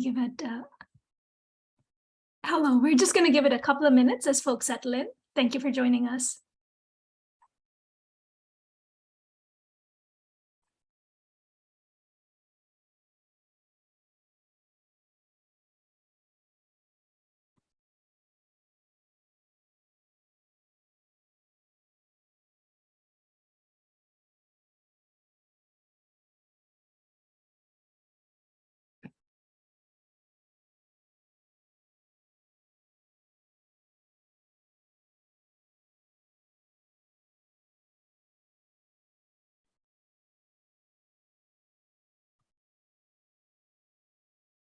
Give it, hello, we're just going to give it a couple of minutes as folks settle in. Thank you for joining us.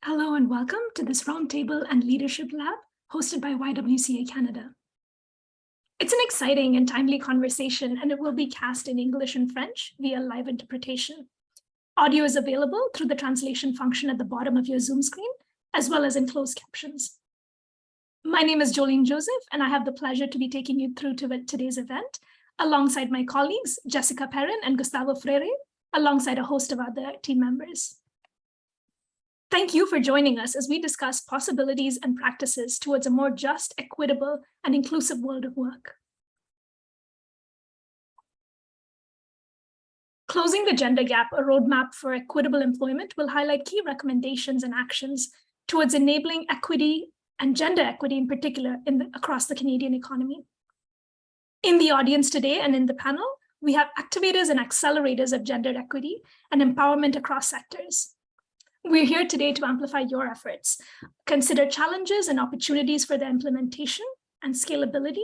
Hello and welcome to this Roundtable and Leadership Lab hosted by YWCA Canada. It's an exciting and timely conversation, and it will be cast in English and French via live interpretation. Audio is available through the translation function at the bottom of your Zoom screen, as well as in closed captions. My name is Jolene Joseph, and I have the pleasure to be taking you through to today's event, alongside my colleagues, Jessica Perrin and Gustavo Freire, alongside a host of other team members. Thank you for joining us as we discuss possibilities and practices towards a more just, equitable, and inclusive world of work. Closing the Gender Gap, a roadmap for equitable employment, will highlight key recommendations and actions towards enabling equity and gender equity in particular across the Canadian economy. In the audience today and in the panel, we have activators and accelerators of gender equity and empowerment across sectors. We're here today to amplify your efforts, consider challenges and opportunities for their implementation and scalability,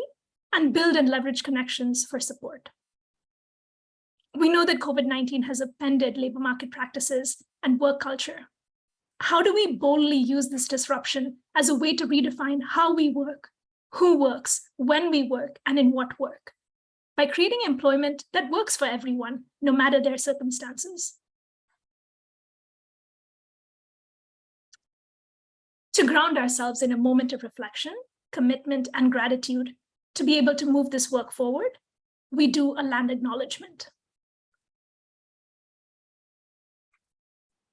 and build and leverage connections for support. We know that COVID-19 has upended labor market practices and work culture. How do we boldly use this disruption as a way to redefine how we work, who works, when we work, and in what work, by creating employment that works for everyone, no matter their circumstances? To ground ourselves in a moment of reflection, commitment, and gratitude to be able to move this work forward, we do a land acknowledgement.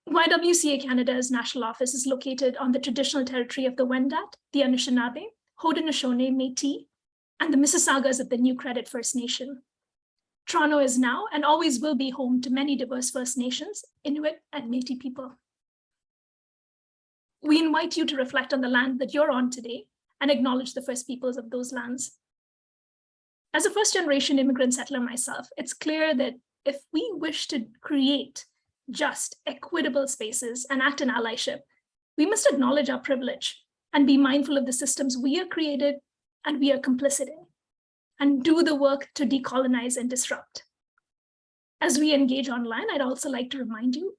YWCA Canada's national office is located on the traditional territory of the Wendat, the Anishinaabe, Haudenosaunee, Métis, and the Mississaugas of the New Credit First Nation. Toronto is now and always will be home to many diverse First Nations, Inuit, and Métis people. We invite you to reflect on the land that you're on today and acknowledge the first peoples of those lands. As a first-generation immigrant settler myself, it's clear that if we wish to create just, equitable spaces and act in allyship, we must acknowledge our privilege and be mindful of the systems we have created and we are complicit in, and do the work to decolonize and disrupt. As we engage online, I'd also like to remind you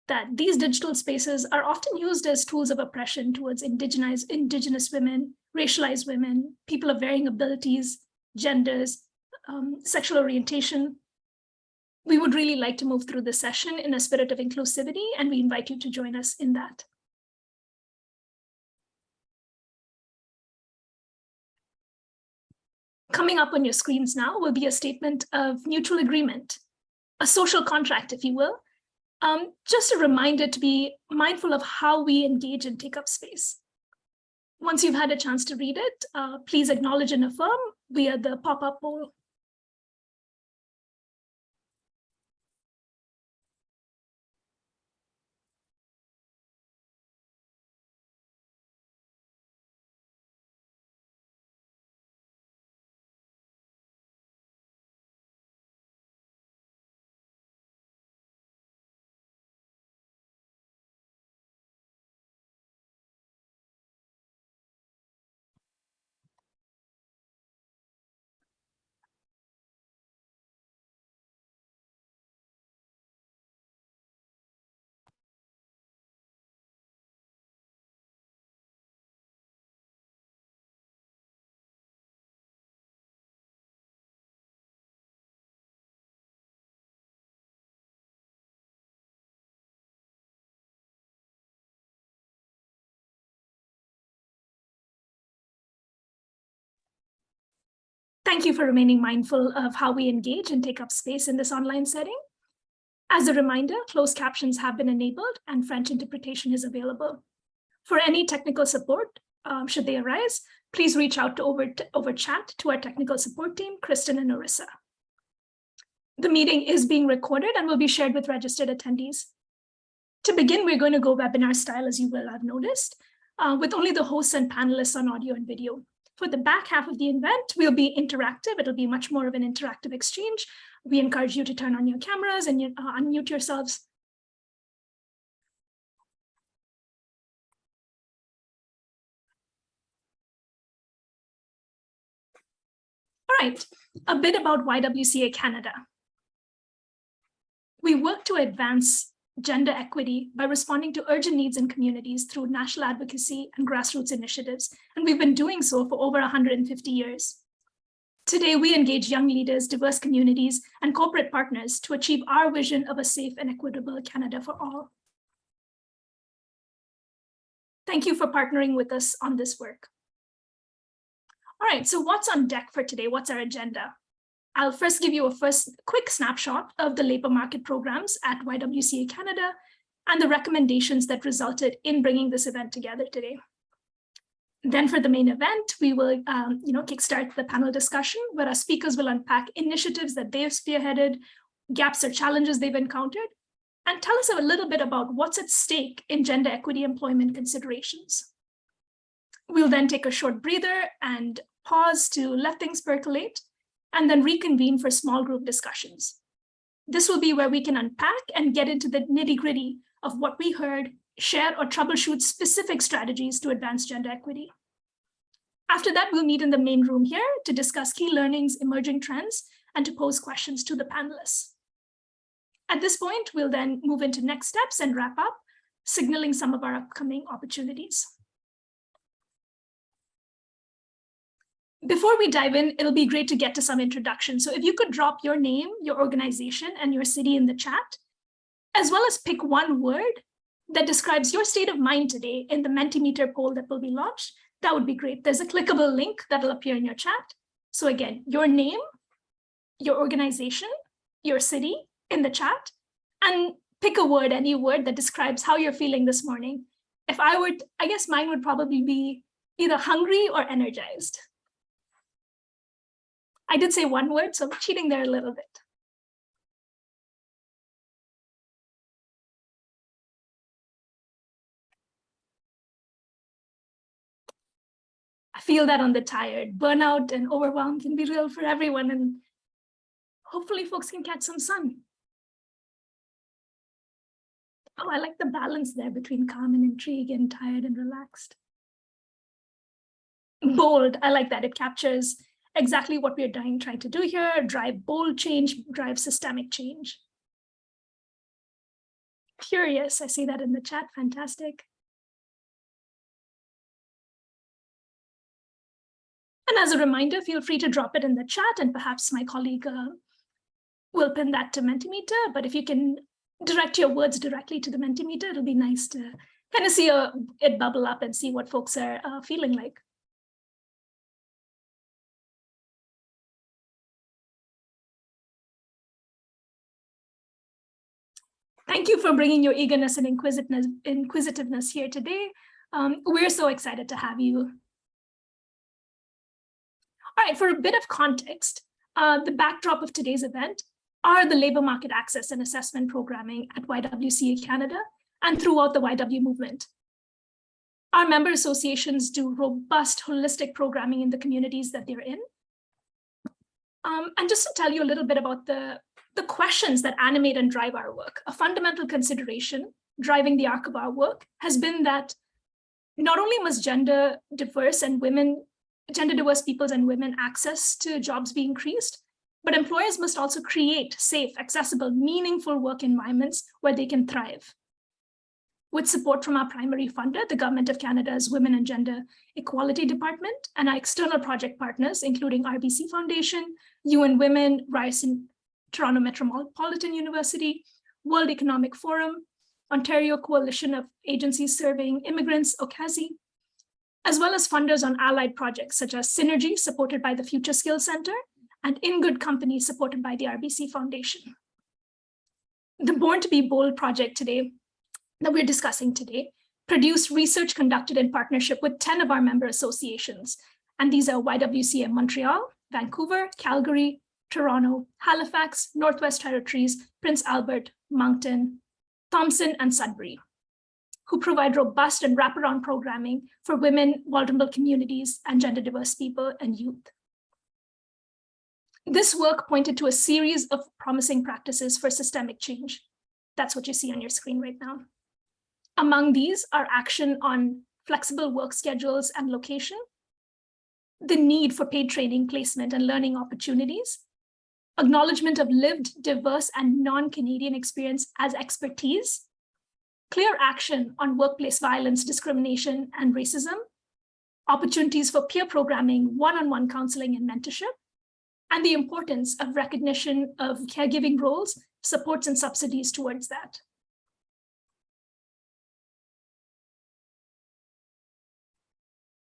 that these digital spaces are often used as tools of oppression towards Indigenous women, racialized women, people of varying abilities, genders, sexual orientation. We would really like to move through this session in a spirit of inclusivity, and we invite you to join us in that. Coming up on your screens now will be a statement of mutual agreement, a social contract, if you will. Just a reminder to be mindful of how we engage and take up space. Once you've had a chance to read it, please acknowledge and affirm via the pop-up poll. Thank you for remaining mindful of how we engage and take up space in this online setting. As a reminder, closed captions have been enabled and French interpretation is available. For any technical support, should they arise, please reach out to over chat to our technical support team, Kristen and Orissa. The meeting is being recorded and will be shared with registered attendees. To begin, we're going to go webinar style, as you will have noticed, with only the hosts and panelists on audio and video. For the back half of the event, we'll be interactive. It'll be much more of an interactive exchange. We encourage you to turn on your cameras and unmute yourselves. All right, a bit about YWCA Canada. We work to advance gender equity by responding to urgent needs in communities through national advocacy and grassroots initiatives, and we've been doing so for over 150 years. Today, we engage young leaders, diverse communities, and corporate partners to achieve our vision of a safe and equitable Canada for all. Thank you for partnering with us on this work. All right, so what's on deck for today? What's our agenda? I'll first give you a quick snapshot of the labor market programs at YWCA Canada and the recommendations that resulted in bringing this event together today. Then for the main event, we will kickstart the panel discussion where our speakers will unpack initiatives that they've spearheaded, gaps or challenges they've encountered, and tell us a little bit about what's at stake in gender equity employment considerations. We'll then take a short breather and pause to let things percolate, and then reconvene for small group discussions. This will be where we can unpack and get into the nitty-gritty of what we heard, share or troubleshoot specific strategies to advance gender equity. After that, we'll meet in the main room here to discuss key learnings, emerging trends, and to pose questions to the panelists. At this point, we'll then move into next steps and wrap up, signaling some of our upcoming opportunities. Before we dive in, it'll be great to get to some introduction. So if you could drop your name, your organization, and your city in the chat, as well as pick one word that describes your state of mind today in the Mentimeter poll that will be launched, that would be great. There's a clickable link that'll appear in your chat. So again, your name, your organization, your city in the chat, and pick a word, any word that describes how you're feeling this morning. If I would, I guess mine would probably be either hungry or energized. I did say one word, so I'm cheating there a little bit. I feel that on the tired. Burnout and overwhelm can be real for everyone, and hopefully folks can catch some sun. Oh, I like the balance there between calm and intrigue and tired and relaxed. Bold, I like that. It captures exactly what we're trying to do here: drive bold change, drive systemic change. Curious, I see that in the chat, fantastic. And as a reminder, feel free to drop it in the chat and perhaps my colleague will pin that to Mentimeter, but if you can direct your words directly to the Mentimeter, it'll be nice to kind of see it bubble up and see what folks are feeling like. Thank you for bringing your eagerness and inquisitiveness here today. We're so excited to have you. All right, for a bit of context, the backdrop of today's event are the labor market access and assessment programming at YWCA Canada and throughout the YW movement. Our member associations do robust, holistic programming in the communities that they're in. And just to tell you a little bit about the questions that animate and drive our work, a fundamental consideration driving the arc of our work has been that not only must gender diverse peoples and women access to jobs be increased, but employers must also create safe, accessible, meaningful work environments where they can thrive. With support from our primary funder, the Government of Canada's Women and Gender Equality Department, and our external project partners, including RBC Foundation, UN Women, Ryerson, Toronto Metropolitan University, World Economic Forum, Ontario Coalition of Agencies Serving Immigrants, OCASI, as well as funders on allied projects such as Synergy, supported by the Future Skills Center, and In Good Company, supported by the RBC Foundation. The Born to be Bold project today that we're discussing today produce research conducted in partnership with 10 of our member associations. And these are YWCA Montreal, Vancouver, Calgary, Toronto, Halifax, Northwest Territories, Prince Albert, Moncton, Thompson, and Sudbury, who provide robust and wraparound programming for women, vulnerable communities, and gender diverse people and youth. This work pointed to a series of promising practices for systemic change. That's what you see on your screen right now. Among these are action on flexible work schedules and location, the need for paid training, placement, and learning opportunities, acknowledgement of lived, diverse, and non-Canadian experience as expertise, clear action on workplace violence, discrimination, and racism, opportunities for peer programming, one-on-one counseling and mentorship, and the importance of recognition of caregiving roles, supports, and subsidies towards that.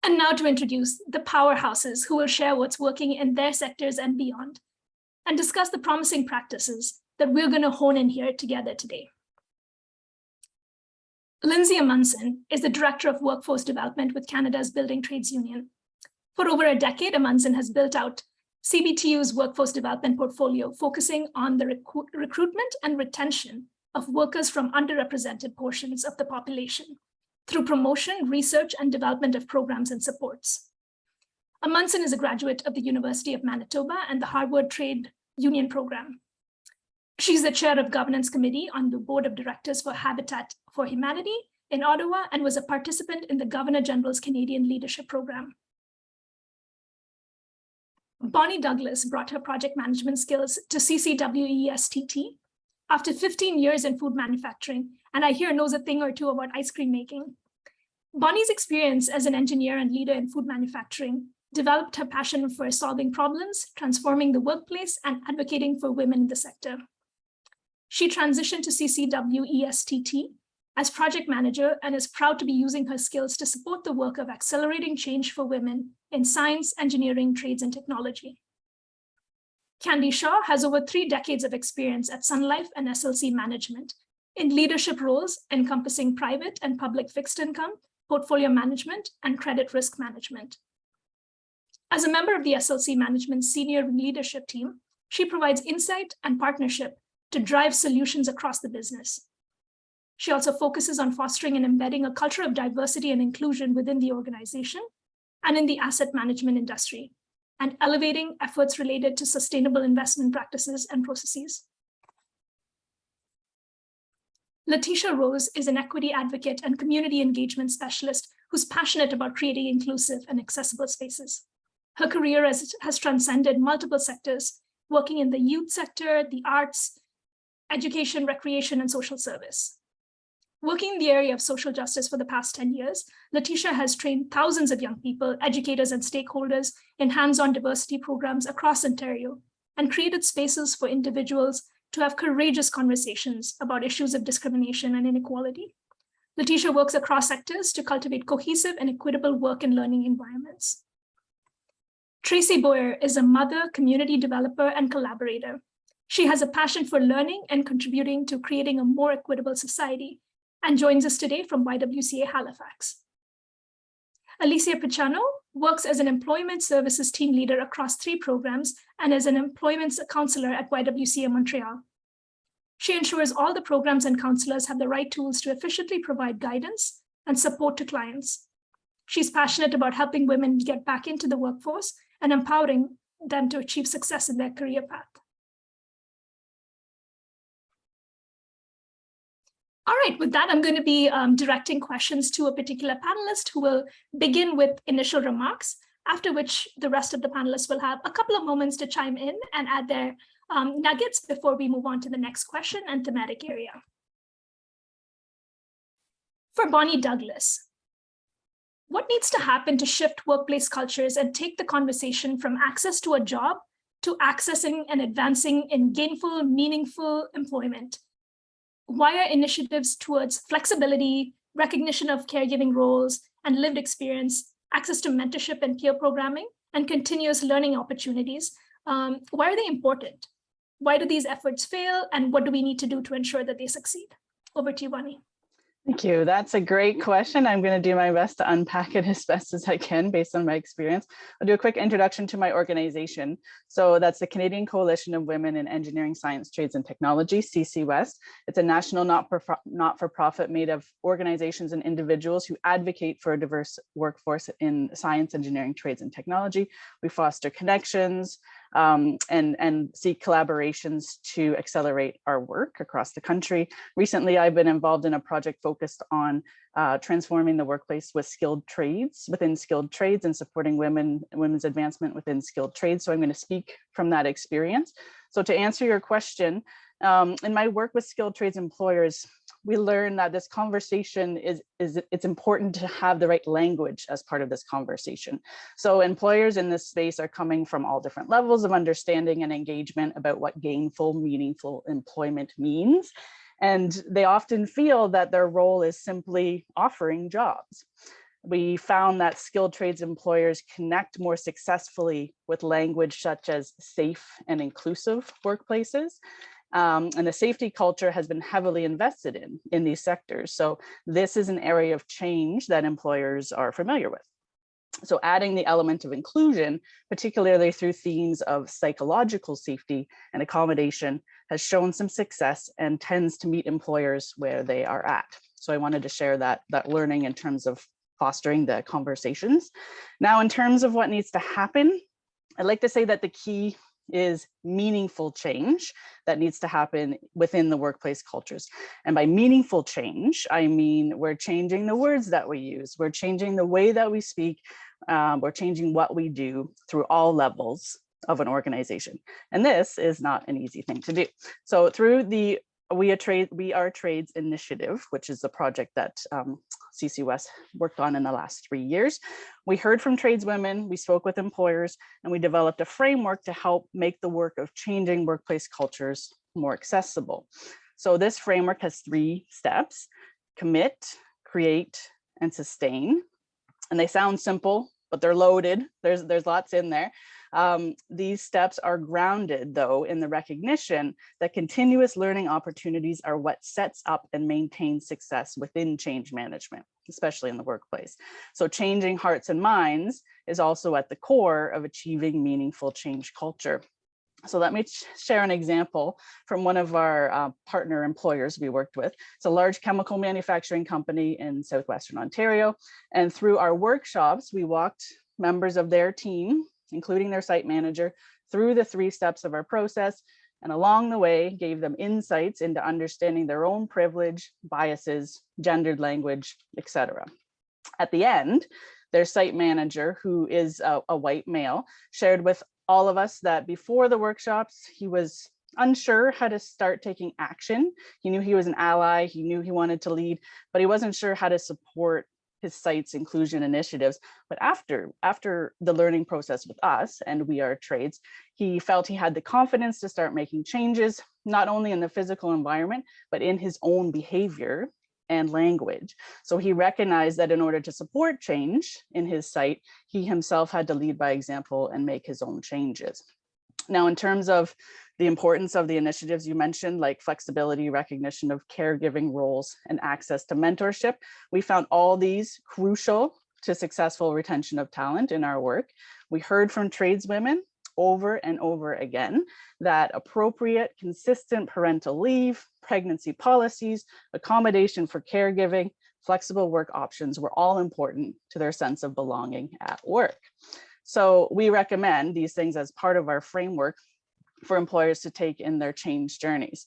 And now to introduce the powerhouses who will share what's working in their sectors and beyond, and discuss the promising practices that we're going to hone in here together today. Lindsay Amundsen is the Director of Workforce Development with Canada's Building Trades Union. For over a decade, Amundsen has built out CBTU's workforce development portfolio, focusing on the recruitment and retention of workers from underrepresented portions of the population through promotion, research, and development of programs and supports. Amundsen is a graduate of the University of Manitoba and the Harvard Trade Union Program. She's the chair of governance committee on the board of directors for Habitat for Humanity in Ottawa and was a participant in the Governor General's Canadian Leadership Program. Bonnie Douglas brought her project management skills to CCWESTT after 15 years in food manufacturing, and I hear knows a thing or two about ice cream making. Bonnie's experience as an engineer and leader in food manufacturing developed her passion for solving problems, transforming the workplace, and advocating for women in the sector. She transitioned to CCWESTT as project manager and is proud to be using her skills to support the work of accelerating change for women in science, engineering, trades, and technology. Candy Shaw has over 3 decades of experience at Sun Life and SLC Management in leadership roles encompassing private and public fixed income, portfolio management, and credit risk management. As a member of the SLC Management senior leadership team, she provides insight and partnership to drive solutions across the business. She also focuses on fostering and embedding a culture of diversity and inclusion within the organization and in the asset management industry, and elevating efforts related to sustainable investment practices and processes. Letitia Rose is an equity advocate and community engagement specialist who's passionate about creating inclusive and accessible spaces. Her career has transcended multiple sectors, working in the youth sector, the arts, education, recreation, and social service. Working in the area of social justice for the past 10 years, Letitia has trained thousands of young people, educators, and stakeholders in hands-on diversity programs across Ontario and created spaces for individuals to have courageous conversations about issues of discrimination and inequality. Letitia works across sectors to cultivate cohesive and equitable work and learning environments. Tracy Boyer is a mother, community developer, and collaborator. She has a passion for learning and contributing to creating a more equitable society, and joins us today from YWCA Halifax. Alicia Pichano works as an employment services team leader across 3 programs and as an employment counselor at YWCA Montreal. She ensures all the programs and counselors have the right tools to efficiently provide guidance and support to clients. She's passionate about helping women get back into the workforce and empowering them to achieve success in their career path. All right, with that, I'm going to be directing questions to a particular panelist who will begin with initial remarks, after which the rest of the panelists will have a couple of moments to chime in and add their nuggets before we move on to the next question and thematic area. For Bonnie Douglas, what needs to happen to shift workplace cultures and take the conversation from access to a job to accessing and advancing in gainful, meaningful employment? Why are initiatives towards flexibility, recognition of caregiving roles, and lived experience, access to mentorship and peer programming, and continuous learning opportunities, why are they important? Why do these efforts fail, and what do we need to do to ensure that they succeed? Over to you, Bonnie. Thank you. That's a great question. I'm going to do my best to unpack it as best as I can based on my experience. I'll do a quick introduction to my organization. So that's the Canadian Coalition of Women in Engineering, Science, Trades and Technology, CC West. It's a national not-for-profit made of organizations and individuals who advocate for a diverse workforce in science, engineering, trades and technology. We foster connections, and seek collaborations to accelerate our work across the country. Recently, I've been involved in a project focused on transforming the workplace with within skilled trades and supporting women's advancement within skilled trades. So I'm going to speak from that experience. So to answer your question, in my work with skilled trades employers, we learned that this conversation it's important to have the right language as part of this conversation. So employers in this space are coming from all different levels of understanding and engagement about what gainful, meaningful employment means. And they often feel that their role is simply offering jobs. We found that skilled trades employers connect more successfully with language such as safe and inclusive workplaces. And the safety culture has been heavily invested in these sectors. So this is an area of change that employers are familiar with. So adding the element of inclusion, particularly through themes of psychological safety and accommodation, has shown some success and tends to meet employers where they are at. So I wanted to share that learning in terms of fostering the conversations. Now, in terms of what needs to happen, I'd like to say that the key is meaningful change that needs to happen within the workplace cultures. And by meaningful change, I mean we're changing the words that we use, we're changing the way that we speak, we're changing what we do through all levels of an organization. And this is not an easy thing to do. So through the We Are Trades initiative, which is the project that CC West worked on in the last 3 years. We heard from tradeswomen, we spoke with employers, and we developed a framework to help make the work of changing workplace cultures more accessible. So this framework has 3 steps: commit, create, and sustain. And they sound simple, but they're loaded. There's lots in there. These steps are grounded, though, in the recognition that continuous learning opportunities are what sets up and maintains success within change management, especially in the workplace. So changing hearts and minds is also at the core of achieving meaningful change culture. So let me share an example from one of our partner employers we worked with. It's a large chemical manufacturing company in southwestern Ontario. And through our workshops, we walked members of their team, including their site manager, through the 3 steps of our process, and along the way gave them insights into understanding their own privilege, biases, gendered language, etc. At the end, their site manager, who is a white male, shared with all of us that before the workshops, he was unsure how to start taking action. He knew he was an ally, he knew he wanted to lead, but he wasn't sure how to support his site's inclusion initiatives. But after the learning process with us and We Are Trades, he felt he had the confidence to start making changes, not only in the physical environment, but in his own behavior and language. So he recognized that in order to support change in his site, he himself had to lead by example and make his own changes. Now, in terms of the importance of the initiatives you mentioned, like flexibility, recognition of caregiving roles, and access to mentorship, we found all these crucial to successful retention of talent in our work. We heard from tradeswomen over and over again that appropriate, consistent parental leave, pregnancy policies, accommodation for caregiving, flexible work options were all important to their sense of belonging at work. So we recommend these things as part of our framework for employers to take in their change journeys.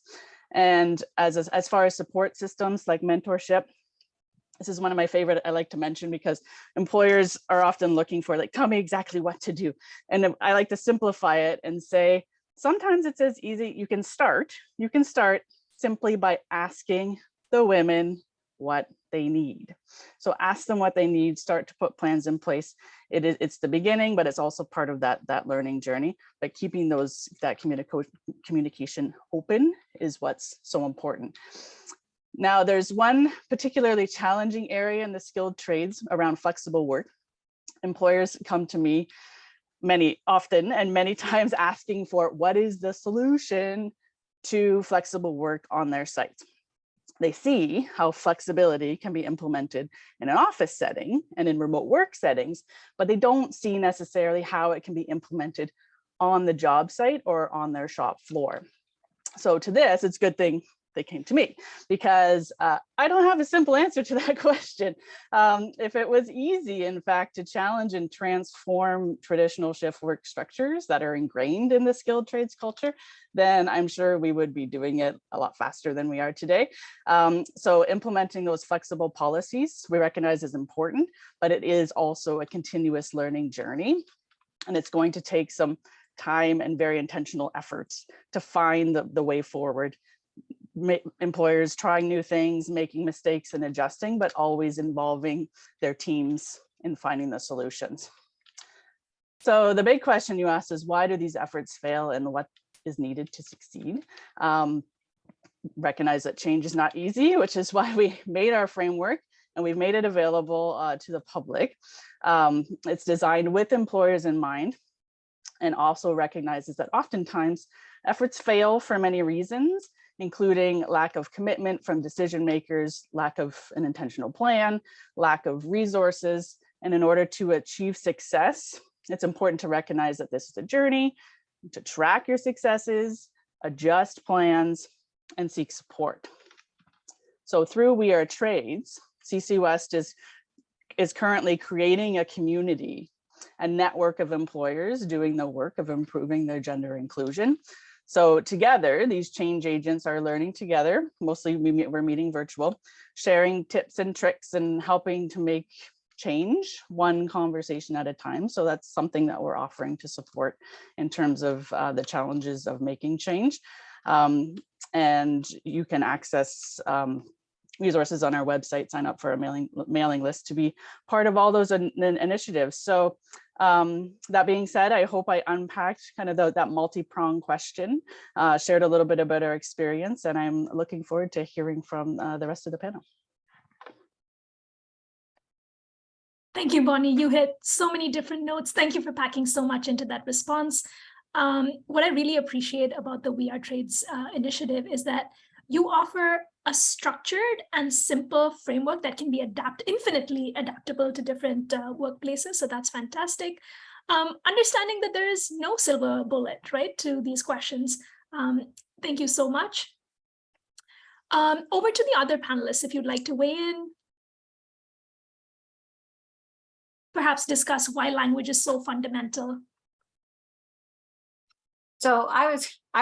And as far as support systems like mentorship, this is one of my favorite I like to mention because employers are often looking for, like, tell me exactly what to do. And I like to simplify it and say, sometimes it's as easy, you can start simply by asking the women what they need. So ask them what they need, start to put plans in place. It's the beginning, but it's also part of that learning journey. But keeping that communication open is what's so important. Now, there's one particularly challenging area in the skilled trades around flexible work. Employers come to me often and many times asking for what is the solution to flexible work on their site. They see how flexibility can be implemented in an office setting and in remote work settings, but they don't see necessarily how it can be implemented on the job site or on their shop floor. So to this, it's a good thing they came to me, because I don't have a simple answer to that question. If it was easy, in fact, to challenge and transform traditional shift work structures that are ingrained in the skilled trades culture, then I'm sure we would be doing it a lot faster than we are today. So implementing those flexible policies we recognize is important, but it is also a continuous learning journey. And it's going to take some time and very intentional efforts to find the way forward. Employers trying new things, making mistakes and adjusting, but always involving their teams in finding the solutions. So the big question you asked is, why do these efforts fail and what is needed to succeed? Recognize that change is not easy, which is why we made our framework and we've made it available to the public. It's designed with employers in mind, and also recognizes that oftentimes efforts fail for many reasons, including lack of commitment from decision makers, lack of an intentional plan, lack of resources. And in order to achieve success, it's important to recognize that this is a journey, to track your successes, adjust plans, and seek support. So through We Are Trades, CC West is currently creating a community, a network of employers doing the work of improving their gender inclusion. So together, these change agents are learning together. Mostly we're meeting virtual, sharing tips and tricks and helping to make change one conversation at a time. So that's something that we're offering to support in terms of the challenges of making change. And you can access resources on our website, sign up for a mailing list to be part of all those initiatives. So that being said, I hope I unpacked kind of that multi-pronged question, shared a little bit about our experience, and I'm looking forward to hearing from the rest of the panel. Thank you, Bonnie. You hit so many different notes. Thank you for packing so much into that response. What I really appreciate about the We Are Trades initiative is that you offer a structured and simple framework that can be infinitely adaptable to different workplaces. So that's fantastic. Understanding that there is no silver bullet, right, to these questions. Thank you so much. Over to the other panelists, if you'd like to weigh in. Perhaps discuss why language is so fundamental. So I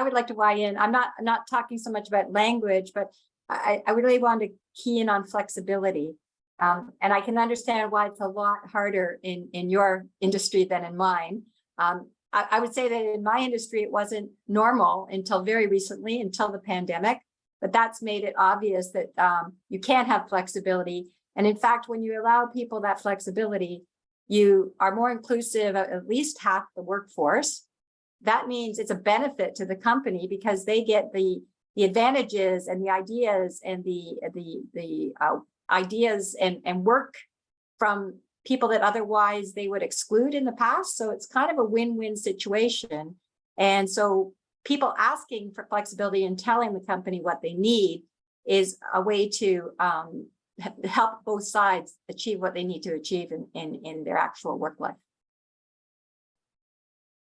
would like to weigh in. I'm not talking so much about language, but I really want to key in on flexibility. And I can understand why it's a lot harder in your industry than in mine. I would say that in my industry, it wasn't normal until very recently, until the pandemic, but that's made it obvious that you can't have flexibility. And in fact, when you allow people that flexibility, you are more inclusive of at least half the workforce. That means it's a benefit to the company because they get the advantages and the ideas and the ideas and work from people that otherwise they would exclude in the past. So it's kind of a win-win situation. And so people asking for flexibility and telling the company what they need is a way to help both sides achieve what they need to achieve in their actual work life.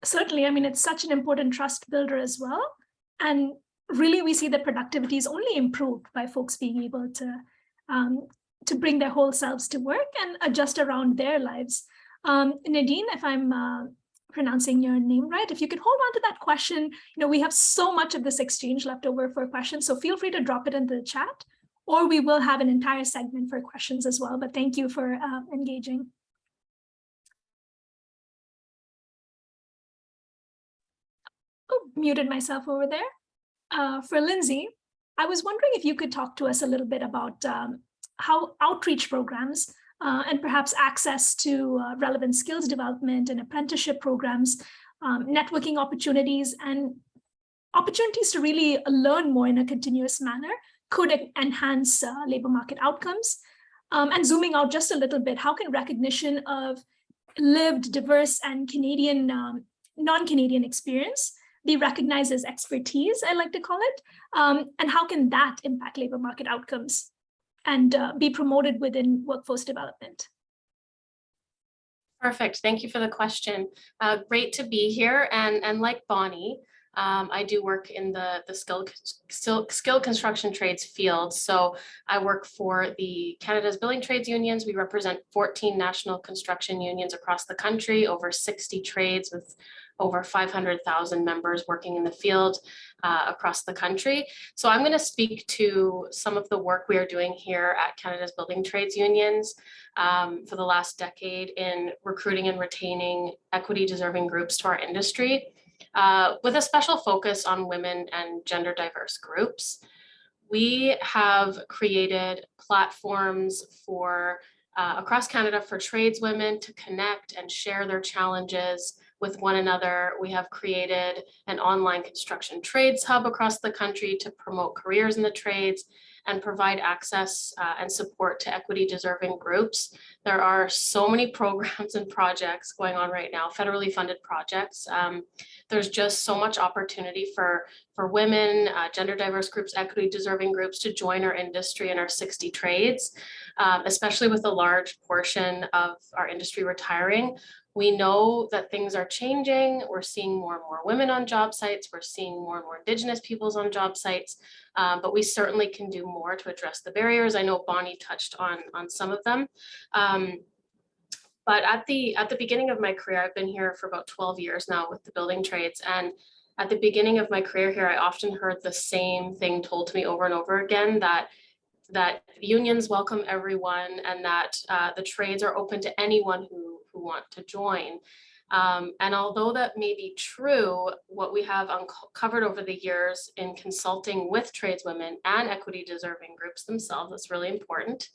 Certainly, I mean, it's such an important trust builder as well. And really, we see that productivity is only improved by folks being able to bring their whole selves to work and adjust around their lives. Nadine, if I'm pronouncing your name right, if you could hold on to that question, we have so much of this exchange left over for questions, so feel free to drop it into the chat, or we will have an entire segment for questions as well. But thank you for engaging. Oh, muted myself over there. For Lindsay, I was wondering if you could talk to us a little bit about how outreach programs and perhaps access to relevant skills development and apprenticeship programs, networking opportunities, and opportunities to really learn more in a continuous manner could enhance labor market outcomes. And zooming out just a little bit, how can recognition of lived, diverse, and Canadian, non-Canadian experience be recognized as expertise, I like to call it? And how can that impact labor market outcomes and be promoted within workforce development? Perfect. Thank you for the question. Great to be here. And like Bonnie, I do work in the skilled construction trades field. So I work for the Canada's Building Trades Unions. We represent 14 national construction unions across the country, over 60 trades with over 500,000 members working in the field across the country. So I'm going to speak to some of the work we are doing here at Canada's Building Trades Unions for the last decade in recruiting and retaining equity deserving groups to our industry, with a special focus on women and gender diverse groups. We have created platforms for across Canada for tradeswomen to connect and share their challenges with one another. We have created an online construction trades hub across the country to promote careers in the trades and provide access and support to equity deserving groups. There are so many programs and projects going on right now, federally funded projects. There's just so much opportunity for women, gender diverse groups, equity deserving groups to join our industry and our 60 trades, especially with a large portion of our industry retiring. We know that things are changing. We're seeing more and more women on job sites. We're seeing more and more Indigenous peoples on job sites, but we certainly can do more to address the barriers. I know Bonnie touched on some of them. But at the beginning of my career, I've been here for about 12 years now with the building trades. And at the beginning of my career here, I often heard the same thing told to me over and over again, that unions welcome everyone and that the trades are open to anyone who want to join. And although that may be true, what we have uncovered over the years in consulting with tradeswomen and equity deserving groups themselves, that's really important,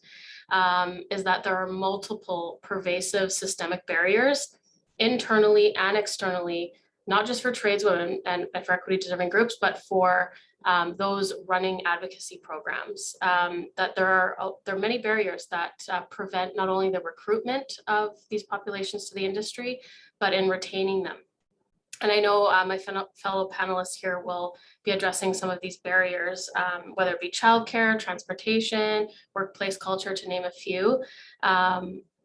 is that there are multiple pervasive systemic barriers internally and externally, not just for tradeswomen and for equity deserving groups, but for those running advocacy programs, that there are many barriers that prevent not only the recruitment of these populations to the industry, but in retaining them. And I know my fellow panelists here will be addressing some of these barriers, whether it be childcare, transportation, workplace culture, to name a few.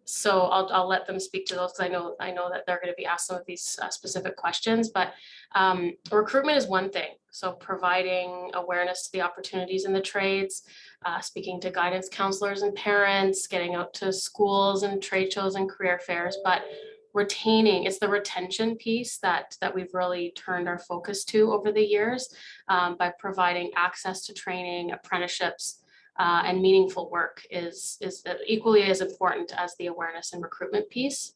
So I'll let them speak to those because I know that they're going to be asked some of these specific questions. But recruitment is one thing. So providing awareness to the opportunities in the trades, speaking to guidance counselors and parents, getting out to schools and trade shows and career fairs. But retaining, it's the retention piece that we've really turned our focus to over the years, by providing access to training, apprenticeships, and meaningful work is equally as important as the awareness and recruitment piece.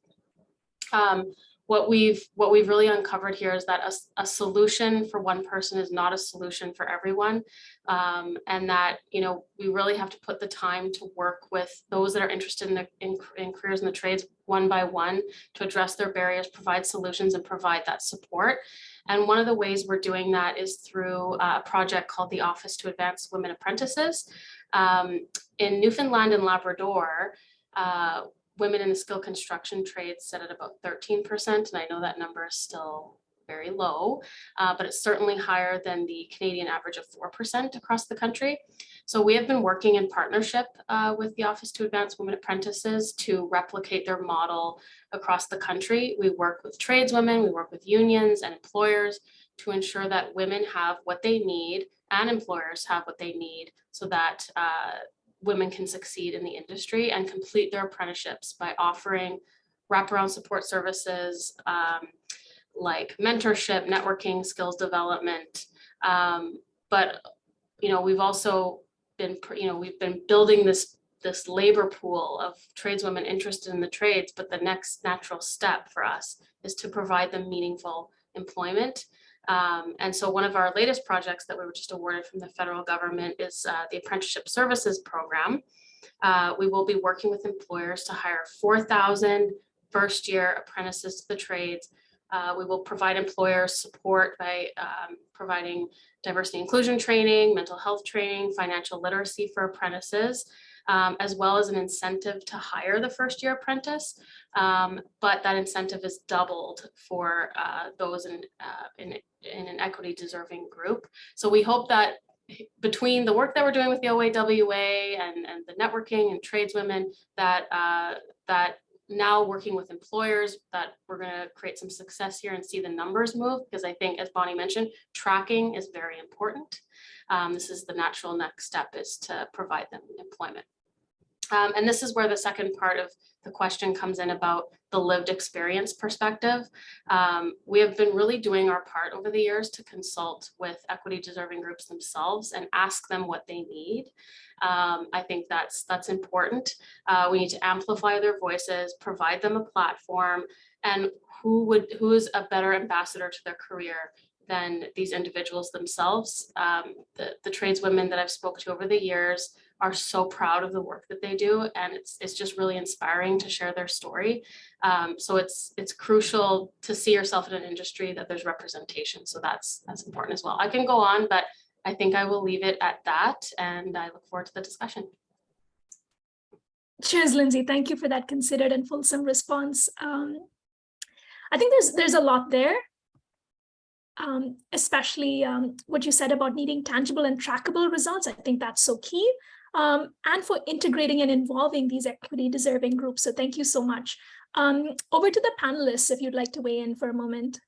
What we've really uncovered here is that a solution for one person is not a solution for everyone, and that we really have to put the time to work with those that are interested in careers in the trades one by one to address their barriers, provide solutions, and provide that support. And one of the ways we're doing that is through a project called the Office to Advance Women Apprentices. In Newfoundland and Labrador, women in the skilled construction trades sit at about 13%, and I know that number is still very low, but it's certainly higher than the Canadian average of 4% across the country. So we have been working in partnership with the Office to Advance Women Apprentices to replicate their model across the country. We work with tradeswomen, we work with unions and employers to ensure that women have what they need and employers have what they need so that women can succeed in the industry and complete their apprenticeships by offering wraparound support services like mentorship, networking, skills development. But we've also been we've been building this labor pool of tradeswomen interested in the trades. But the next natural step for us is to provide them meaningful employment. And so one of our latest projects that we were just awarded from the federal government is the Apprenticeship Services Program. We will be working with employers to hire 4,000 first-year apprentices to the trades. We will provide employers support by providing diversity inclusion training, mental health training, financial literacy for apprentices. as well as an incentive to hire the first year apprentice. But that incentive is doubled for those in an equity deserving group. So we hope that between the work that we're doing with the OAWA and the networking and tradeswomen, that now working with employers, that we're going to create some success here and see the numbers move, because I think, as Bonnie mentioned, tracking is very important. This is the natural next step, is to provide them employment. And this is where the second part of the question comes in about the lived experience perspective. We have been really doing our part over the years to consult with equity deserving groups themselves and ask them what they need. I think that's important. We need to amplify their voices, provide them a platform, and who is a better ambassador to their career than these individuals themselves. The tradeswomen that I've spoke to over the years are so proud of the work that they do, and it's just really inspiring to share their story. So it's crucial to see yourself in an industry that there's representation. So that's important as well. I can go on, but I think I will leave it at that, and I look forward to the discussion. Cheers, Lindsay. Thank you for that considered and fulsome response. I think there's a lot there. Especially what you said about needing tangible and trackable results. I think that's so key. And for integrating and involving these equity deserving groups. So thank you so much. Over to the panelists, if you'd like to weigh in for a moment.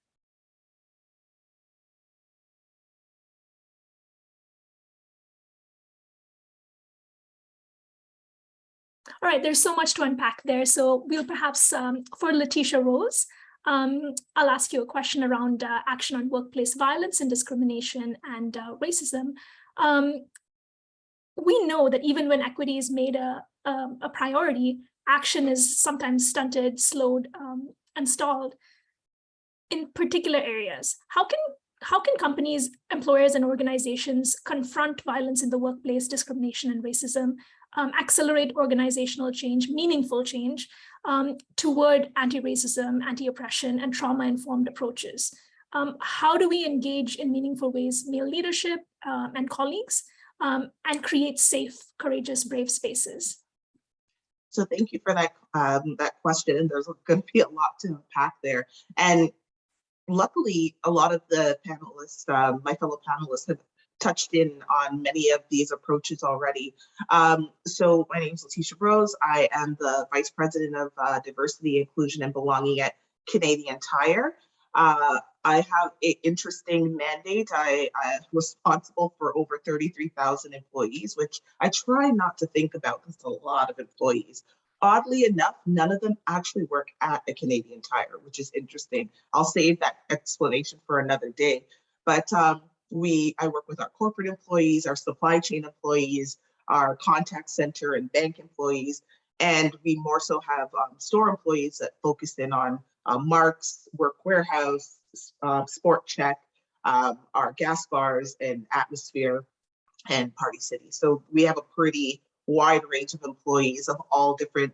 All right, there's so much to unpack there. So we'll perhaps, for Letitia Rose, I'll ask you a question around action on workplace violence and discrimination and racism. We know that even when equity is made a priority, action is sometimes stunted, slowed, and stalled in particular areas. How can companies, employers, and organizations confront violence in the workplace, discrimination and racism, accelerate organizational change, meaningful change, toward anti-racism, anti-oppression, and trauma-informed approaches? How do we engage in meaningful ways male leadership and colleagues, and create safe, courageous, brave spaces? So thank you for that question. And there's going to be a lot to unpack there. And luckily, a lot of the panelists, my fellow panelists, have touched in on many of these approaches already. So my name is Letitia Rose. I am the Vice President of Diversity, Inclusion, and Belonging at Canadian Tire. I have an interesting mandate. I'm responsible for over 33,000 employees, which I try not to think about because it's a lot of employees. Oddly enough, none of them actually work at a Canadian Tire, which is interesting. I'll save that explanation for another day. But I work with our corporate employees, our supply chain employees, our contact center and bank employees, and we more so have store employees that focus in on Marks, Work Warehouse, Sport Check, our gas bars and Atmosphere and Party City. So we have a pretty wide range of employees of all different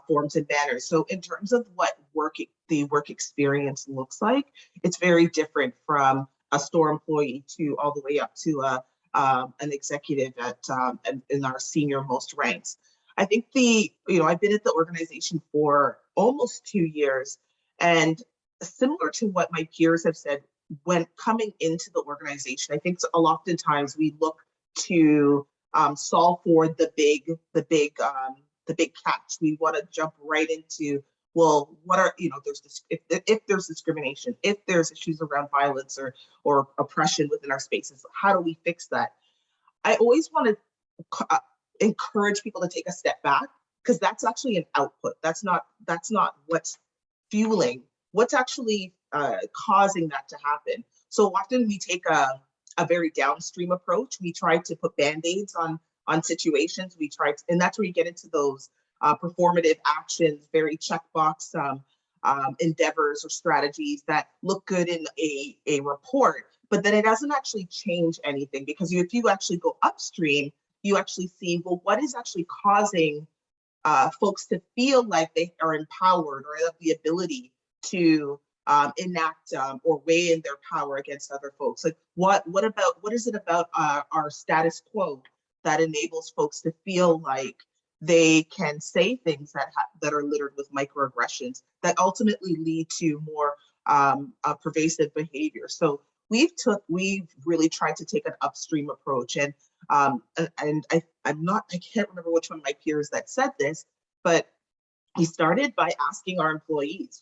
forms and banners. So in terms of what the work experience looks like, it's very different from a store employee to all the way up to an executive in our senior most ranks. I think I've been at the organization for almost 2 years, and similar to what my peers have said, when coming into the organization, I think a lot of times we look to solve for the big catch. We want to jump right into, well, what are, there's this, if there's discrimination, if there's issues around violence or oppression within our spaces, how do we fix that? I always want to encourage people to take a step back, because that's actually an output. That's not what's fueling, what's actually causing that to happen. So often we take a very downstream approach. We try to put band-aids on situations. And that's where you get into those performative actions, very checkbox endeavors or strategies that look good in a report, but then it doesn't actually change anything, because if you actually go upstream, you actually see, well, what is actually causing folks to feel like they are empowered or have the ability to enact or weigh in their power against other folks? Like what is it about our status quo that enables folks to feel like they can say things that are littered with microaggressions that ultimately lead to more pervasive behavior. So we've really tried to take an upstream approach, and I can't remember which one of my peers that said this, but we started by asking our employees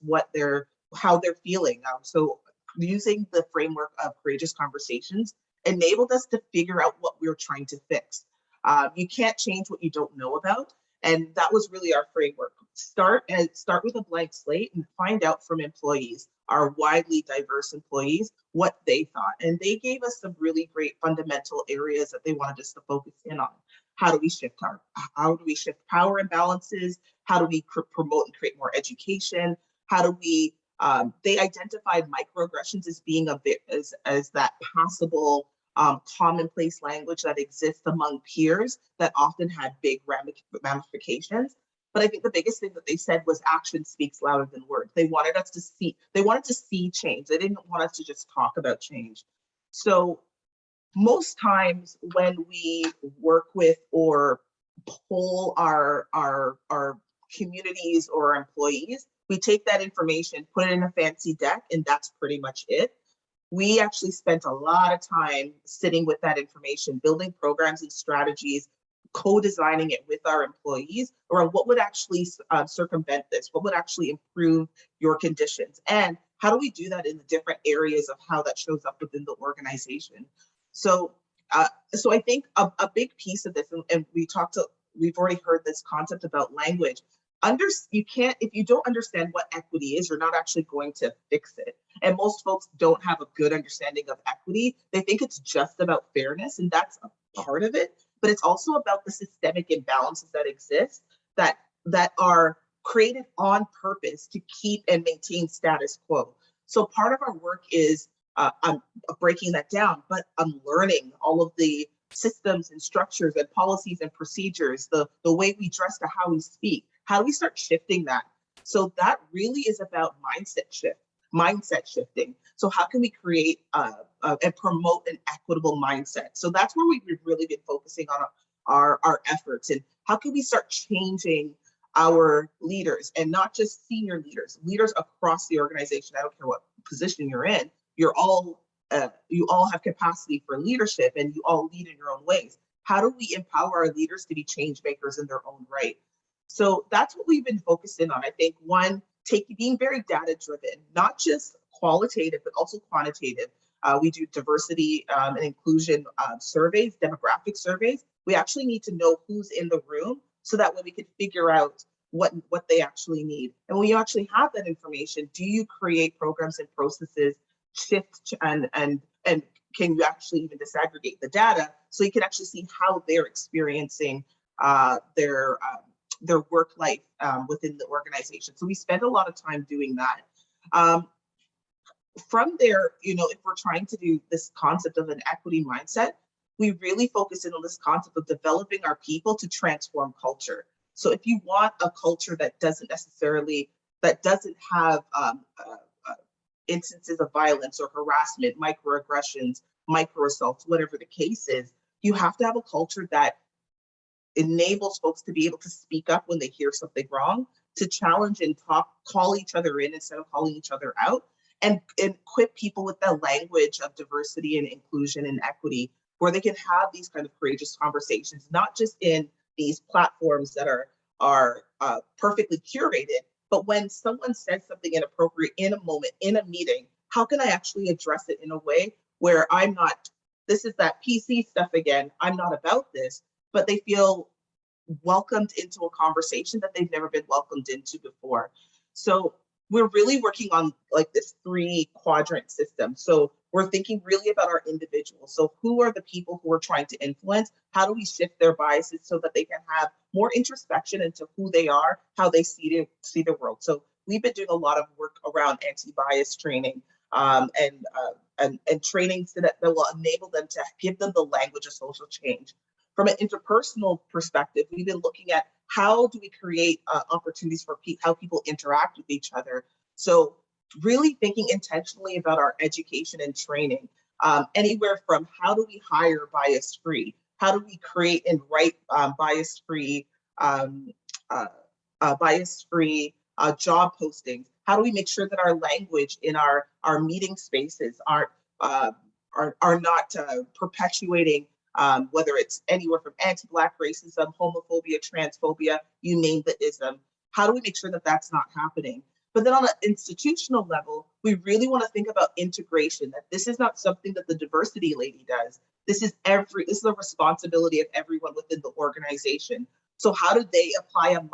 how they're feeling. So using the framework of courageous conversations enabled us to figure out what we were trying to fix. You can't change what you don't know about. And that was really our framework. Start with a blank slate and find out from employees, our widely diverse employees, what they thought. And they gave us some really great fundamental areas that they wanted us to focus in on. How do we shift power imbalances? How do we promote and create more education? How do we, they identified microaggressions as being as that possible commonplace language that exists among peers that often had big ramifications. But I think the biggest thing that they said was action speaks louder than words. They wanted to see change. They didn't want us to just talk about change. So most times when we work with or poll our communities or our employees, we take that information, put it in a fancy deck, and that's pretty much it. We actually spent a lot of time sitting with that information, building programs and strategies, co-designing it with our employees around what would actually circumvent this, what would actually improve your conditions, and how do we do that in the different areas of how that shows up within the organization. So I think a big piece of this, and we've already heard this concept about language. If you don't understand what equity is, you're not actually going to fix it. And most folks don't have a good understanding of equity. They think it's just about fairness, and that's a part of it, but it's also about the systemic imbalances that exist that are created on purpose to keep and maintain status quo. So part of our work is I'm breaking that down, but I'm learning all of the systems and structures and policies and procedures, the way we dress to how we speak. How do we start shifting that? So that really is about mindset shifting. So how can we create and promote an equitable mindset? So that's where we've really been focusing on our efforts, and how can we start changing our leaders, and not just senior leaders across the organization. I don't care what position you're in. You all have capacity for leadership, and you all lead in your own ways. How do we empower our leaders to be change makers in their own right? So that's what we've been focused in on. I think being very data driven, not just qualitative, but also quantitative. We do diversity and inclusion surveys, demographic surveys. We actually need to know who's in the room so that way we can figure out what they actually need. And when you actually have that information, do you create programs and processes, shift and can you actually even disaggregate the data so you can actually see how they're experiencing their work life within the organization. So we spend a lot of time doing that. From there, if we're trying to do this concept of an equity mindset, we really focus in on this concept of developing our people to transform culture. So if you want a culture that doesn't have instances of violence or harassment, microaggressions, microassaults, whatever the case is, you have to have a culture that enables folks to be able to speak up when they hear something wrong, to challenge and call each other in instead of calling each other out, and equip people with the language of diversity and inclusion and equity, where they can have these kind of courageous conversations, not just in these platforms that are perfectly curated, but when someone says something inappropriate in a moment, in a meeting, how can I actually address it in a way where I'm not, this is that PC stuff again, I'm not about this, but they feel welcomed into a conversation that they've never been welcomed into before. So we're really working on like this 3-quadrant system. So we're thinking really about our individuals. So who are the people who we're trying to influence? How do we shift their biases so that they can have more introspection into who they are, how they see the world? So we've been doing a lot of work around anti-bias training and training so that will enable them to give them the language of social change. From an interpersonal perspective, we've been looking at how do we create opportunities for how people interact with each other. So really thinking intentionally about our education and training, anywhere from how do we hire bias-free? How do we create and write bias-free bias-free job postings? How do we make sure that our language in our meeting spaces are not perpetuating whether it's anywhere from anti-Black racism, homophobia, transphobia, you name the ism? How do we make sure that that's not happening? But then on an institutional level, we really want to think about integration, that this is not something that the diversity lady does. This is a responsibility of everyone within the organization. So how do they apply an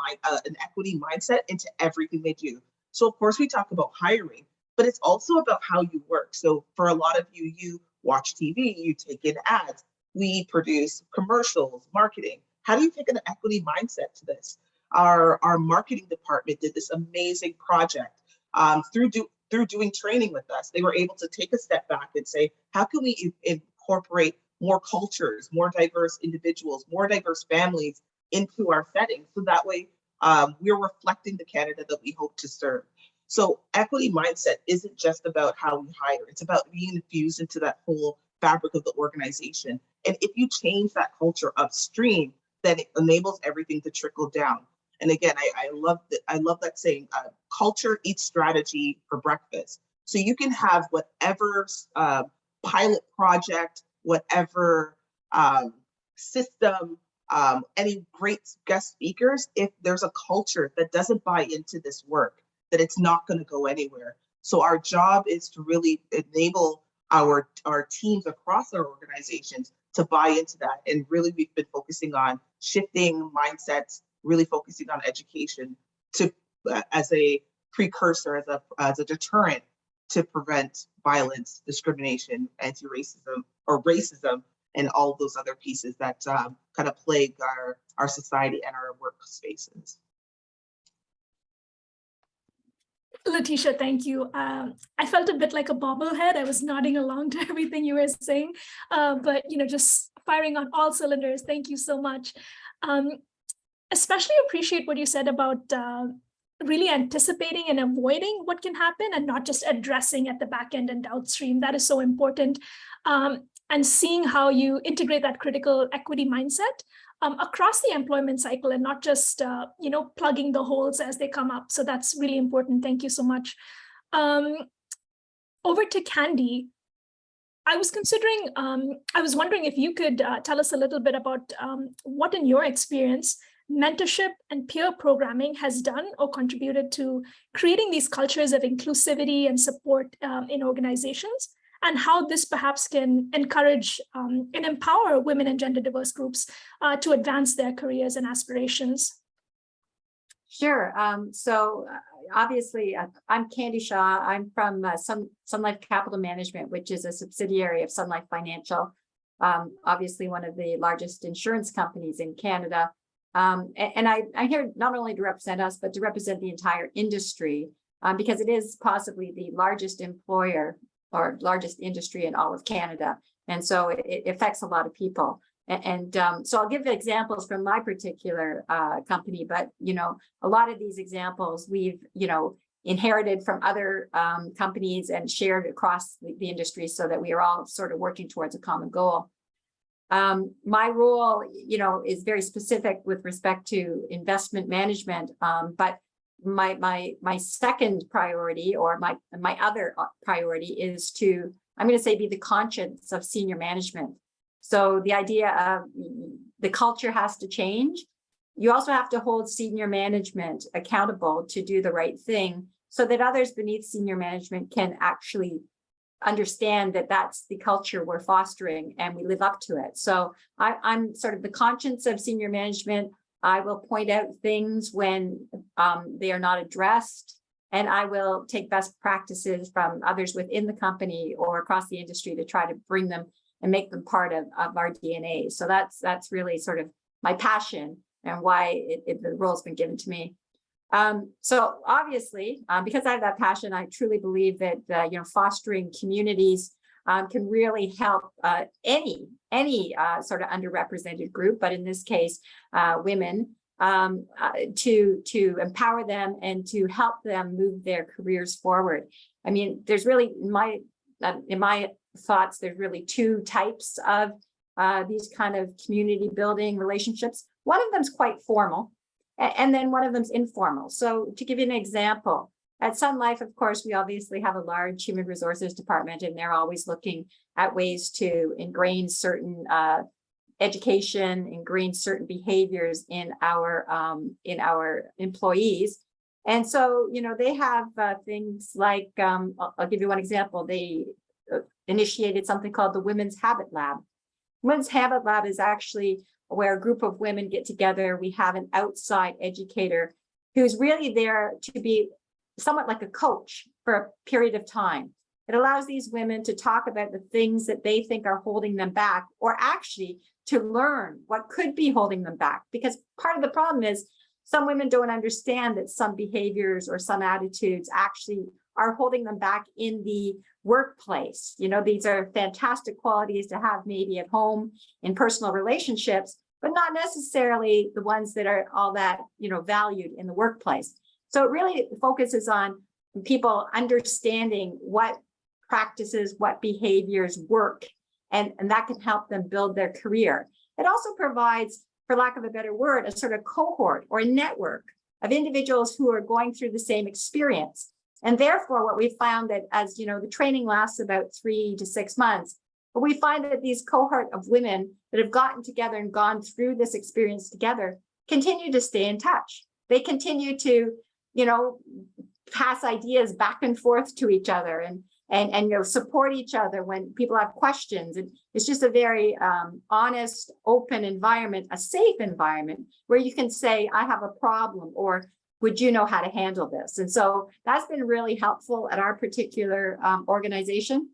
equity mindset into everything they do? So of course we talk about hiring, but it's also about how you work. So for a lot of you, you watch TV, you take in ads, we produce commercials, marketing. How do you take an equity mindset to this? Our marketing department did this amazing project through doing training with us. They were able to take a step back and say, how can we incorporate more cultures, more diverse individuals, more diverse families into our settings, so that way we're reflecting the Canada that we hope to serve. So equity mindset isn't just about how we hire, it's about being infused into that whole fabric of the organization. And if you change that culture upstream, then it enables everything to trickle down. And again, I love that saying, culture eats strategy for breakfast. So you can have whatever pilot project, whatever system, any great guest speakers, if there's a culture that doesn't buy into this work, that it's not going to go anywhere. So our job is to really enable our teams across our organizations to buy into that. And really, we've been focusing on shifting mindsets, really focusing on education to as a precursor, as a deterrent to prevent violence, discrimination, anti-racism, or racism, and all of those other pieces that kind of plague our society and our workspaces. Letitia, thank you. I felt a bit like a bobblehead. I was nodding along to everything you were saying, but just firing on all cylinders. Thank you so much. Especially appreciate what you said about really anticipating and avoiding what can happen and not just addressing at the back end and downstream. That is so important. And seeing how you integrate that critical equity mindset across the employment cycle and not just, plugging the holes as they come up. So that's really important. Thank you so much. Over to Candy. I was wondering if you could tell us a little bit about what, in your experience, mentorship and peer programming has done or contributed to creating these cultures of inclusivity and support in organizations, and how this perhaps can encourage and empower women and gender diverse groups to advance their careers and aspirations. Sure. So obviously, I'm Candy Shaw. I'm from Sun Life Capital Management, which is a subsidiary of Sun Life Financial, obviously one of the largest insurance companies in Canada. And I'm here not only to represent us, but to represent the entire industry, because it is possibly the largest employer or largest industry in all of Canada. And so it affects a lot of people. And so I'll give examples from my particular company, but, a lot of these examples we've, inherited from other companies and shared across the industry so that we are all sort of working towards a common goal. My role, is very specific with respect to investment management, but my second priority, or my other priority, is to, I'm going to say, be the conscience of senior management. So the idea of the culture has to change. You also have to hold senior management accountable to do the right thing, so that others beneath senior management can actually understand that that's the culture we're fostering and we live up to it. So I'm sort of the conscience of senior management. I will point out things when they are not addressed, and I will take best practices from others within the company or across the industry to try to bring them and make them part of our DNA. So that's really sort of my passion and why the role's been given to me. So obviously, because I have that passion, I truly believe that fostering communities can really help any sort of underrepresented group, but in this case, women, to empower them and to help them move their careers forward. I mean, there's really, in my thoughts, there's really two types of these kind of community building relationships. One of them is quite formal, And then one of them's informal. So to give you an example, at Sun Life, of course, we obviously have a large human resources department, and they're always looking at ways to ingrain certain education, ingrain certain behaviors in our employees. And so, you know, they have things like, I'll give you one example. They initiated something called the Women's Habit Lab. Women's Habit Lab is actually where a group of women get together. We have an outside educator who's really there to be somewhat like a coach for a period of time. It allows these women to talk about the things that they think are holding them back, or actually to learn what could be holding them back. Because part of the problem is some women don't understand that some behaviors or some attitudes actually are holding them back in the workplace. You know, these are fantastic qualities to have maybe at home in personal relationships, but not necessarily the ones that are all that, you know, valued in the workplace. So it really focuses on people understanding what practices, what behaviors work, and that can help them build their career. It also provides, for lack of a better word, a sort of cohort or a network of individuals who are going through the same experience. And therefore, what we found that, as you know, the training lasts about 3 to 6 months, but we find that these cohort of women that have gotten together and gone through this experience together continue to stay in touch. They continue to, you know, pass ideas back and forth to each other and you know, support each other when people have questions. And it's just a very honest, open environment, a safe environment where you can say, I have a problem, or would you know how to handle this? And so that's been really helpful at our particular organization.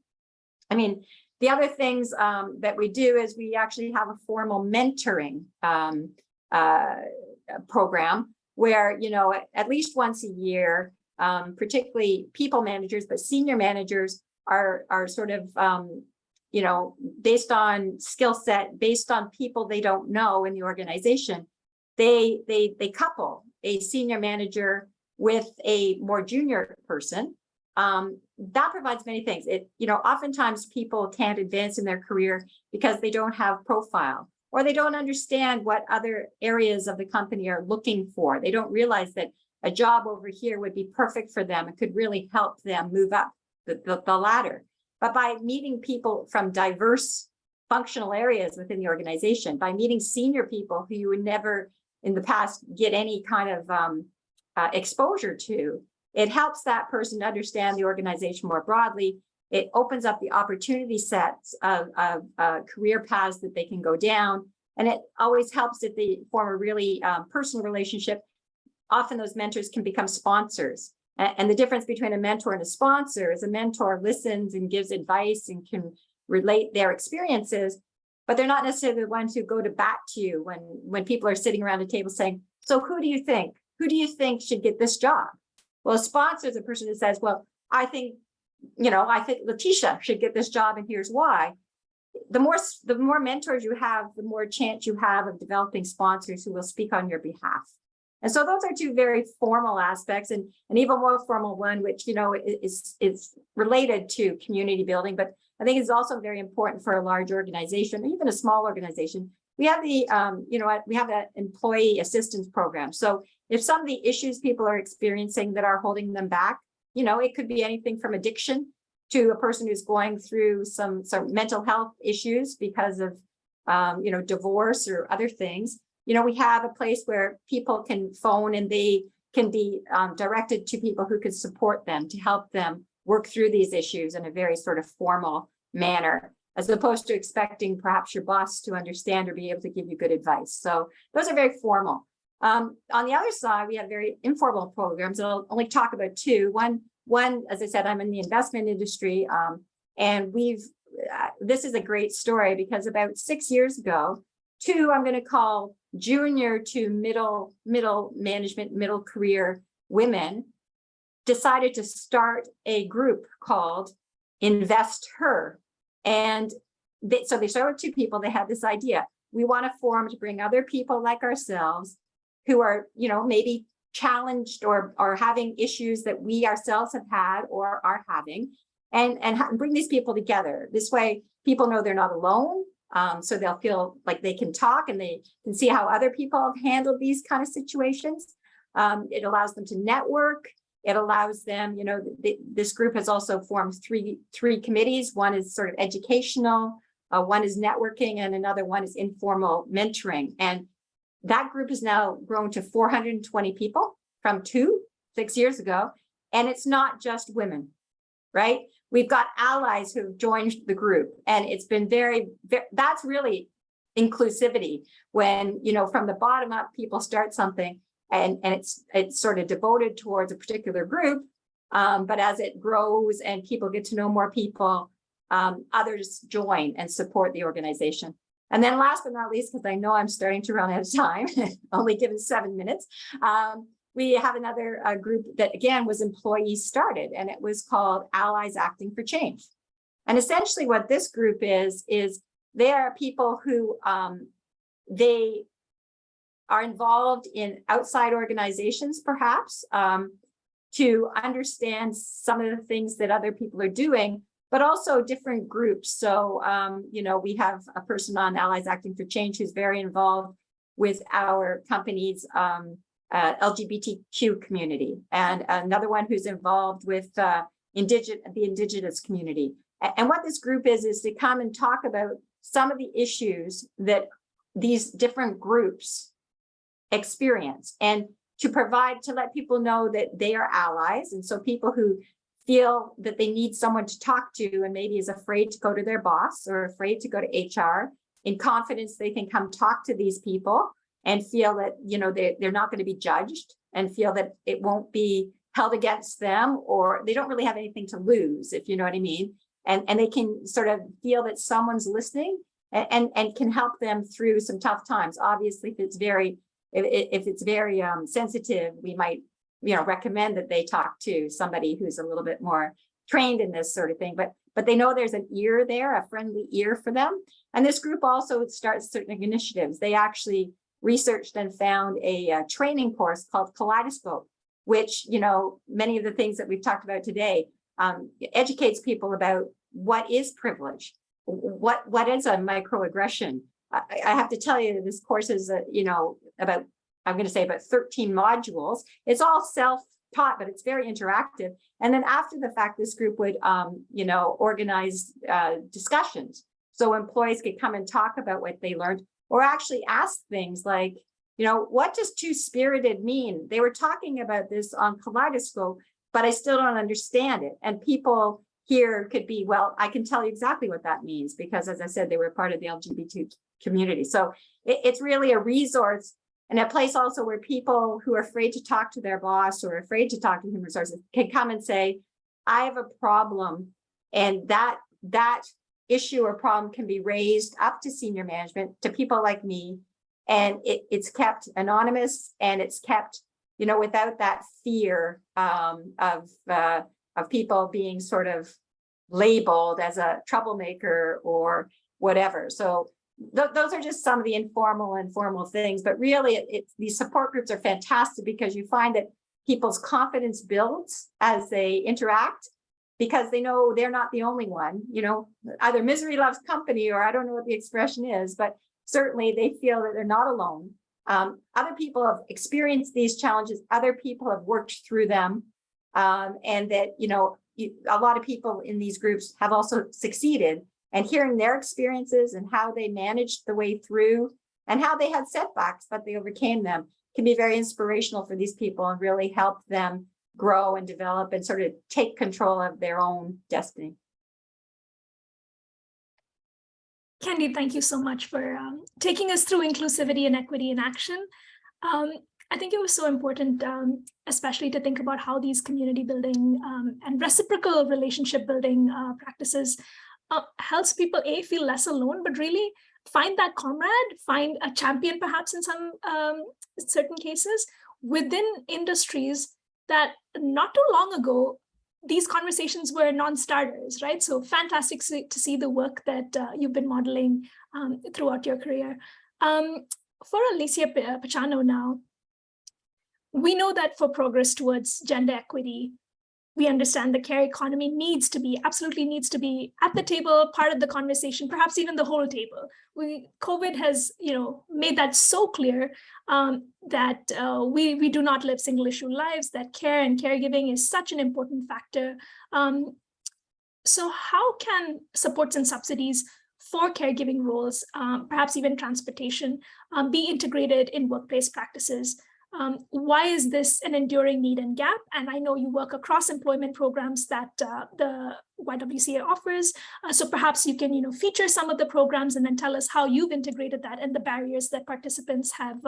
I mean, the other things that we do is we actually have a formal mentoring program where, you know, at least once a year, particularly people managers, but senior managers are sort of, you know, based on skill set, based on people they don't know in the organization, they couple a senior manager with a more junior person. That provides many things. It, you know, oftentimes people can't advance in their career because they don't have profile, or they don't understand what other areas of the company are looking for. They don't realize that a job over here would be perfect for them. It could really help them move up the ladder. But by meeting people from diverse functional areas within the organization, by meeting senior people who you would never in the past get any kind of exposure to, it helps that person to understand the organization more broadly. It opens up the opportunity sets of career paths that they can go down. And it always helps if they form a really personal relationship. Often those mentors can become sponsors. And the difference between a mentor and a sponsor is a mentor listens and gives advice and can relate their experiences, but they're not necessarily the ones who go to bat to you when people are sitting around a table saying, so who do you think? Who do you think should get this job? Well, a sponsor is a person who says, well, I think Letitia should get this job, and here's why. The more mentors you have, the more chance you have of developing sponsors who will speak on your behalf. And so those are two very formal aspects, and an even more formal one, which, you know, is related to community building, but I think it's also very important for a large organization, or even a small organization. We have the, we have an employee assistance program. So if some of the issues people are experiencing that are holding them back, you know, it could be anything from addiction to a person who's going through some mental health issues because of, divorce or other things. You know, we have a place where people can phone and they can be directed to people who could support them to help them work through these issues in a very sort of formal manner, as opposed to expecting perhaps your boss to understand or be able to give you good advice. So those are very formal. On the other side, we have very informal programs, and I'll only talk about two. One, as I said, I'm in the investment industry, and this is a great story because about 6 years ago, two, I'm going to call junior to middle management, middle career women decided to start a group called Invest Her. And so they started with two people. They had this idea. We want a forum to bring other people like ourselves who are, you know, maybe challenged or having issues that we ourselves have had or are having, and bring these people together. This way, people know they're not alone. So they'll feel like they can talk and they can see how other people have handled these kind of situations. It allows them to network. It allows them, you know, this group has also formed three committees. One is sort of educational, one is networking, and another one is informal mentoring. And that group has now grown to 420 people from 6 years ago. And it's not just women, right? We've got allies who've joined the group, and it's been very, that's really inclusivity when, you know, from the bottom up, people start something and it's sort of devoted towards a particular group. But as it grows and people get to know more people, others join and support the organization. And then last but not least, because I know I'm starting to run out of time, only given 7 minutes, we have another group that, again, was employee started, and it was called Allies Acting for Change. And essentially what this group is they are people who they are involved in outside organizations, perhaps, to understand some of the things that other people are doing, but also different groups. So, you know, we have a person on Allies Acting for Change who's very involved with our company's LGBTQ community, and another one who's involved with the indigenous community. And what this group is to come and talk about some of the issues that these different groups experience, and to let people know that they are allies. And so people who feel that they need someone to talk to and maybe is afraid to go to their boss or afraid to go to HR, in confidence, they can come talk to these people and feel that, you know, they're not going to be judged, and feel that it won't be held against them, or they don't really have anything to lose, if you know what I mean. And they can sort of feel that someone's listening and can help them through some tough times. Obviously, if it's very sensitive, we might, you know, recommend that they talk to somebody who's a little bit more trained in this sort of thing. But they know there's an ear there, a friendly ear for them. And this group also starts certain initiatives. They actually researched and found a training course called Kaleidoscope, which, you know, many of the things that we've talked about today, educates people about what is privilege, what is a microaggression. I have to tell you, this course is, you know, about 13 modules. It's all self-taught, but it's very interactive. And then after the fact, this group would, you know, organize discussions. So employees could come and talk about what they learned, or actually ask things like, you know, what does two-spirited mean? They were talking about this on Kaleidoscope, but I still don't understand it. And people here could be, well, I can tell you exactly what that means, because as I said, they were part of the LGBT community. So it's really a resource and a place also where people who are afraid to talk to their boss or afraid to talk to human resources can come and say, I have a problem, and that issue or problem can be raised up to senior management, to people like me, and it's kept anonymous, and it's kept, you know, without that fear of people being sort of labeled as a troublemaker or whatever. So those are just some of the informal things, but really these support groups are fantastic, because you find that people's confidence builds as they interact, because they know they're not the only one. You know, either misery loves company, or I don't know what the expression is, but certainly they feel that they're not alone. Other people have experienced these challenges, other people have worked through them, and that, you know, a lot of people in these groups have also succeeded, and hearing their experiences and how they managed the way through and how they had setbacks, but they overcame them, can be very inspirational for these people and really help them grow and develop and sort of take control of their own destiny. Candy, thank you so much for taking us through inclusivity and equity in action. I think it was so important, especially to think about how these community building and reciprocal relationship building practices helps people feel less alone, but really find that comrade, find a champion, perhaps in some certain cases within industries that not too long ago, these conversations were non-starters, right? So fantastic to see the work that you've been modeling throughout your career. For Alicia Pachano now, we know that for progress towards gender equity, we understand the care economy absolutely needs to be at the table, part of the conversation, perhaps even the whole table. COVID has, made that so clear that we do not live single issue lives, that care and caregiving is such an important factor. So how can supports and subsidies for caregiving roles, perhaps even transportation, be integrated in workplace practices? Why is this an enduring need and gap? And I know you work across employment programs that the YWCA offers. So perhaps you can, feature some of the programs and then tell us how you've integrated that and the barriers that participants have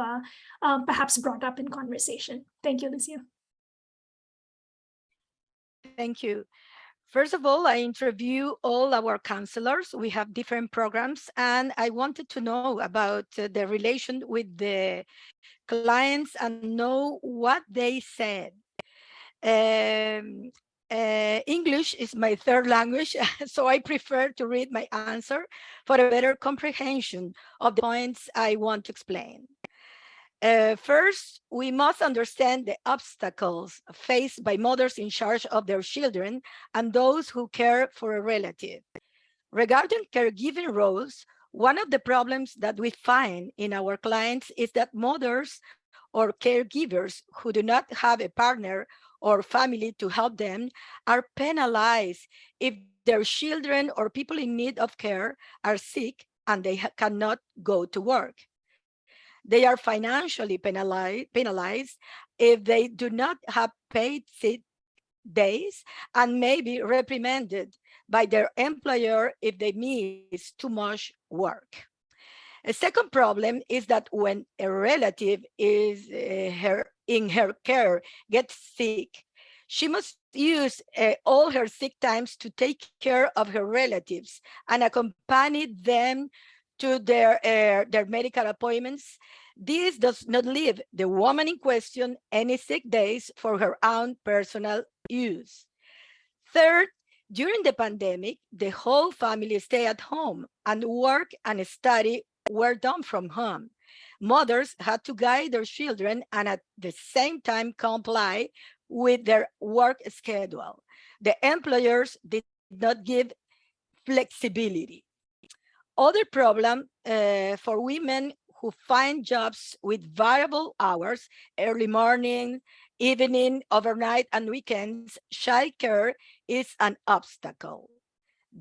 perhaps brought up in conversation. Thank you, Alicia. Thank you. First of all, I interview all our counselors. We have different programs, and I wanted to know about the relation with the clients and know what they said. English is my third language, so I prefer to read my answer for a better comprehension of the points I want to explain. First, we must understand the obstacles faced by mothers in charge of their children and those who care for a relative. Regarding caregiving roles, one of the problems that we find in our clients is that mothers or caregivers who do not have a partner or family to help them are penalized if their children or people in need of care are sick and they cannot go to work. They are financially penalized if they do not have paid sick days and may be reprimanded by their employer if they miss too much work. A second problem is that when a relative is in her care gets sick, she must use all her sick times to take care of her relatives and accompany them to their medical appointments. This does not leave the woman in question any sick days for her own personal use. Third, during the pandemic, the whole family stayed at home and work and study were done from home. Mothers had to guide their children and at the same time comply with their work schedule. The employers did not give flexibility. Other problem for women who find jobs with variable hours, early morning, evening, overnight, and weekends, childcare is an obstacle.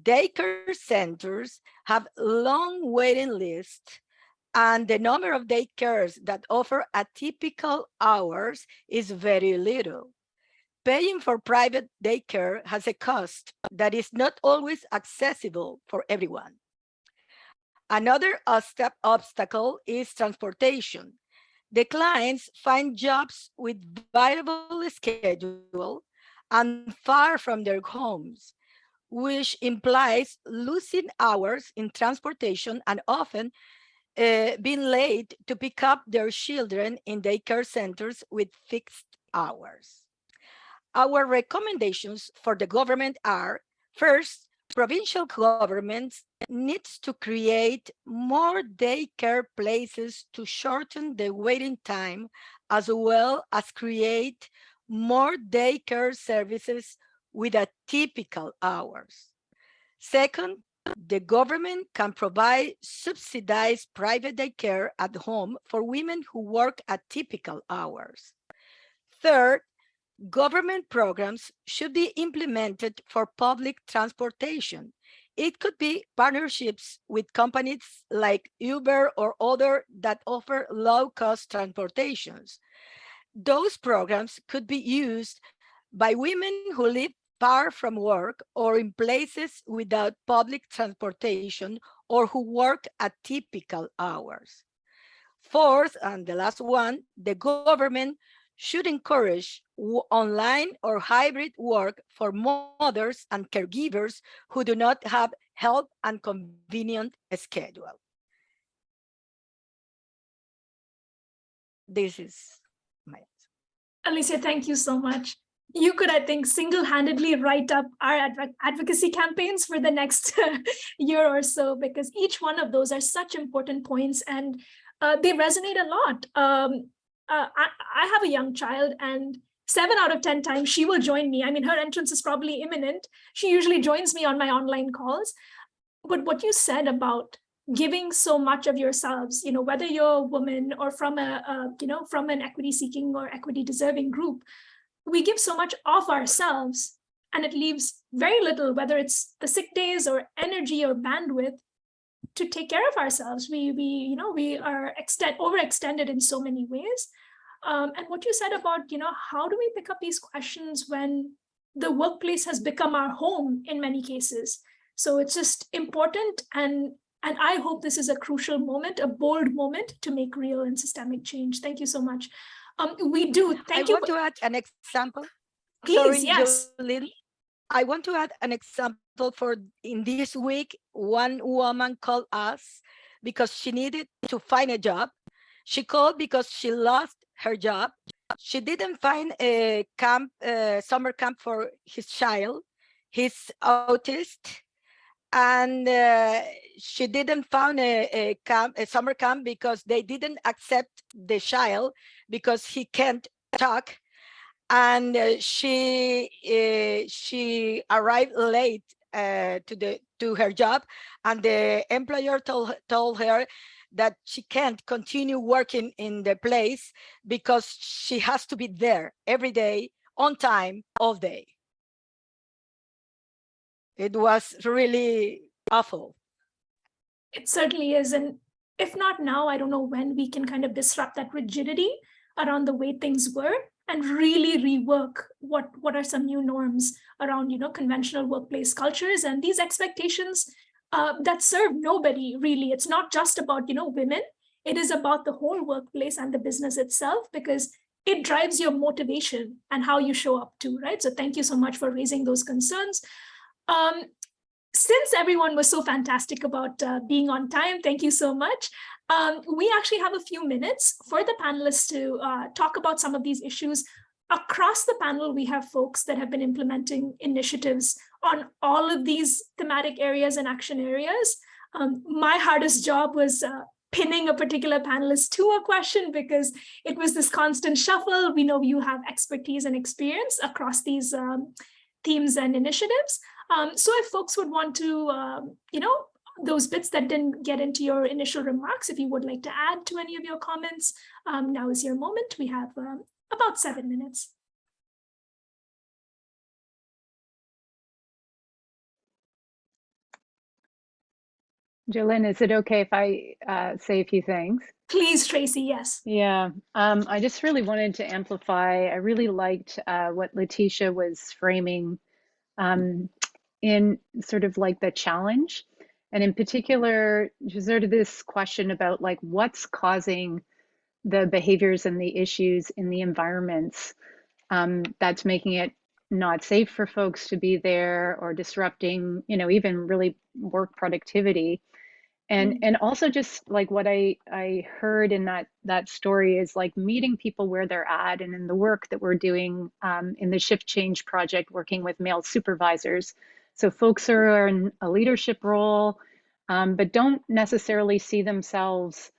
Daycare centers have long waiting lists, and the number of daycares that offer atypical hours is very little. Paying for private daycare has a cost that is not always accessible for everyone. Another obstacle is transportation. The clients find jobs with variable schedule and far from their homes, which implies losing hours in transportation and often being late to pick up their children in daycare centers with fixed hours. Our recommendations for the government are, first, provincial governments needs to create more daycare places to shorten the waiting time, as well as create more daycare services with atypical hours. Second, the government can provide subsidized private daycare at home for women who work atypical hours. Third, government programs should be implemented for public transportation. It could be partnerships with companies like Uber or other that offer low-cost transportations. Those programs could be used by women who live far from work or in places without public transportation or who work atypical hours. Fourth, and the last one, the government should encourage online or hybrid work for mothers and caregivers who do not have help and convenient schedule. This is my answer. Alicia, thank you so much. You could, I think, single-handedly write up our advocacy campaigns for the next year or so, because each one of those are such important points and they resonate a lot. I have a young child, and 7 out of 10 times she will join me. I mean, her entrance is probably imminent. She usually joins me on my online calls. But what you said about giving so much of yourselves, whether you're a woman or from from an equity seeking or equity deserving group, we give so much of ourselves and it leaves very little, whether it's the sick days or energy or bandwidth to take care of ourselves. We are overextended in so many ways. And what you said about, how do we pick up these questions when the workplace has become our home in many cases? So it's just important. And I hope this is a crucial moment, a bold moment to make real and systemic change. Thank you so much. We do. Thank you. I want to add an example. Please, Sorry, yes. Jolene. I want to add an example for in this week, one woman called us because she needed to find a job. She called because she lost her job. She didn't find a camp, summer camp for his child. He's autist. And she didn't find a summer camp because they didn't accept the child because he can't talk. And she arrived late to her job, and the employer told her that she can't continue working in the place because she has to be there every day, on time, all day. It was really awful. It certainly is. And if not now, I don't know when we can kind of disrupt that rigidity around the way things were and really rework what are some new norms around, conventional workplace cultures and these expectations that serve nobody, really. It's not just about, women. It is about the whole workplace and the business itself, because it drives your motivation and how you show up too, right? So thank you so much for raising those concerns. Since everyone was so fantastic about being on time, thank you so much. We actually have a few minutes for the panelists to talk about some of these issues. Across the panel, we have folks that have been implementing initiatives on all of these thematic areas and action areas. My hardest job was pinning a particular panelist to a question because it was this constant shuffle. We know you have expertise and experience across these themes and initiatives. So if folks would want to, those bits that didn't get into your initial remarks, if you would like to add to any of your comments, now is your moment. We have about 7 minutes. Jolene, is it okay if I say a few things? Please, Tracy, yes. Yeah, I just really wanted to amplify. I really liked what Letitia was framing in sort of like the challenge. And in particular, sort of this question about like what's causing the behaviors and the issues in the environments that's making it not safe for folks to be there or disrupting, even really work productivity. And also just like what I heard in that story is like meeting people where they're at, and in the work that we're doing in the Shift Change project, working with male supervisors. So folks are in a leadership role, but don't necessarily see themselves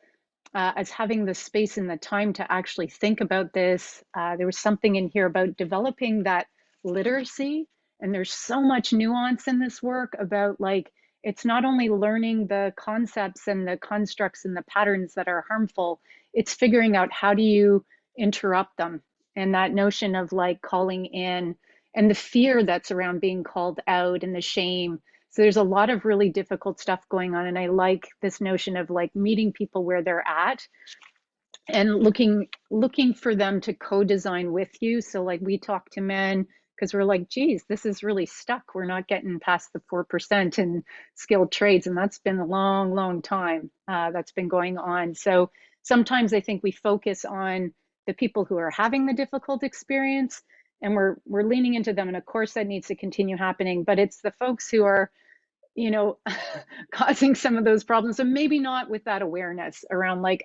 as having the space and the time to actually think about this. There was something in here about developing that literacy, and there's so much nuance in this work about like, it's not only learning the concepts and the constructs and the patterns that are harmful, it's figuring out how do you interrupt them. And that notion of like calling in and the fear that's around being called out and the shame. So there's a lot of really difficult stuff going on. And I like this notion of like meeting people where they're at and looking for them to co-design with you. So like we talk to men, because we're like, geez, this is really stuck. We're not getting past the 4% in skilled trades. And that's been a long, long time that's been going on. So sometimes I think we focus on the people who are having the difficult experience and we're leaning into them. And of course that needs to continue happening, but it's the folks who are, causing some of those problems. And maybe not with that awareness around like,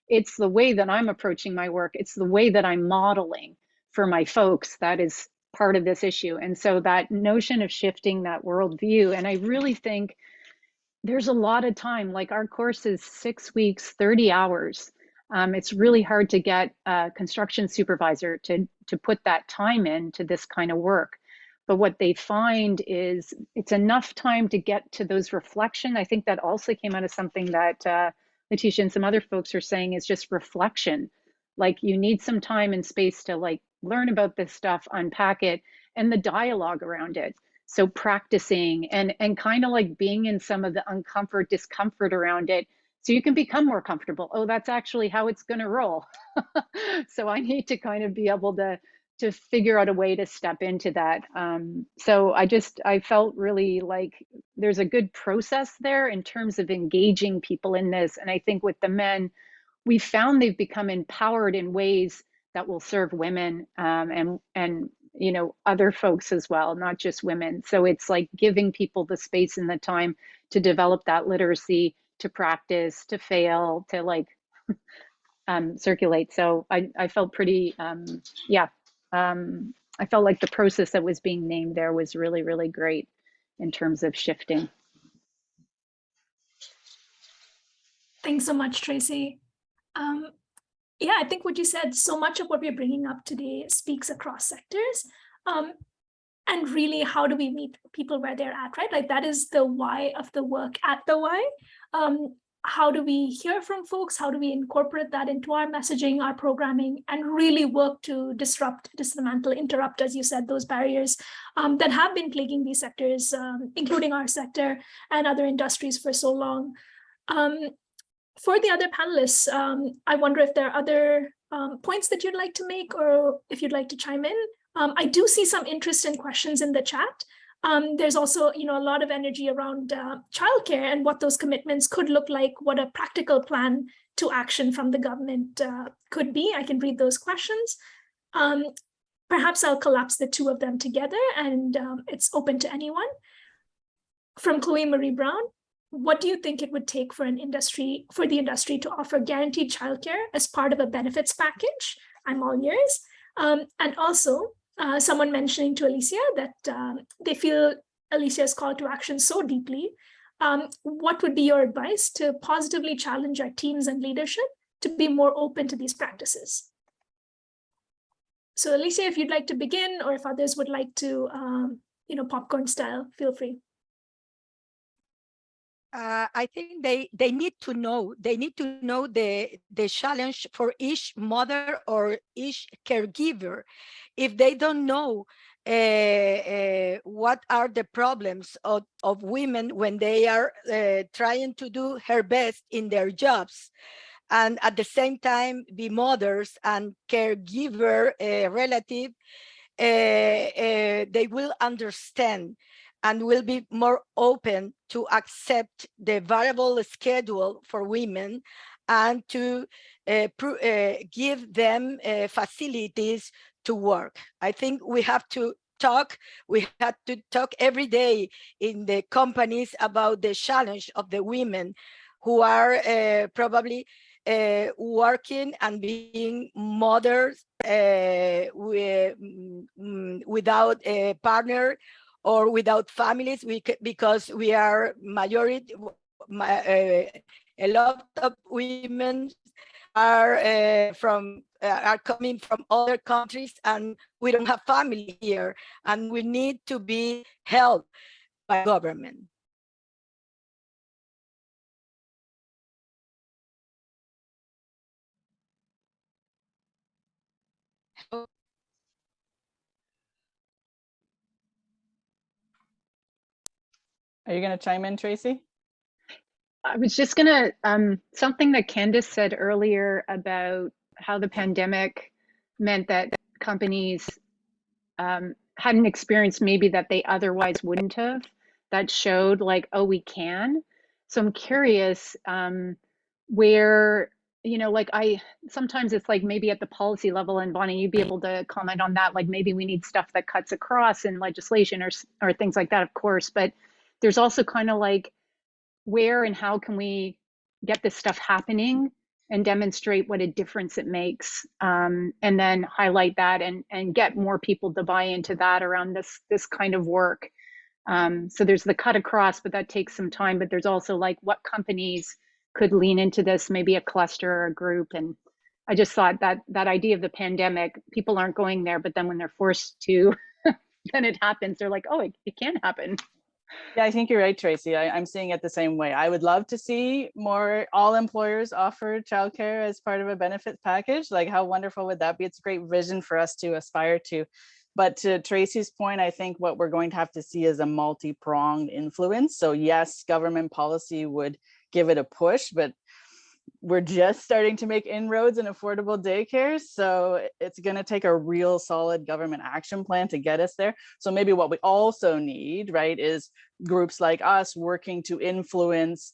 it's the way that I'm approaching my work. It's the way that I'm modeling for my folks that is part of this issue. And so that notion of shifting that worldview, and I really think there's a lot of time, like our course is 6 weeks, 30 hours. It's really hard to get a construction supervisor to put that time into this kind of work. But what they find is it's enough time to get to those reflection. I think that also came out of something that Letitia and some other folks are saying, is just reflection. Like you need some time and space to like learn about this stuff, unpack it, and the dialogue around it. So practicing and kind of like being in some of the discomfort around it, so you can become more comfortable. Oh, that's actually how it's going to roll. So I need to kind of be able to figure out a way to step into that. So I felt really like there's a good process there in terms of engaging people in this. And I think with the men, we found they've become empowered in ways that will serve women and you know, other folks as well, not just women. So it's like giving people the space and the time to develop that literacy, to practice, to fail, to like circulate. So I felt pretty, I felt like the process that was being named there was really, really great in terms of shifting. Thanks so much, Tracy. Yeah, I think what you said, so much of what we're bringing up today speaks across sectors. And really, how do we meet people where they're at, right? Like that is the why of the work at the why. How do we hear from folks? How do we incorporate that into our messaging, our programming, and really work to disrupt, dismantle, interrupt, as you said, those barriers that have been plaguing these sectors, including our sector and other industries for so long. For the other panelists, I wonder if there are other points that you'd like to make, or if you'd like to chime in. I do see some interest in questions in the chat. There's also, you know, a lot of energy around childcare and what those commitments could look like, what a practical plan to action from the government could be. I can read those questions. Perhaps I'll collapse the two of them together, and it's open to anyone. From Chloe Marie Brown, what do you think it would take for the industry to offer guaranteed childcare as part of a benefits package? I'm all ears. And also, someone mentioning to Alicia that they feel Alicia's call to action so deeply. What would be your advice to positively challenge our teams and leadership to be more open to these practices? So Alicia, if you'd like to begin, or if others would like to, you know, popcorn style, feel free. I think they need to know the challenge for each mother or each caregiver. If they don't know what are the problems of women when they are trying to do her best in their jobs, and at the same time be mothers and caregiver relative, they will understand and will be more open to accept the variable schedule for women and to give them facilities to work. I think we have to talk every day in the companies about the challenge of the women who are probably working and being mothers without a partner or without families, because we are majority, a lot of women are coming from other countries, and we don't have family here, and we need to be helped by government. Are you going to chime in, Tracy? I was just gonna, something that Candace said earlier about how the pandemic meant that companies had an experience maybe that they otherwise wouldn't have, that showed like, oh, we can. So I'm curious where, you know, like sometimes it's like maybe at the policy level, and Bonnie, you'd be able to comment on that, like maybe we need stuff that cuts across in legislation or things like that, of course, but there's also kind of like, where and how can we get this stuff happening and demonstrate what a difference it makes, and then highlight that and get more people to buy into that around this kind of work. So there's the cut across, but that takes some time, but there's also like what companies could lean into this, maybe a cluster or a group, and I just thought that that idea of the pandemic, people aren't going there, but then when they're forced to, then it happens. They're like, oh, it can happen. Yeah, I think you're right, Tracy. I'm seeing it the same way. I would love to see more all employers offer childcare as part of a benefits package. Like, how wonderful would that be? It's a great vision for us to aspire to. But to Tracy's point, I think what we're going to have to see is a multi-pronged influence. So yes, government policy would give it a push, but we're just starting to make inroads in affordable daycare. So it's going to take a real solid government action plan to get us there. So maybe what we also need, right, is groups like us working to influence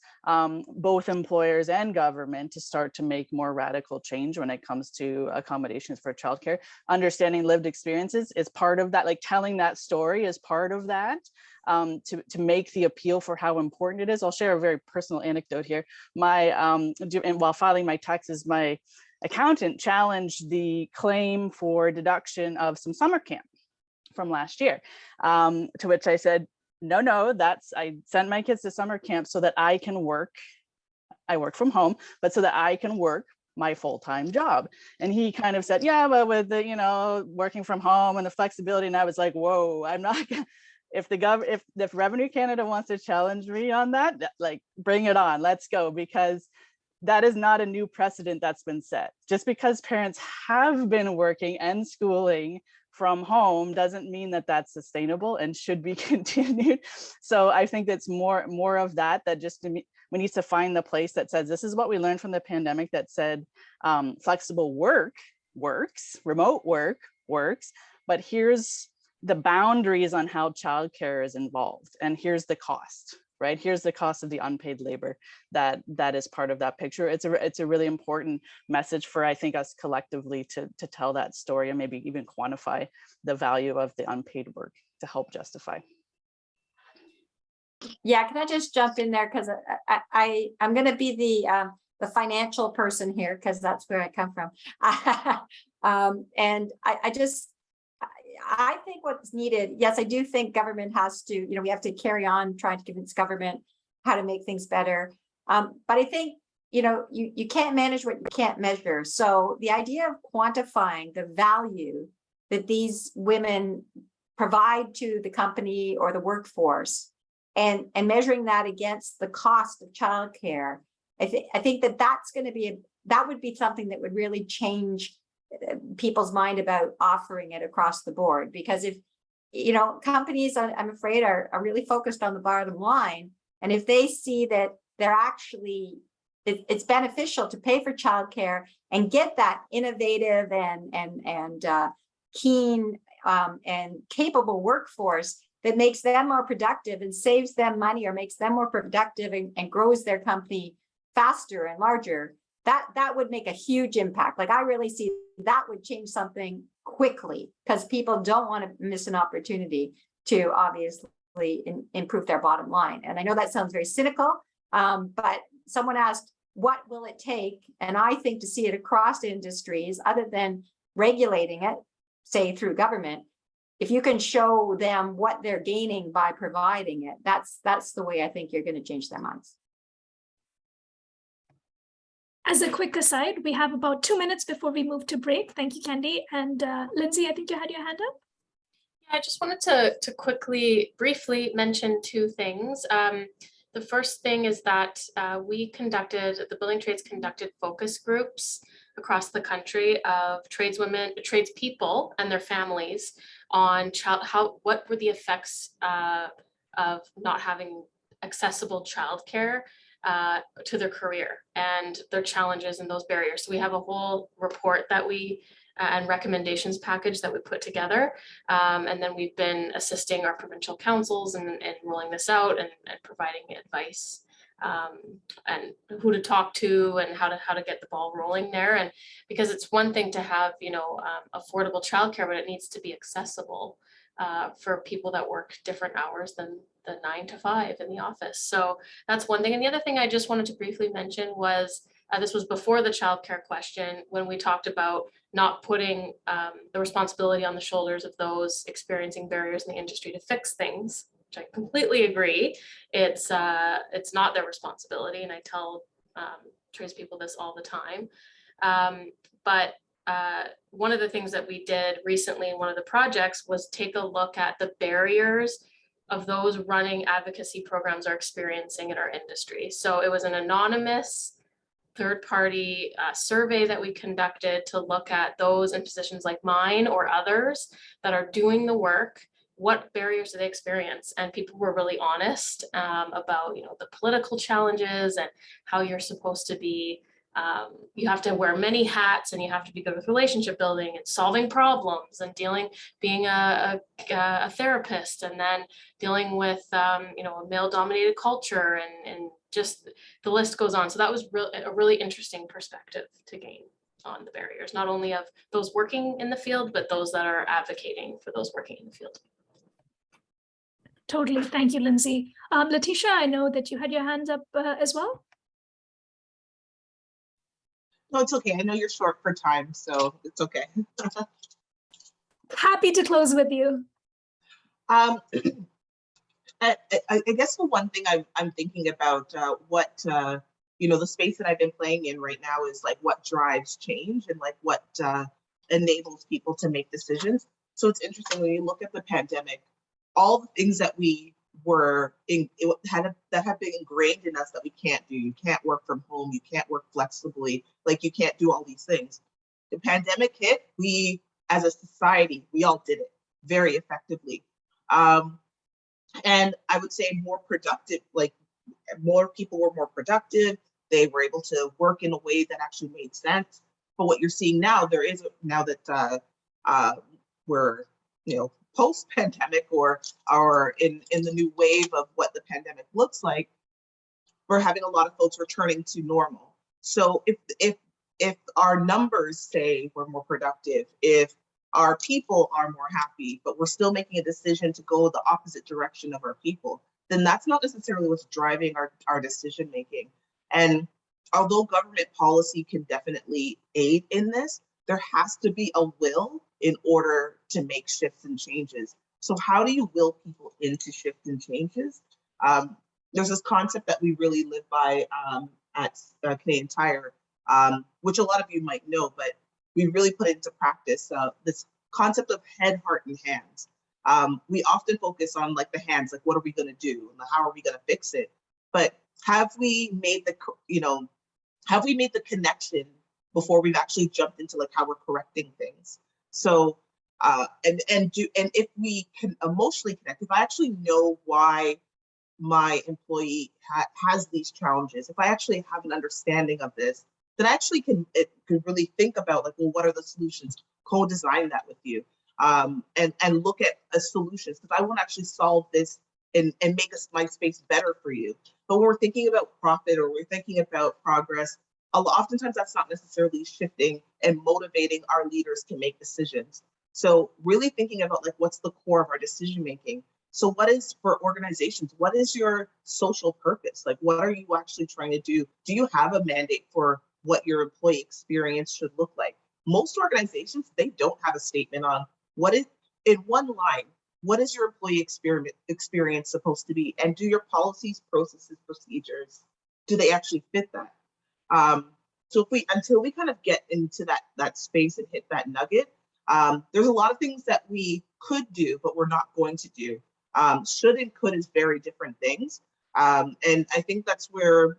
both employers and government to start to make more radical change when it comes to accommodations for childcare. Understanding lived experiences is part of that, like telling that story is part of that. To make the appeal for how important it is. I'll share a very personal anecdote here. While filing my taxes, my accountant challenged the claim for deduction of some summer camp from last year, to which I said, no, I sent my kids to summer camp so that I can work. I work from home, but so that I can work my full-time job. And he kind of said, yeah, but with the, working from home and the flexibility. And I was like, whoa, I'm not gonna, if Revenue Canada wants to challenge me on that, like bring it on, let's go, because that is not a new precedent that's been set. Just because parents have been working and schooling from home doesn't mean that that's sustainable and should be continued. So I think that's more of that just we need to find the place that says, this is what we learned from the pandemic, that said flexible work works, remote work works, but here's the boundaries on how childcare is involved, and here's the cost, right? Here's the cost of the unpaid labor that is part of that picture. It's a really important message for, I think, us collectively to tell that story and maybe even quantify the value of the unpaid work to help justify. Yeah, can I just jump in there, because I'm going to be the financial person here, because that's where I come from. And I think what's needed, yes, I do think government has to, we have to carry on trying to convince government how to make things better. But I think, you can't manage what you can't measure. So the idea of quantifying the value that these women provide to the company or the workforce, and measuring that against the cost of childcare, I think that's going to be that would be something that would really change people's mind about offering it across the board. Because if companies, I'm afraid, are really focused on the bottom line, and if they see that they're actually it's beneficial to pay for childcare and get that innovative and keen and capable workforce that makes them more productive and saves them money, or makes them more productive and grows their company faster and larger, that would make a huge impact. Like, I really see that would change something quickly, because people don't want to miss an opportunity to obviously improve their bottom line. And I know that sounds very cynical, but someone asked, what will it take? And I think to see it across industries, other than regulating it, say through government, if you can show them what they're gaining by providing it, that's the way I think you're going to change their minds. As a quick aside, we have about 2 minutes before we move to break. Thank you, Candy. And Lindsay, I think you had your hand up. Yeah, I just wanted to briefly mention two things. The first thing is that the building trades conducted focus groups across the country of tradespeople and their families on what were the effects of not having accessible childcare to their career and their challenges and those barriers. So we have a whole report that and recommendations package that we put together. And then we've been assisting our provincial councils in rolling this out and providing advice and who to talk to and how to get the ball rolling there. And because it's one thing to have, affordable childcare, but it needs to be accessible for people that work different hours than the 9 to 5 in the office. So that's one thing. And the other thing I just wanted to briefly mention was, this was before the childcare question, when we talked about not putting the responsibility on the shoulders of those experiencing barriers in the industry to fix things, which I completely agree. It's not their responsibility, and I tell tradespeople this all the time. But one of the things that we did recently in one of the projects was take a look at the barriers of those running advocacy programs are experiencing in our industry. So it was an anonymous third-party survey that we conducted to look at those in positions like mine or others that are doing the work. What barriers do they experience? And people were really honest about, you know, the political challenges and how you're supposed to be. You have to wear many hats, and you have to be good with relationship building and solving problems and being a therapist, and then dealing with you know, a male-dominated culture, and just the list goes on. So that was a really interesting perspective to gain on the barriers, not only of those working in the field, but those that are advocating for those working in the field. Totally. Thank you, Lindsay. Letitia, I know that you had your hands up as well. No, it's okay. I know you're short for time, so it's okay. Happy to close with you. I guess the one thing I'm thinking about what, you know, the space that I've been playing in right now is like what drives change and like what enables people to make decisions. So it's interesting when you look at the pandemic, all the things that we were that have been ingrained in us that we can't do. You can't work from home. You can't work flexibly. Like you can't do all these things. The pandemic hit. We, as a society, we all did it very effectively. And I would say more productive, like more people were more productive. They were able to work in a way that actually made sense. But what you're seeing now, now that we're, you know, post-pandemic or in the new wave of what the pandemic looks like, we're having a lot of folks returning to normal. So if our numbers say we're more productive, if our people are more happy, but we're still making a decision to go the opposite direction of our people, then that's not necessarily what's driving our decision making. And although government policy can definitely aid in this, there has to be a will in order to make shifts and changes. So how do you will people into shifts and changes? There's this concept that we really live by at Canadian Tire, which a lot of you might know, but we really put into practice this concept of head, heart, and hands. We often focus on like the hands, like what are we going to do and how are we going to fix it? But have we made the, you know, have we made the connection before we've actually jumped into like how we're correcting things? So and if we can emotionally connect, if I actually know why my employee has these challenges, if I actually have an understanding of this, then I actually can really think about like, well, what are the solutions? Co-design that with you, and look at solutions, because I want to actually solve this and make my space better for you. But when we're thinking about profit or we're thinking about progress, oftentimes that's not necessarily shifting and motivating our leaders to make decisions. So really thinking about like what's the core of our decision making. So what is, for organizations, what is your social purpose? Like what are you actually trying to do? Do you have a mandate for what your employee experience should look like? Most organizations, they don't have a statement on what is, in one line, what is your employee experience supposed to be? And do your policies, processes, procedures, do they actually fit that? So until we kind of get into that space and hit that nugget, there's a lot of things that we could do, but we're not going to do. Should and could is very different things. And I think that's where,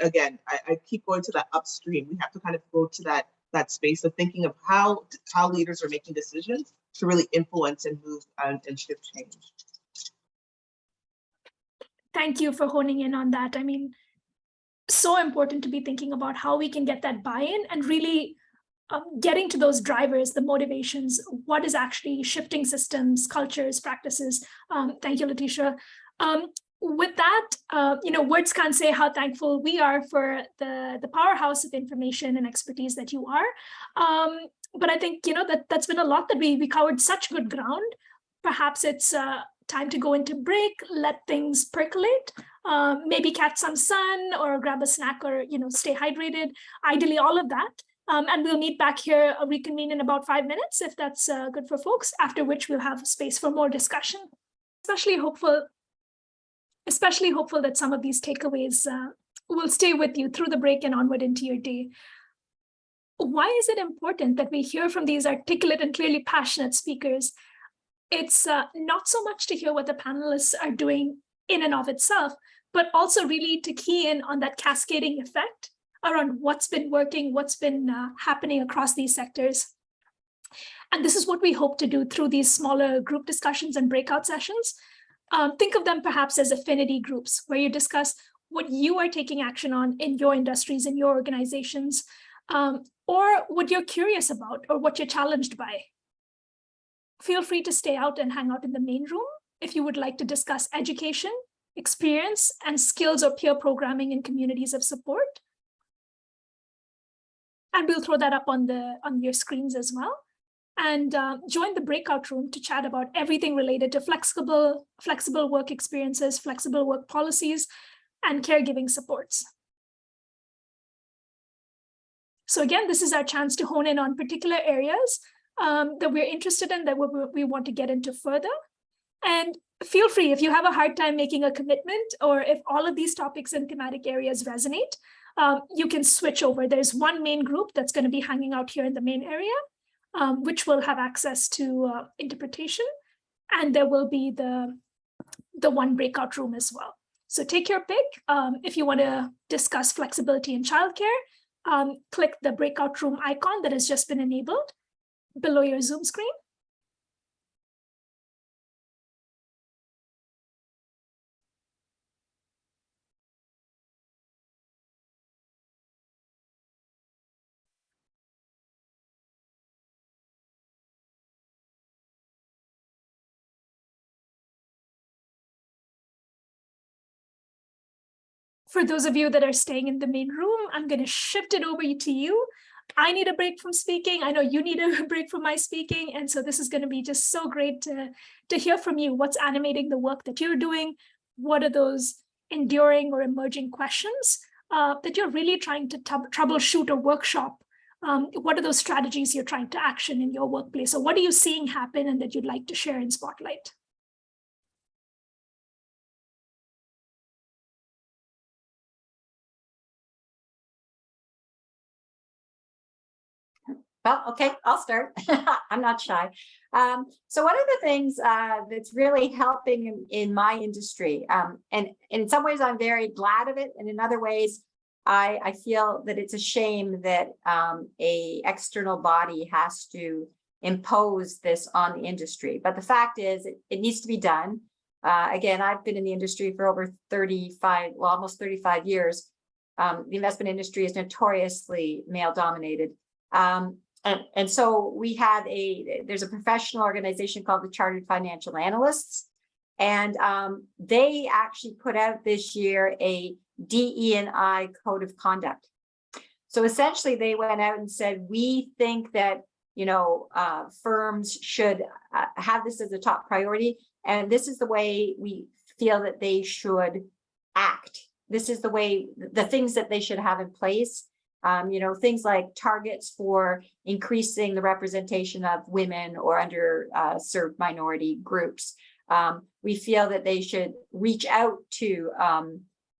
again, I keep going to that upstream. We have to kind of go to that space of thinking of how leaders are making decisions to really influence and move and shift change. Thank you for honing in on that. I mean, so important to be thinking about how we can get that buy-in and really getting to those drivers, the motivations, what is actually shifting systems, cultures, practices. Thank you, Letitia. With that, you know, words can't say how thankful we are for the powerhouse of information and expertise that you are. But I think, you know, that's been a lot that we covered such good ground. Perhaps it's time to go into break, let things percolate, maybe catch some sun or grab a snack or, you know, stay hydrated, ideally all of that. And we'll meet back here, reconvene in about 5 minutes, if that's good for folks, after which we'll have space for more discussion. Especially hopeful that some of these takeaways will stay with you through the break and onward into your day. why is it important that we hear from these articulate and clearly passionate speakers? It's not so much to hear what the panelists are doing in and of itself, but also really to key in on that cascading effect around what's been working, what's been happening across these sectors. And this is what we hope to do through these smaller group discussions and breakout sessions. Think of them perhaps as affinity groups, where you discuss what you are taking action on in your industries, in your organizations, or what you're curious about or what you're challenged by. Feel free to stay out and hang out in the main room if you would like to discuss education, experience, and skills or peer programming in communities of support. And we'll throw that up on your screens as well. And join the breakout room to chat about everything related to flexible work experiences, flexible work policies, and caregiving supports. So again, this is our chance to hone in on particular areas that we're interested in, that we want to get into further. And feel free, if you have a hard time making a commitment, or if all of these topics and thematic areas resonate, you can switch over. There's one main group that's going to be hanging out here in the main area, which will have access to interpretation, and there will be the one breakout room as well. So take your pick. If you want to discuss flexibility in childcare, click the breakout room icon that has just been enabled below your Zoom screen. For those of you that are staying in the main room, I'm going to shift it over to you. I need a break from speaking. I know you need a break from my speaking. And so this is going to be just so great to hear from you. What's animating the work that you're doing? What are those enduring or emerging questions that you're really trying to troubleshoot or workshop? What are those strategies you're trying to action in your workplace? So what are you seeing happen and that you'd like to share in Spotlight? Well, okay, I'll start. I'm not shy. So one of the things that's really helping in my industry, and in some ways I'm very glad of it, and in other ways I feel that it's a shame that a external body has to impose this on the industry. But the fact is, it needs to be done. Again, I've been in the industry for over 35, well, almost 35 years. The investment industry is notoriously male dominated. And so there's a professional organization called the Chartered Financial Analysts, and they actually put out this year a DE&I code of conduct. So essentially they went out and said, we think that, firms should have this as a top priority, and this is the way we feel that they should act. This is the things that they should have in place. Things like targets for increasing the representation of women or underserved minority groups. We feel that they should reach out to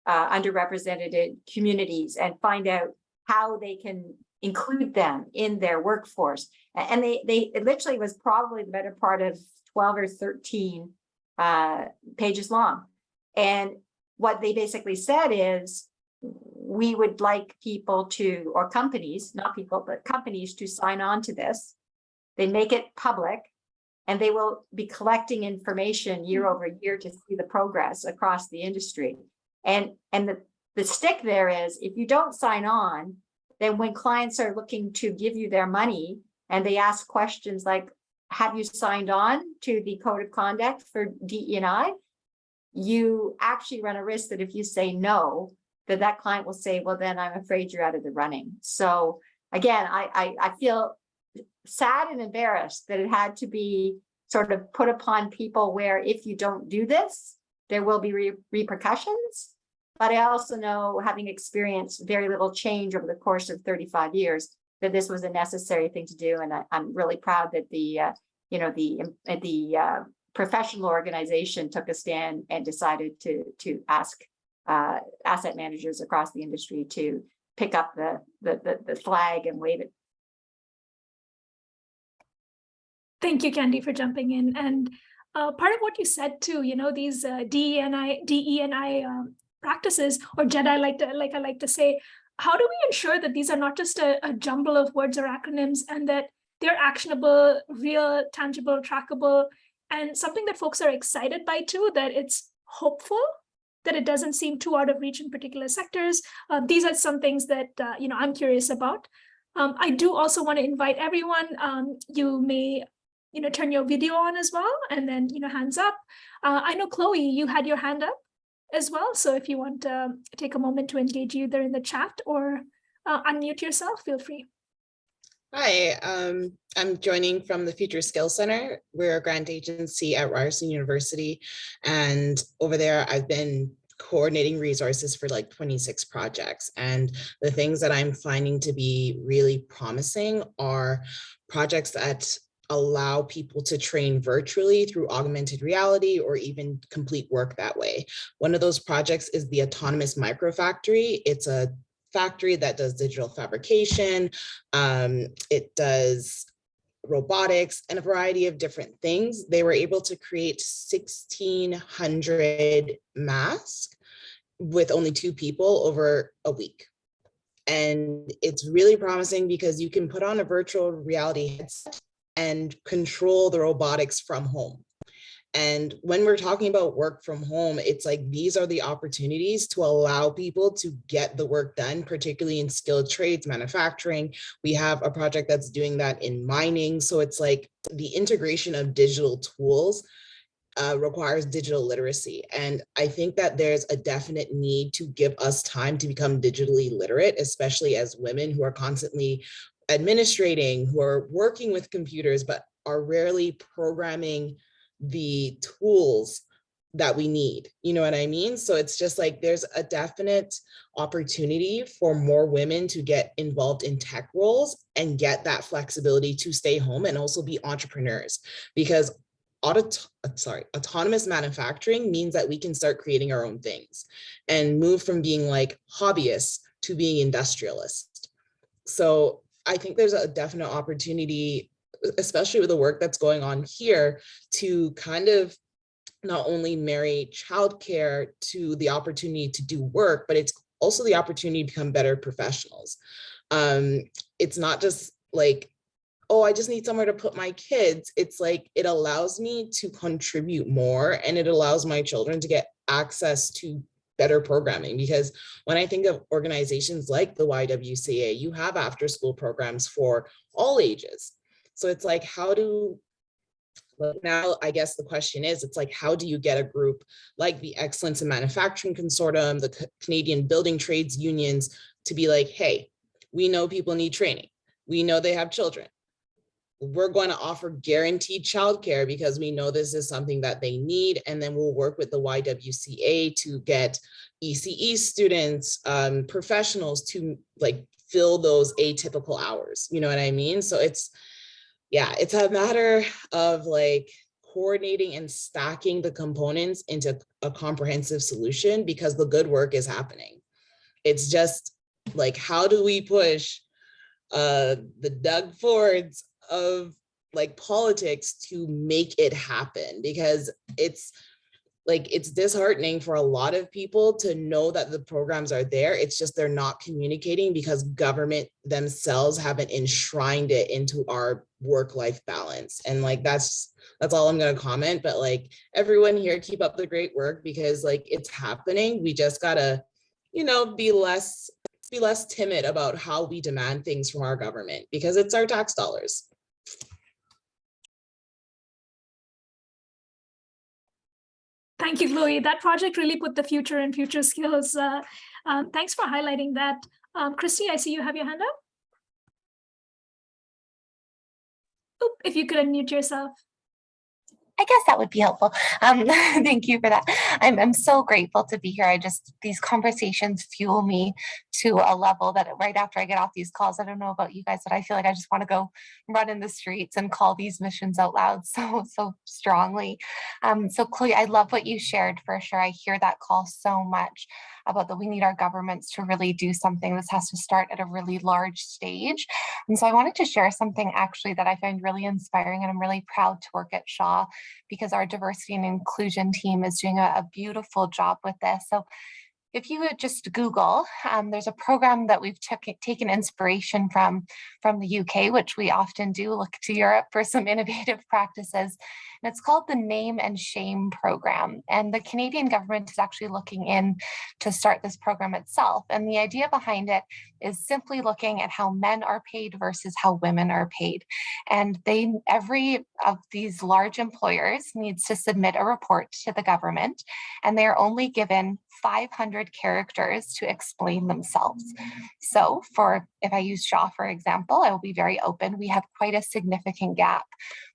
underrepresented communities and find out how they can include them in their workforce. And it literally was probably the better part of 12 or 13 pages long. And what they basically said is, we would like people to, or companies, not people, but companies to sign on to this. They make it public, and they will be collecting information year over year to see the progress across the industry. And the stick there is, if you don't sign on, then when clients are looking to give you their money and they ask questions like, have you signed on to the code of conduct for DE&I? You actually run a risk that if you say no, that client will say, well, then I'm afraid you're out of the running. So again, I feel sad and embarrassed that it had to be sort of put upon people where if you don't do this, there will be repercussions. But I also know, having experienced very little change over the course of 35 years, that this was a necessary thing to do. And I'm really proud that the professional organization took a stand and decided to ask asset managers across the industry to pick up the flag and wave it Thank you, Candy, for jumping in. And part of what you said too, these DE&I practices, or JEDI, I like to say, how do we ensure that these are not just a jumble of words or acronyms, and that they're actionable, real, tangible, trackable, and something that folks are excited by too, that it's hopeful, that it doesn't seem too out of reach in particular sectors. These are some things that I'm curious about. I do also want to invite everyone. You may turn your video on as well, and then hands up. I know Chloe, you had your hand up as well, so if you want to take a moment to engage either in the chat or unmute yourself, feel free. Hi, I'm joining from the Future Skills Center. We're a grant agency at Ryerson University, and over there I've been coordinating resources for like 26 projects. And the things that I'm finding to be really promising are projects that allow people to train virtually through augmented reality or even complete work that way. One of those projects is the Autonomous Microfactory. It's a factory that does digital fabrication. It does robotics and a variety of different things. They were able to create 1,600 masks with only 2 people over a week. And it's really promising because you can put on a virtual reality headset and control the robotics from home. And when we're talking about work from home, it's like these are the opportunities to allow people to get the work done, particularly in skilled trades, manufacturing. We have a project that's doing that in mining. So it's like the integration of digital tools requires digital literacy. And I think that there's a definite need to give us time to become digitally literate, especially as women who are constantly administrating, who are working with computers, but are rarely programming the tools that we need. You know what I mean? So it's just like there's a definite opportunity for more women to get involved in tech roles and get that flexibility to stay home and also be entrepreneurs, because autonomous manufacturing means that we can start creating our own things and move from being like hobbyists to being industrialists. So I think there's a definite opportunity, especially with the work that's going on here, to kind of not only marry childcare to the opportunity to do work, but it's also the opportunity to become better professionals. It's not just like, oh, I just need somewhere to put my kids. It's like, it allows me to contribute more, and it allows my children to get access to better programming. Because when I think of organizations like the YWCA, you have after school programs for all ages. So it's like, now I guess the question is, it's like, how do you get a group like the Excellence in Manufacturing Consortium, the Canadian Building Trades Unions to be like, hey, we know people need training. We know they have children. We're going to offer guaranteed childcare because we know this is something that they need. And then we'll work with the YWCA to get ECE students, professionals to like fill those atypical hours. You know what I mean? So it's a matter of like coordinating and stacking the components into a comprehensive solution, because the good work is happening. It's just like, how do we push the Doug Fords of like politics to make it happen? Because it's disheartening for a lot of people to know that the programs are there. It's just they're not communicating because government themselves haven't enshrined it into our work-life balance. And like that's all I'm going to comment. But like, everyone here, keep up the great work, because like it's happening. We just gotta, be less timid about how we demand things from our government, because it's our tax dollars. Thank you, Chloe. That project really put the future in future skills. Thanks for highlighting that. Christy, I see you have your hand up. Oop, if you could unmute yourself. I guess that would be helpful. Thank you for that. I'm so grateful to be here. These conversations fuel me to a level that right after I get off these calls, I don't know about you guys, but I feel like I just want to go run in the streets and call these missions out loud so strongly. So Chloe, I love what you shared for sure. I hear that call so much about that we need our governments to really do something. This has to start at a really large stage. And so I wanted to share something actually that I find really inspiring, and I'm really proud to work at Shaw because our diversity and inclusion team is doing a beautiful job with this. So if you would just Google, there's a program that we've taken inspiration from the UK, which we often do, look to Europe for some innovative practices. And it's called the Name and Shame Program. And the Canadian government is actually looking in to start this program itself. And the idea behind it is simply looking at how men are paid versus how women are paid. And every of these large employers needs to submit a report to the government, and they are only given 500 characters to explain themselves. So if I use Shaw, for example, I will be very open. We have quite a significant gap.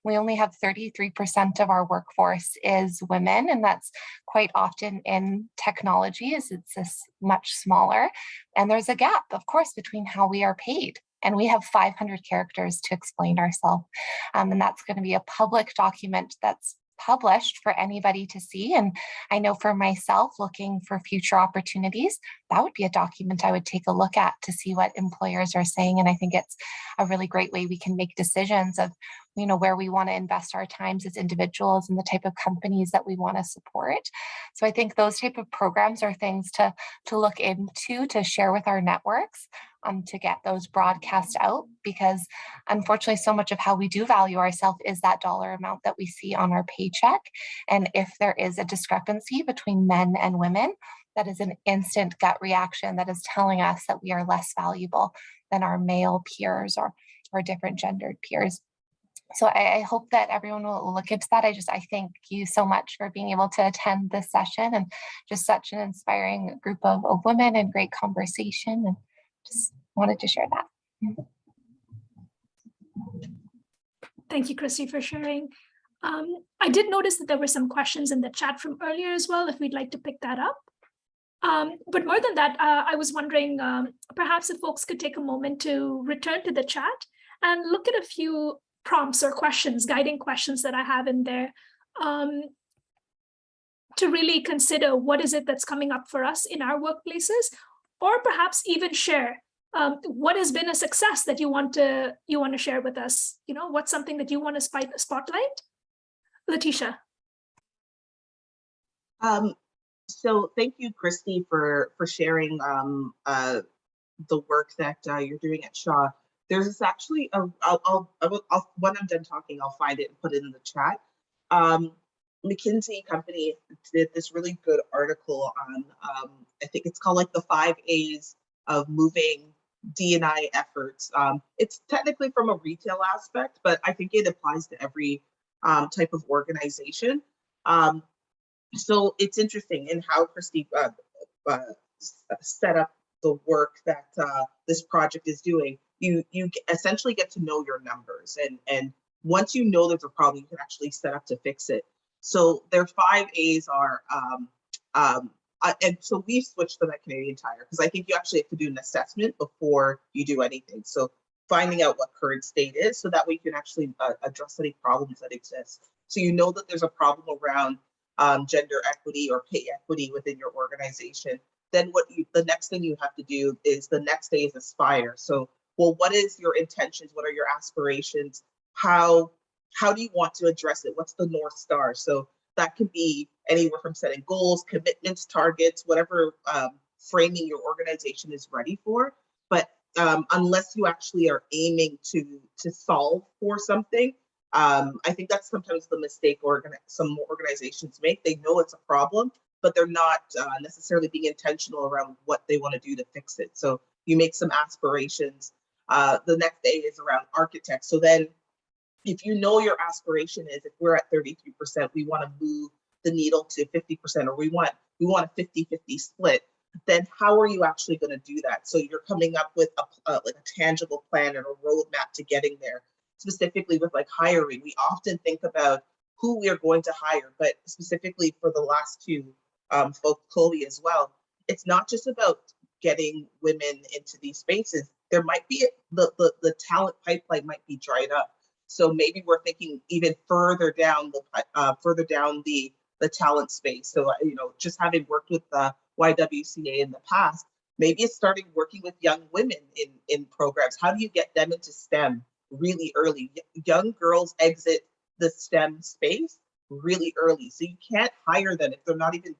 We only have 33% of our workforce is women, and that's quite often in technology, as it's much smaller. And there's a gap, of course, between how we are paid. And we have 500 characters to explain ourselves. And that's going to be a public document that's published for anybody to see. And I know for myself, looking for future opportunities, that would be a document I would take a look at to see what employers are saying. And I think it's a really great way we can make decisions of, where we want to invest our times as individuals and the type of companies that we want to support. So I think those type of programs are things to look into, to share with our networks, to get those broadcast out, because unfortunately, so much of how we do value ourselves is that dollar amount that we see on our paycheck. And if there is a discrepancy between men and women, that is an instant gut reaction that is telling us that we are less valuable than our male peers or different gendered peers. So I hope that everyone will look into that. I thank you so much for being able to attend this session, and just such an inspiring group of women and great conversation, and just wanted to share that. Thank you, Christy, for sharing. I did notice that there were some questions in the chat from earlier as well, if we'd like to pick that up. But more than that, I was wondering, perhaps if folks could take a moment to return to the chat and look at a few prompts or questions, guiding questions that I have in there, to really consider what is it that's coming up for us in our workplaces, or perhaps even share what has been a success that you want to share with us. What's something that you want to spotlight? Letitia. So thank you, Christy, for sharing the work that you're doing at Shaw. There's actually when I'm done talking, I'll find it and put it in the chat. McKinsey company did this really good article on, I think it's called like the 5 A's of moving D&I efforts. It's technically from a retail aspect, but I think it applies to every type of organization. So it's interesting in how Christy set up the work that this project is doing. You essentially get to know your numbers, and once you know there's a problem, you can actually set up to fix it. So their 5 A's are, and so we switched to that Canadian Tire because I think you actually have to do an assessment before you do anything. So finding out what current state is, so that way you can actually address any problems that exist. So you know that there's a problem around gender equity or pay equity within your organization. Then the next thing you have to do is the next day is aspire. So, well, what is your intentions? What are your aspirations? How do you want to address it? What's the North Star? So that can be anywhere from setting goals, commitments, targets, whatever framing your organization is ready for. But unless you actually are aiming to solve for something, I think that's sometimes the mistake some organizations make. They know it's a problem, but they're not necessarily being intentional around what they want to do to fix it. So you make some aspirations. The next day is around architects. So then if you know your aspiration is, if we're at 33%, we want to move the needle to 50%, or we want a 50-50 split, then how are you actually going to do that? So you're coming up with like a tangible plan and a roadmap to getting there. Specifically with like hiring, we often think about who we are going to hire, but specifically for the last two folks, Chloe as well, it's not just about getting women into these spaces. There might be the talent pipeline might be dried up. So maybe we're thinking even further down the talent space. So just having worked with the YWCA in the past, maybe it's starting working with young women in programs. How do you get them into STEM really early? Young girls exit the STEM space really early, so you can't hire them if they're not even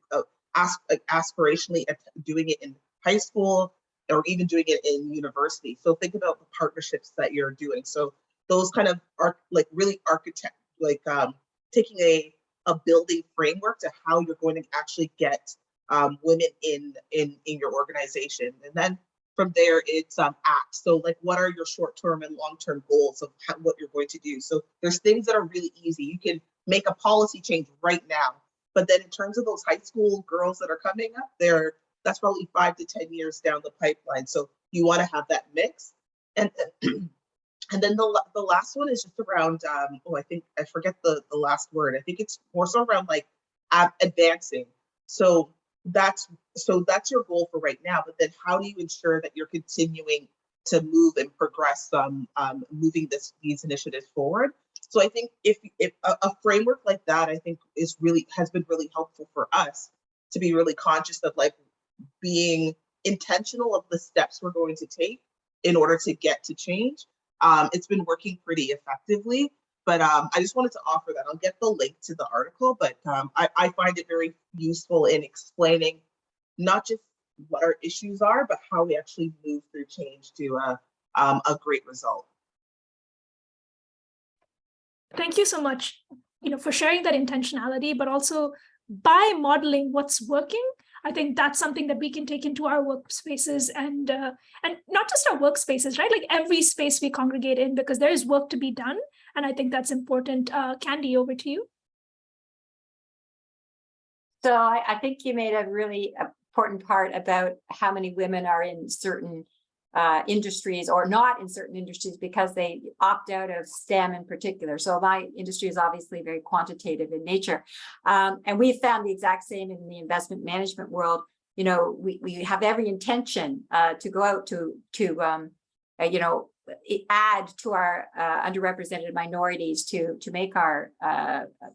aspirationally doing it in high school or even doing it in university. So think about the partnerships that you're doing. So those kind of are like really taking a building framework to how you're going to actually get women in your organization. And then from there, it's act. So like, what are your short-term and long-term goals of what you're going to do? So there's things that are really easy. You can make a policy change right now. But then in terms of those high school girls that are coming up, that's probably 5 to 10 years down the pipeline. So you want to have that mix. And then the last one is just around, I think I forget the last word. I think it's more so around like advancing. So that's your goal for right now. But then how do you ensure that you're continuing to move and progress moving these initiatives forward? So I think if a framework like that, I think has been really helpful for us to be really conscious of like being intentional of the steps we're going to take in order to get to change. It's been working pretty effectively, but I just wanted to offer that. I'll get the link to the article, but I find it very useful in explaining not just what our issues are, but how we actually move through change to a great result. Thank you so much, for sharing that intentionality, but also by modeling what's working. I think that's something that we can take into our workspaces and not just our workspaces, right? Like every space we congregate in, because there is work to be done. And I think that's important. Candy, over to you. So I think you made a really important part about how many women are in certain industries or not in certain industries because they opt out of STEM in particular. So my industry is obviously very quantitative in nature. And we found the exact same in the investment management world. We have every intention to go out to add to our underrepresented minorities to make our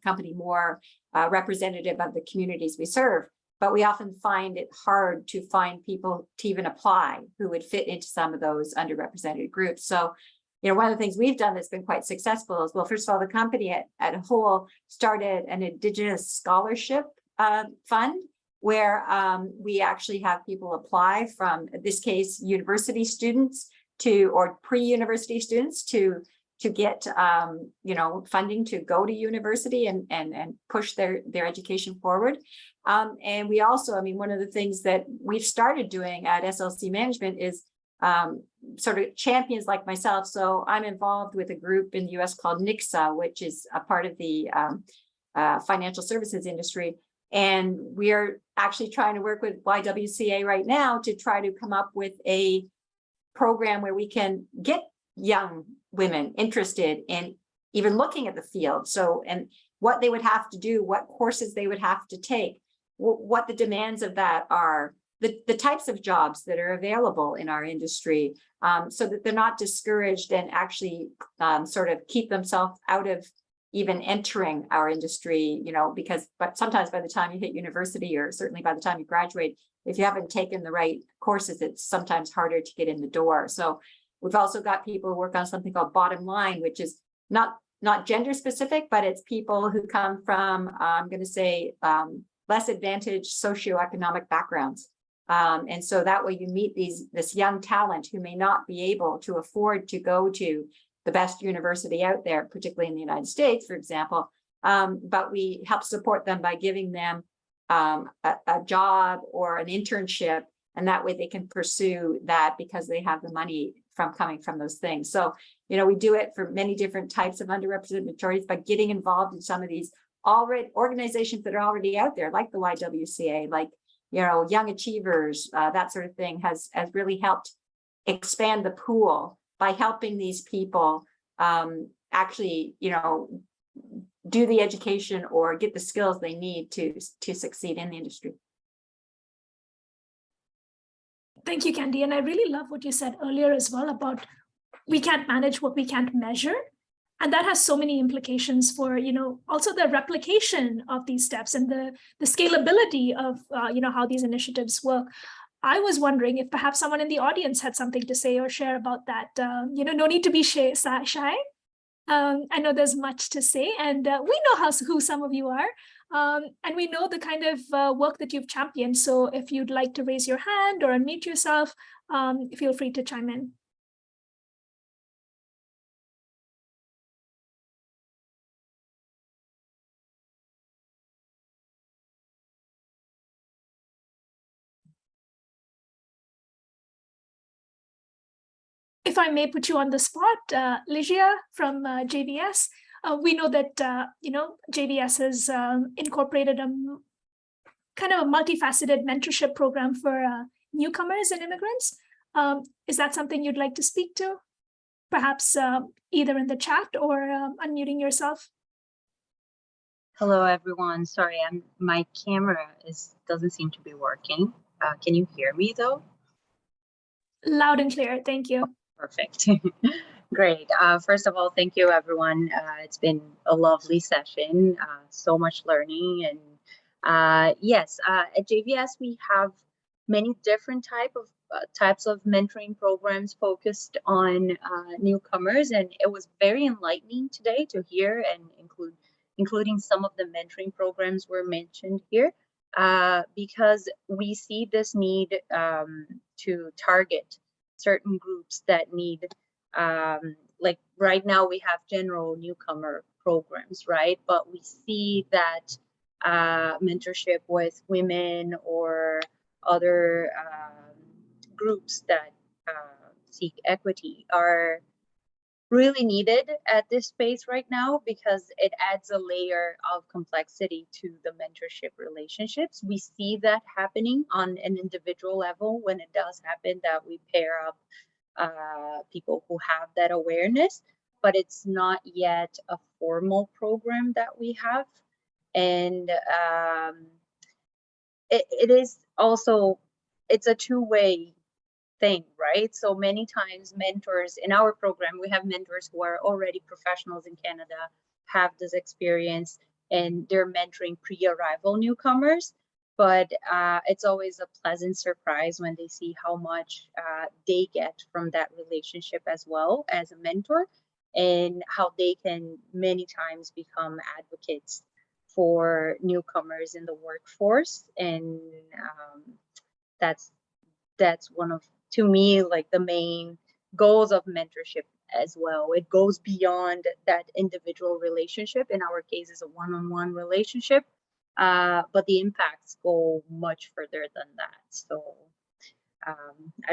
company more representative of the communities we serve. But we often find it hard to find people to even apply who would fit into some of those underrepresented groups. So, one of the things we've done that's been quite successful is, well, first of all, the company at whole started an Indigenous scholarship fund where we actually have people apply from, in this case, university students or pre-university students to get funding to go to university and push their education forward. And we also, one of the things that we've started doing at SLC Management is sort of champions like myself. So I'm involved with a group in the US called NICSA, which is a part of the financial services industry. And we are actually trying to work with YWCA right now to try to come up with a program where we can get young women interested in even looking at the field. So, and what they would have to do, what courses they would have to take, what the demands of that are, the types of jobs that are available in our industry, so that they're not discouraged and actually sort of keep themselves out of even entering our industry, but sometimes by the time you hit university, or certainly by the time you graduate, if you haven't taken the right courses, it's sometimes harder to get in the door. So we've also got people who work on something called Bottom Line, which is not gender specific, but it's people who come from, I'm going to say, less advantaged socioeconomic backgrounds. And so that way you meet this young talent who may not be able to afford to go to the best university out there, particularly in the United States, for example. But we help support them by giving them a job or an internship, and that way they can pursue that because they have the money from coming from those things. So, we do it for many different types of underrepresented minorities by getting involved in some of these organizations that are already out there, like the YWCA, like, Young Achievers, that sort of thing has really helped expand the pool by helping these people actually, do the education or get the skills they need to succeed in the industry. Thank you, Candy. And I really love what you said earlier as well about we can't manage what we can't measure. And that has so many implications for, also the replication of these steps and the scalability of, how these initiatives work. I was wondering if perhaps someone in the audience had something to say or share about that. No need to be shy. I know there's much to say, and we know who some of you are, and we know the kind of work that you've championed. So if you'd like to raise your hand or unmute yourself, feel free to chime in. If I may put you on the spot, Ligia from JVS, we know that, JVS has incorporated a kind of a multifaceted mentorship program for newcomers and immigrants. Is that something you'd like to speak to? Perhaps either in the chat or unmuting yourself. Hello, everyone. Sorry, my camera doesn't seem to be working. Can you hear me though? Loud and clear. Thank you. Perfect. Great. First of all, thank you, everyone. It's been a lovely session. So much learning, and yes, at JVS we have many different types of mentoring programs focused on newcomers, and it was very enlightening today to hear and including some of the mentoring programs were mentioned here, because we see this need to target certain groups that need, like right now we have general newcomer programs, right? But we see that mentorship with women or other groups that seek equity are really needed at this space right now, because it adds a layer of complexity to the mentorship relationships. We see that happening on an individual level when it does happen, that we pair up people who have that awareness, but it's not yet a formal program that we have. And it is also, it's a two-way thing, right? So many times mentors in our program, we have mentors who are already professionals in Canada, have this experience, and they're mentoring pre-arrival newcomers. But it's always a pleasant surprise when they see how much they get from that relationship as well as a mentor, and how they can many times become advocates for newcomers in the workforce. And that's one of, to me, like the main goals of mentorship as well. It goes beyond that individual relationship. In our case, it's a one-on-one relationship, but the impacts go much further than that. So I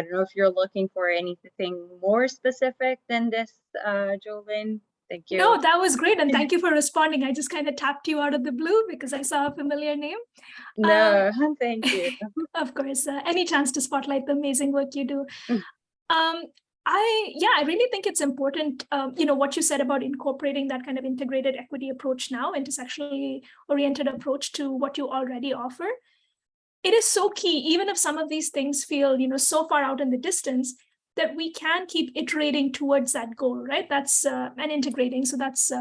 don't know if you're looking for anything more specific than this, Jolene. Thank you. No, that was great. And thank you for responding. I just kind of tapped you out of the blue because I saw a familiar name. No, thank you. Of course, any chance to spotlight the amazing work you do. I really think it's important, what you said about incorporating that kind of integrated equity approach now, intersectionally oriented approach to what you already offer. It is so key, even if some of these things feel, so far out in the distance, that we can keep iterating towards that goal, right? That's and integrating. So that's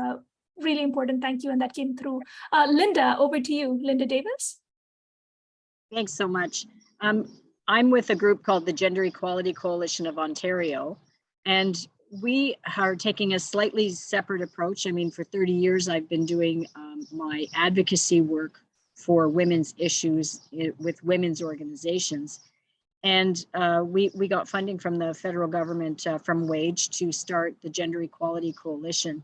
really important. Thank you. And that came through. Linda, over to you. Linda Davis. Thanks so much. I'm with a group called the Gender Equality Coalition of Ontario, and we are taking a slightly separate approach. I mean, for 30 years, I've been doing my advocacy work for women's issues with women's organizations. And we got funding from the federal government from WAGE to start the Gender Equality Coalition.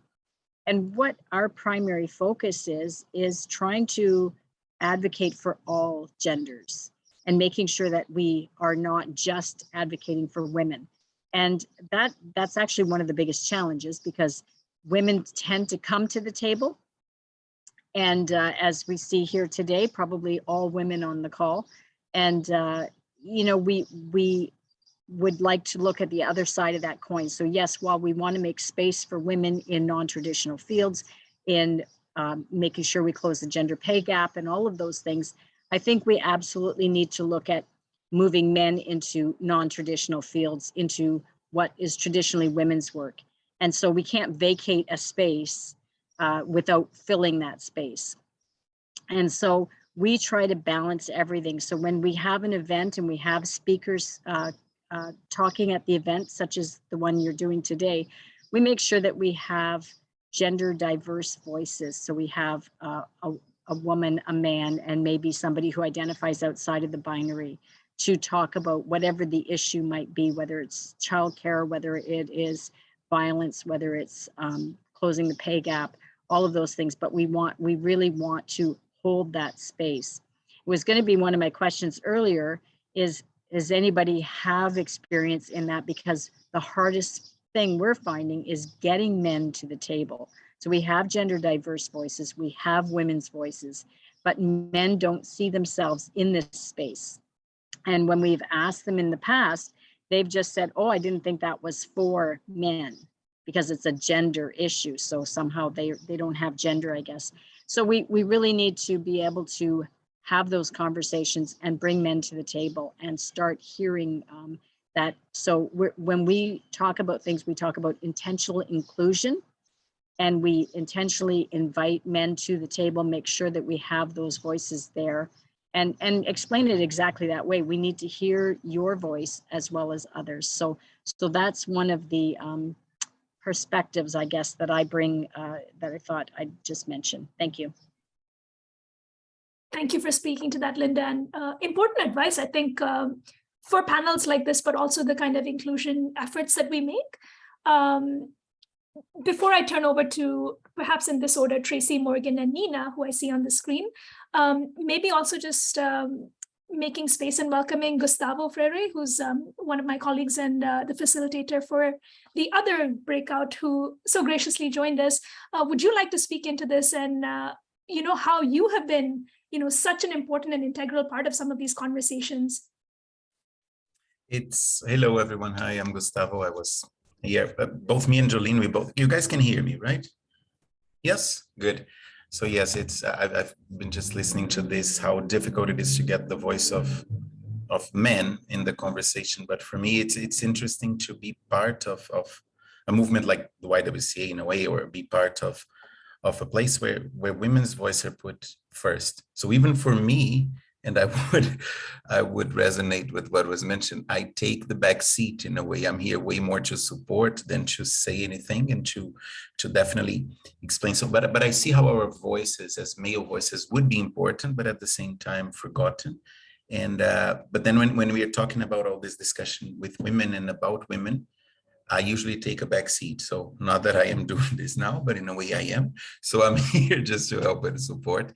And what our primary focus is trying to advocate for all genders and making sure that we are not just advocating for women. And that's actually one of the biggest challenges, because women tend to come to the table. And as we see here today, probably all women on the call. And we would like to look at the other side of that coin. So yes, while we want to make space for women in non-traditional fields, in making sure we close the gender pay gap and all of those things, I think we absolutely need to look at moving men into non-traditional fields, into what is traditionally women's work. And so we can't vacate a space without filling that space. And so we try to balance everything. So when we have an event and we have speakers talking at the event, such as the one you're doing today, we make sure that we have gender diverse voices. So we have a woman, a man, and maybe somebody who identifies outside of the binary to talk about whatever the issue might be, whether it's childcare, whether it is violence, whether it's closing the pay gap, all of those things. But we really want to hold that space. It was going to be one of my questions earlier is, does anybody have experience in that? Because the hardest thing we're finding is getting men to the table. So we have gender diverse voices, we have women's voices, but men don't see themselves in this space. And when we've asked them in the past, they've just said, oh, I didn't think that was for men because it's a gender issue. So somehow they don't have gender, I guess. So we really need to be able to have those conversations and bring men to the table and start hearing that. So when we talk about things, we talk about intentional inclusion, and we intentionally invite men to the table, make sure that we have those voices there, and explain it exactly that way. We need to hear your voice as well as others. So that's one of the perspectives, I guess, that I bring that I thought I'd just mention. Thank you. Thank you for speaking to that, Linda. And important advice, I think, for panels like this, but also the kind of inclusion efforts that we make. Before I turn over to, perhaps in this order, Tracy, Morgan, and Nina, who I see on the screen, maybe also just making space and welcoming Gustavo Freire, who's one of my colleagues and the facilitator for the other breakout, who so graciously joined us. Would you like to speak into this and how you have been such an important and integral part of some of these conversations? Hello, everyone. Hi, I'm Gustavo. I was here, both me and Jolene, you guys can hear me, right? Yes, good. So yes, I've been just listening to this, how difficult it is to get the voice of men in the conversation. But for me, it's interesting to be part of a movement like the YWCA in a way, or be part of a place where women's voice are put first. So even for me, and I would resonate with what was mentioned, I take the back seat in a way. I'm here way more to support than to say anything, and to definitely explain. So, but I see how our voices as male voices would be important, but at the same time forgotten. And but then when we are talking about all this discussion with women and about women, I usually take a back seat. So not that I am doing this now, but in a way I am. So I'm here just to help and support.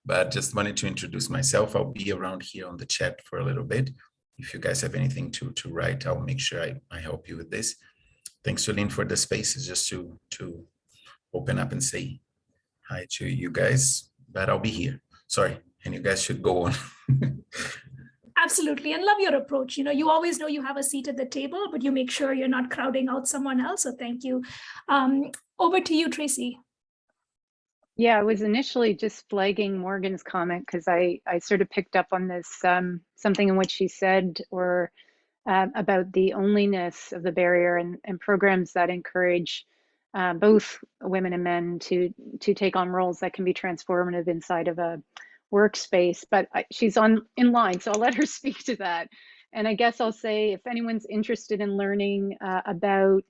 But just wanted to introduce myself. I'll be around here on the chat for a little bit. If you guys have anything to write, I'll make sure I help you with this. Thanks, Jolene, for the space. It's just to open up and say hi to you guys, but I'll be here. Sorry, and you guys should go on. Absolutely, and love your approach. You always know you have a seat at the table, but you make sure you're not crowding out someone else. So thank you. Over to you, Tracy. Yeah, I was initially just flagging Morgan's comment because I sort of picked up on this, something in which she said, or about the onlyness of the barrier, and programs that encourage both women and men to take on roles that can be transformative inside of a workspace. But she's in line, so I'll let her speak to that. And I guess I'll say, if anyone's interested in learning about,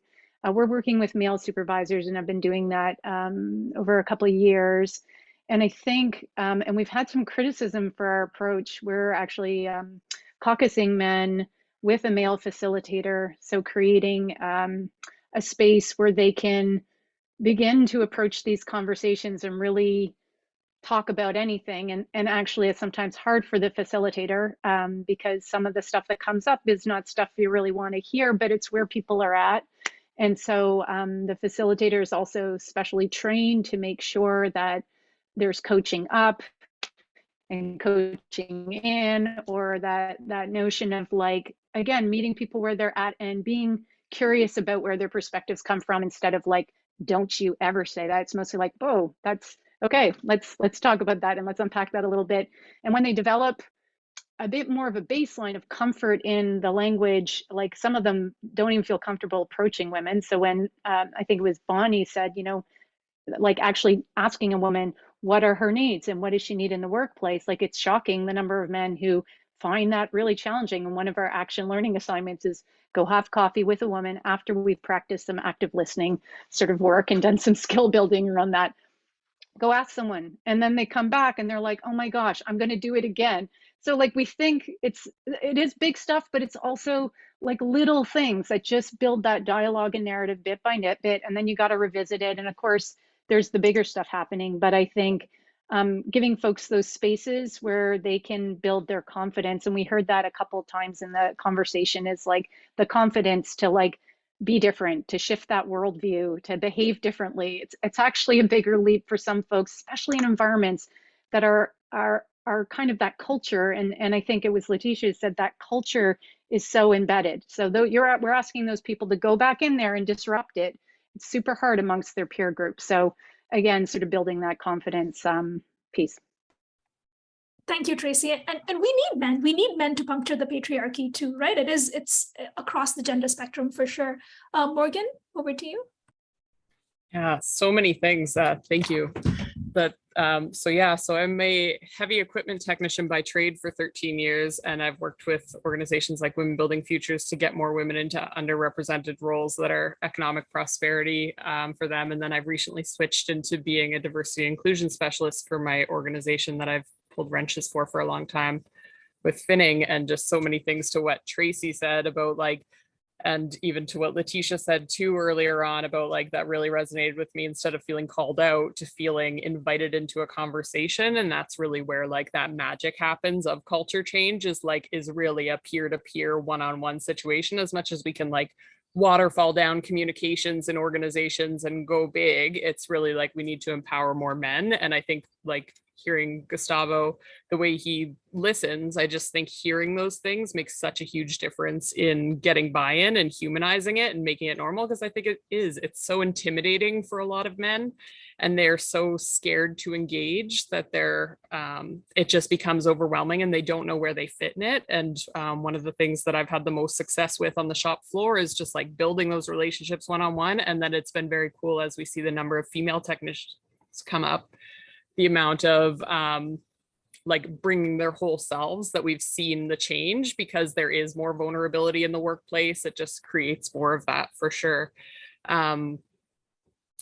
we're working with male supervisors, and I've been doing that over a couple of years. And I think, and we've had some criticism for our approach. We're actually caucusing men with a male facilitator, so creating a space where they can begin to approach these conversations and really talk about anything. And actually, it's sometimes hard for the facilitator because some of the stuff that comes up is not stuff you really want to hear, but it's where people are at. And so the facilitator is also specially trained to make sure that there's coaching up and coaching in, or that notion of, like, again, meeting people where they're at and being curious about where their perspectives come from, instead of like, don't you ever say that. It's mostly like, oh, that's okay, let's talk about that and let's unpack that a little bit. And when they develop a bit more of a baseline of comfort in the language, like some of them don't even feel comfortable approaching women. So when I think it was Bonnie said, you know, like actually asking a woman, what are her needs and what does she need in the workplace? Like, it's shocking the number of men who find that really challenging. And one of our action learning assignments is go have coffee with a woman after we've practiced some active listening sort of work and done some skill building around that. Go ask someone, and then they come back and they're like, oh my gosh, I'm going to do it again. So like, we think it is big stuff, but it's also like little things that just build that dialogue and narrative bit by bit, and then you got to revisit it. And of course, there's the bigger stuff happening. But I think giving folks those spaces where they can build their confidence, and we heard that a couple of times in the conversation, is like the confidence to like be different, to shift that worldview, to behave differently. It's actually a bigger leap for some folks, especially in environments that are kind of that culture. And I think it was Letitia who said that culture is so embedded. So though we're asking those people to go back in there and disrupt it. It's super hard amongst their peer group. So again, sort of building that confidence piece. Thank you, Tracy. And we need men to puncture the patriarchy too, right? It's across the gender spectrum for sure. Morgan, over to you. Yeah, so many things. Thank you. But so I'm a heavy equipment technician by trade for 13 years, and I've worked with organizations like Women Building Futures to get more women into underrepresented roles that are economic prosperity for them. And then I've recently switched into being a diversity inclusion specialist for my organization that I've pulled wrenches for a long time with Finning. And just so many things to what Tracy said about like, and even to what Letitia said too earlier on about like, that really resonated with me, instead of feeling called out to feeling invited into a conversation. And that's really where like that magic happens of culture change, is really a peer-to-peer one-on-one situation. As much as we can like waterfall down communications in organizations and go big, it's really like we need to empower more men. And I think like hearing Gustavo, the way he listens, I just think hearing those things makes such a huge difference in getting buy-in and humanizing it and making it normal. Because I think it's so intimidating for a lot of men, and they're so scared to engage that it just becomes overwhelming and they don't know where they fit in it. And one of the things that I've had the most success with on the shop floor is just like building those relationships one-on-one. And then it's been very cool as we see the number of female technicians come up, the amount of like bringing their whole selves that we've seen the change, because there is more vulnerability in the workplace. It just creates more of that for sure.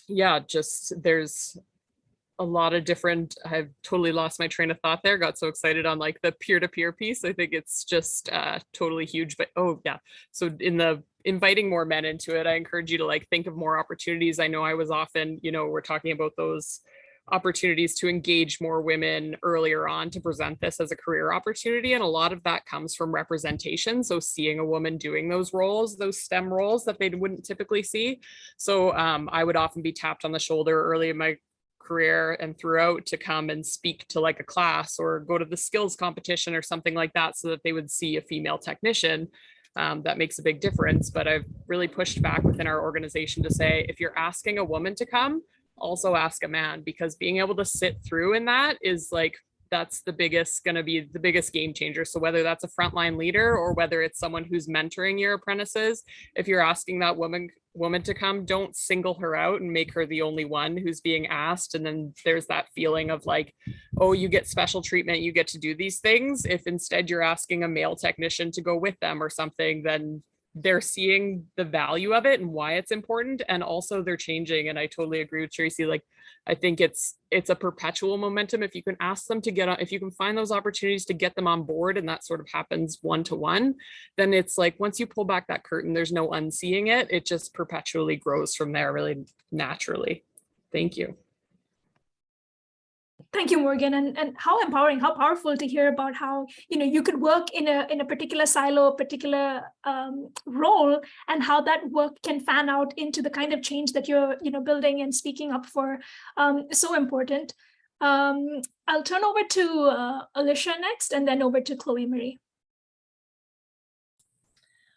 Yeah, just there's a lot of different, I've totally lost my train of thought there, got so excited on like the peer-to-peer piece. I think it's just totally huge. But oh yeah, so in the inviting more men into it, I encourage you to like think of more opportunities. I know I was often, we're talking about those opportunities to engage more women earlier on, to present this as a career opportunity. And a lot of that comes from representation. So seeing a woman doing those roles, those STEM roles that they wouldn't typically see. So I would often be tapped on the shoulder early in my career and throughout to come and speak to like a class or go to the skills competition or something like that, so that they would see a female technician. That makes a big difference. But I've really pushed back within our organization to say, if you're asking a woman to come, also ask a man, because being able to sit through in that is like, that's going to be the biggest game changer. So whether that's a frontline leader or whether it's someone who's mentoring your apprentices, if you're asking that woman to come, don't single her out and make her the only one who's being asked. And then there's that feeling of like, oh, you get special treatment, you get to do these things. If instead you're asking a male technician to go with them or something, then they're seeing the value of it and why it's important. And also they're changing. And I totally agree with Tracy. Like, I think it's a perpetual momentum. If you can ask them to get on, if you can find those opportunities to get them on board, and that sort of happens one-to-one, then it's like, once you pull back that curtain, there's no unseeing it. It just perpetually grows from there really naturally. Thank you. Thank you, Morgan. And how empowering, how powerful to hear about how, you could work in a particular silo, a particular role, and how that work can fan out into the kind of change that you're, building and speaking up for. So important. I'll turn over to Alicia next, and then over to Chloe Marie.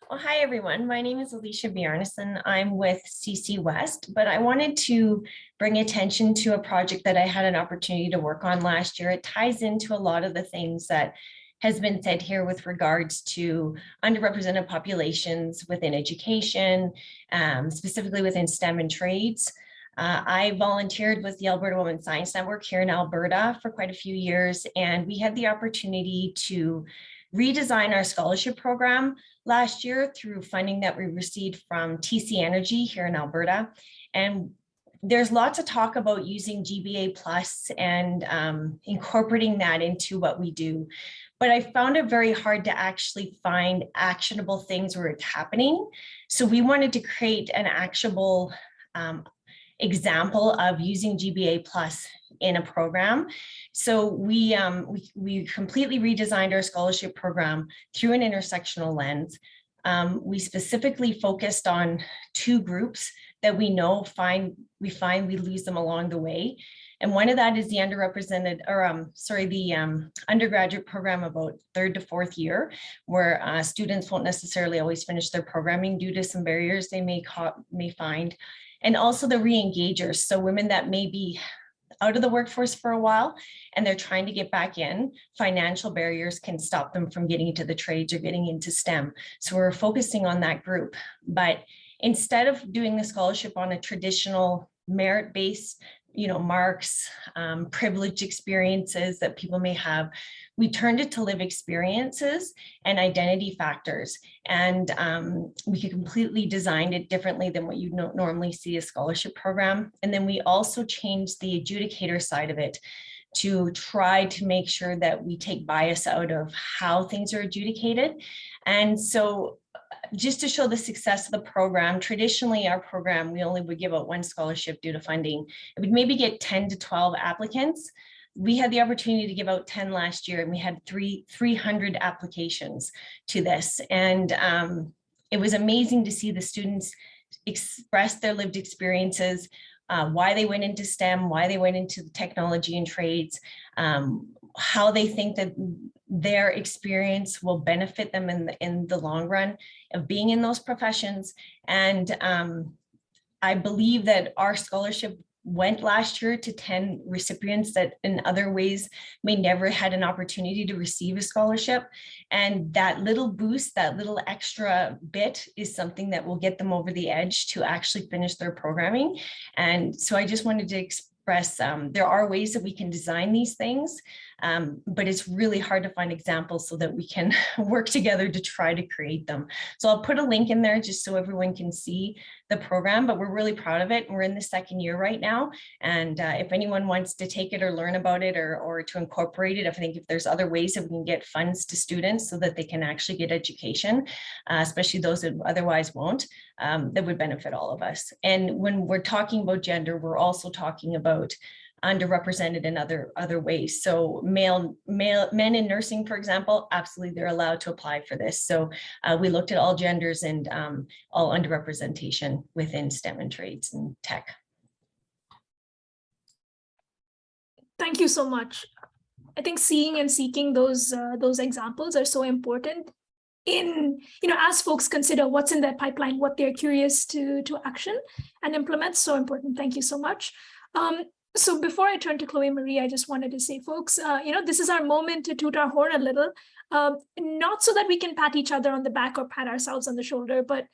Well, hi, everyone. My name is Alicia Bjarnason. I'm with CC West, but I wanted to bring attention to a project that I had an opportunity to work on last year. It ties into a lot of the things that has been said here with regards to underrepresented populations within education, specifically within STEM and trades. I volunteered with the Alberta Women Science Network here in Alberta for quite a few years, and we had the opportunity to redesign our scholarship program last year through funding that we received from TC Energy here in Alberta. And there's lots of talk about using GBA Plus and incorporating that into what we do. But I found it very hard to actually find actionable things where it's happening. So we wanted to create an actionable example of using GBA Plus in a program. So we completely redesigned our scholarship program through an intersectional lens. We specifically focused on two groups that we know we lose them along the way. And one of that is the underrepresented, or the undergraduate program about 3rd to 4th year, where students won't necessarily always finish their programming due to some barriers they may find. And also the re-engagers, so women that may be out of the workforce for a while and they're trying to get back in. Financial barriers can stop them from getting into the trades or getting into STEM. So we're focusing on that group. But instead of doing the scholarship on a traditional merit-based, marks, privileged experiences that people may have, we turned it to live experiences and identity factors. And we could completely design it differently than what you normally see a scholarship program. And then we also changed the adjudicator side of it to try to make sure that we take bias out of how things are adjudicated. And so just to show the success of the program, traditionally our program, we only would give out 1 scholarship due to funding. It would maybe get 10 to 12 applicants. We had the opportunity to give out 10 last year and we had 300 applications to this. And it was amazing to see the students express their lived experiences, why they went into STEM, why they went into technology and trades, how they think that their experience will benefit them in the long run of being in those professions. And I believe that our scholarship went last year to 10 recipients that in other ways may never had an opportunity to receive a scholarship. And that little boost, that little extra bit is something that will get them over the edge to actually finish their programming. And so I just wanted to express, there are ways that we can design these things, but it's really hard to find examples so that we can work together to try to create them. So I'll put a link in there just so everyone can see the program, but we're really proud of it. We're in the 2nd year right now. And if anyone wants to take it or learn about it or to incorporate it, I think if there's other ways that we can get funds to students so that they can actually get education, especially those that otherwise won't, that would benefit all of us. And when we're talking about gender, we're also talking about underrepresented in other ways. So men in nursing, for example, absolutely they're allowed to apply for this. So we looked at all genders and all underrepresentation within STEM and trades and tech. Thank you so much. I think seeing and seeking those examples are so important in, as folks consider what's in their pipeline, what they're curious to action and implement. So important. Thank you so much. So before I turn to Chloe Marie, I just wanted to say, folks, this is our moment to toot our horn a little, not so that we can pat each other on the back or pat ourselves on the shoulder, but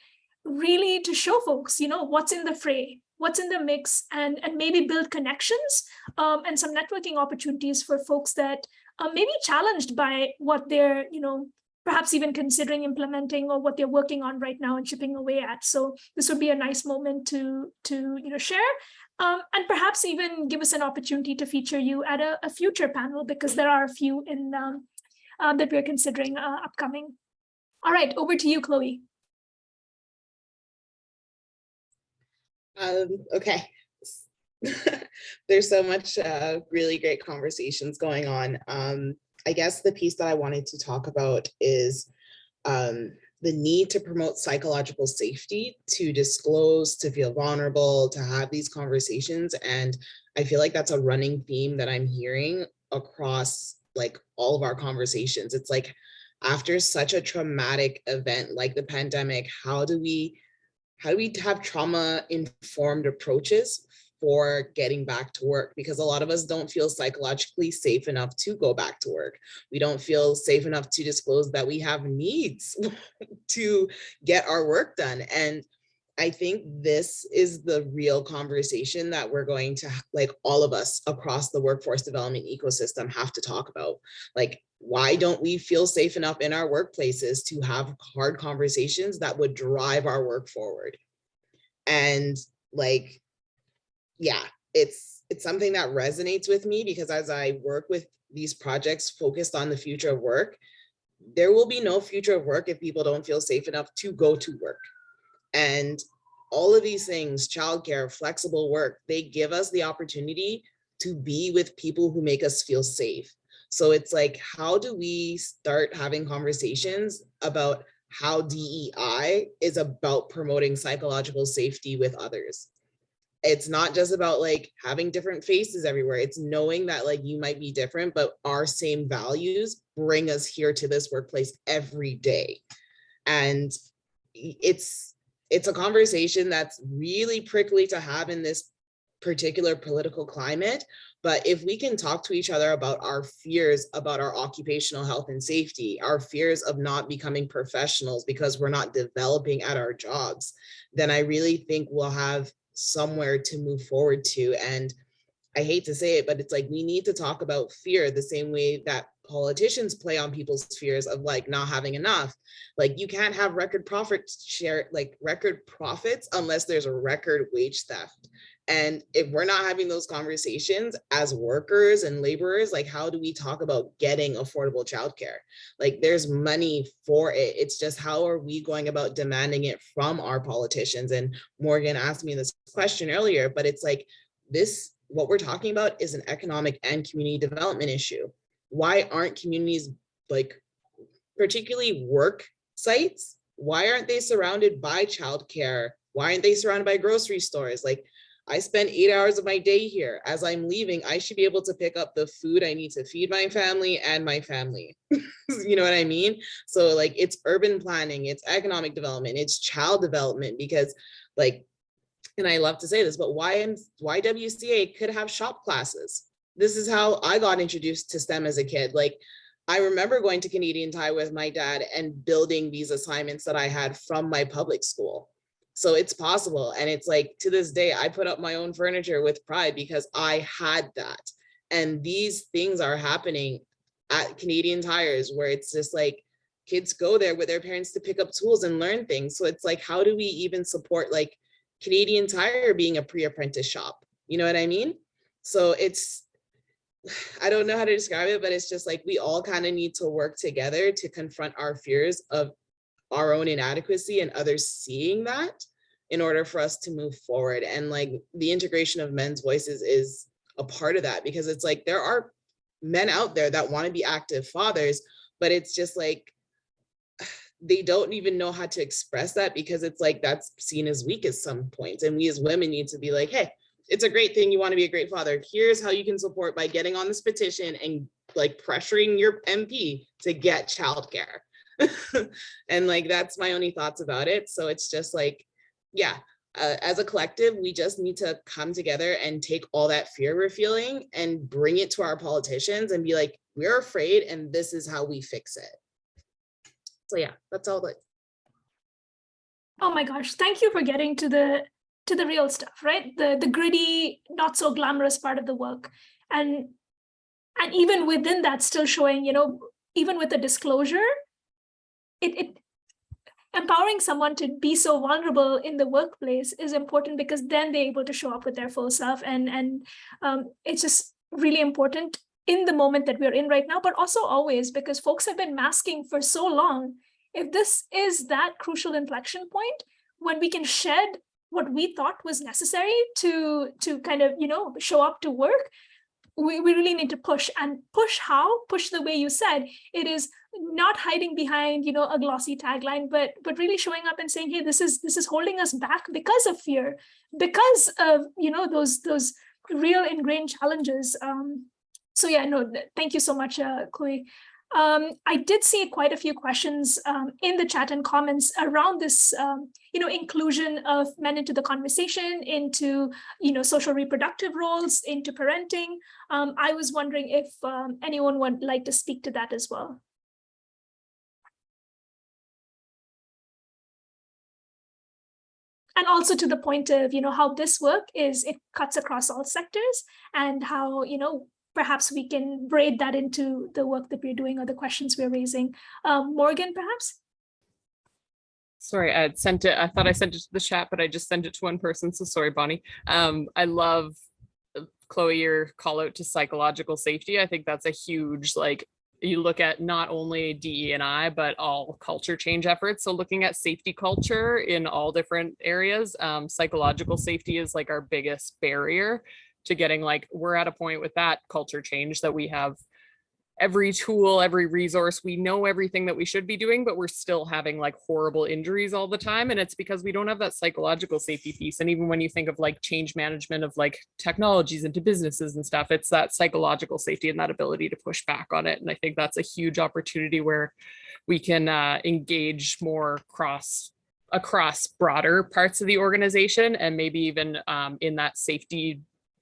really to show folks, what's in the fray, what's in the mix, and maybe build connections and some networking opportunities for folks that may be challenged by what they're, perhaps even considering implementing or what they're working on right now and chipping away at. So this would be a nice moment to share. And perhaps even give us an opportunity to feature you at a future panel, because there are a few in that we're considering upcoming. All right, over to you, Chloe. Okay. There's so much really great conversations going on. I guess the piece that I wanted to talk about is the need to promote psychological safety, to disclose, to feel vulnerable, to have these conversations. And I feel like that's a running theme that I'm hearing across like all of our conversations. It's like, after such a traumatic event like the pandemic, how do we have trauma-informed approaches for getting back to work? Because a lot of us don't feel psychologically safe enough to go back to work. We don't feel safe enough to disclose that we have needs to get our work done. And I think this is the real conversation that we're going to, like, all of us across the workforce development ecosystem have to talk about. Like, why don't we feel safe enough in our workplaces to have hard conversations that would drive our work forward? And like, yeah, it's something that resonates with me, because as I work with these projects focused on the future of work, there will be no future of work if people don't feel safe enough to go to work. And all of these things, childcare, flexible work, they give us the opportunity to be with people who make us feel safe. So it's like, how do we start having conversations about how DEI is about promoting psychological safety with others? It's not just about like having different faces everywhere. It's knowing that like you might be different, but our same values bring us here to this workplace every day. And it's a conversation that's really prickly to have in this particular political climate. But if we can talk to each other about our fears about our occupational health and safety, our fears of not becoming professionals because we're not developing at our jobs, then I really think we'll have somewhere to move forward to. And I hate to say it, but it's like, we need to talk about fear the same way that politicians play on people's fears of like not having enough. Like, you can't have record profits share, like record profits, unless there's a record wage theft. And if we're not having those conversations as workers and laborers, like, how do we talk about getting affordable childcare? Like, there's money for it. It's just, how are we going about demanding it from our politicians? And Morgan asked me this question earlier, but it's like, what we're talking about is an economic and community development issue. Why aren't communities, like particularly work sites, why aren't they surrounded by childcare? Why aren't they surrounded by grocery stores? Like, I spend 8 hours of my day here. As I'm leaving, I should be able to pick up the food I need to feed my family and my family. You know what I mean? So like, it's urban planning, it's economic development, it's child development, because like, and I love to say this, but YWCA could have shop classes. This is how I got introduced to STEM as a kid. Like, I remember going to Canadian Tire with my dad and building these assignments that I had from my public school. So it's possible. And it's like, to this day, I put up my own furniture with pride because I had that. And these things are happening at Canadian Tires, where it's just like, kids go there with their parents to pick up tools and learn things. So it's like, how do we even support like Canadian Tire being a pre-apprentice shop? You know what I mean? So it's, I don't know how to describe it, but it's just like, we all kind of need to work together to confront our fears of our own inadequacy and others seeing that, in order for us to move forward. And like, the integration of men's voices is a part of that, because it's like, there are men out there that want to be active fathers, but it's just like, they don't even know how to express that, because it's like, that's seen as weak at some points. And we as women need to be like, hey, it's a great thing you want to be a great father. Here's how you can support by getting on this petition and like pressuring your MP to get childcare. And like, that's my only thoughts about it. So it's just like, yeah, as a collective, we just need to come together and take all that fear we're feeling and bring it to our politicians and be like, we're afraid and this is how we fix it. So yeah, that's all. Oh my gosh, thank you for getting to the real stuff, right? The gritty, not so glamorous part of the work. And even within that, still showing, even with the disclosure, it empowering someone to be so vulnerable in the workplace is important, because then they're able to show up with their full self. And it's just really important in the moment that we're in right now, but also always, because folks have been masking for so long. If this is that crucial inflection point when we can shed what we thought was necessary to kind of, show up to work, we really need to push. And push how? Push the way you said. It is not hiding behind, a glossy tagline, but really showing up and saying, hey, this is holding us back because of fear, because of, those real ingrained challenges. So yeah, no, thank you so much, Chloe. I did see quite a few questions in the chat and comments around this, inclusion of men into the conversation, into, social reproductive roles, into parenting. I was wondering if anyone would like to speak to that as well. And also to the point of, how this work it cuts across all sectors, and how, perhaps we can braid that into the work that we're doing or the questions we're raising. Morgan, perhaps? Sorry, I had sent it. I thought I sent it to the chat, but I just sent it to one person. So sorry, Bonnie. I love, Chloe, your call out to psychological safety. I think that's a huge, you look at not only DE&I, but all culture change efforts. So looking at safety culture in all different areas, psychological safety is our biggest barrier to getting, we're at a point with that culture change that we have every tool, every resource, we know everything that we should be doing, but we're still having horrible injuries all the time. And it's because we don't have that psychological safety piece. And even when you think of change management of technologies into businesses and stuff, it's that psychological safety and that ability to push back on it. And I think that's a huge opportunity where we can engage more across broader parts of the organization, and maybe even in that safety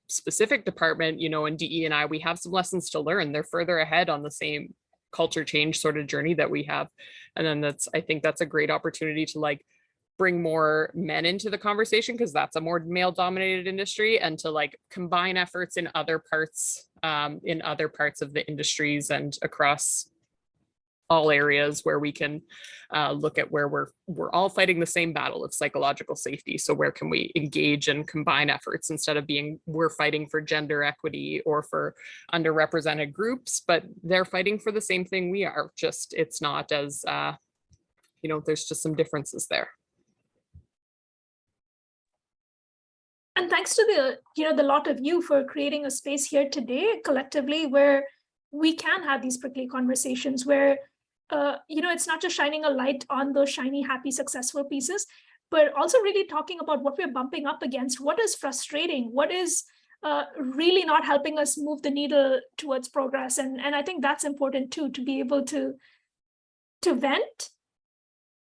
specific department, in DE&I, we have some lessons to learn. They're further ahead on the same culture change sort of journey that we have. And then I think that's a great opportunity to bring more men into the conversation, because that's a more male dominated industry, and to combine efforts in other parts of the industries and across all areas where we can look at where we're all fighting the same battle of psychological safety. So where can we engage and combine efforts instead of we're fighting for gender equity or for underrepresented groups, but they're fighting for the same thing we are. Just it's not as there's just some differences there. And thanks to the lot of you for creating a space here today collectively where we can have these prickly conversations where it's not just shining a light on those shiny, happy, successful pieces, but also really talking about what we're bumping up against, what is frustrating, what is really not helping us move the needle towards progress. And I think that's important too, to be able to vent.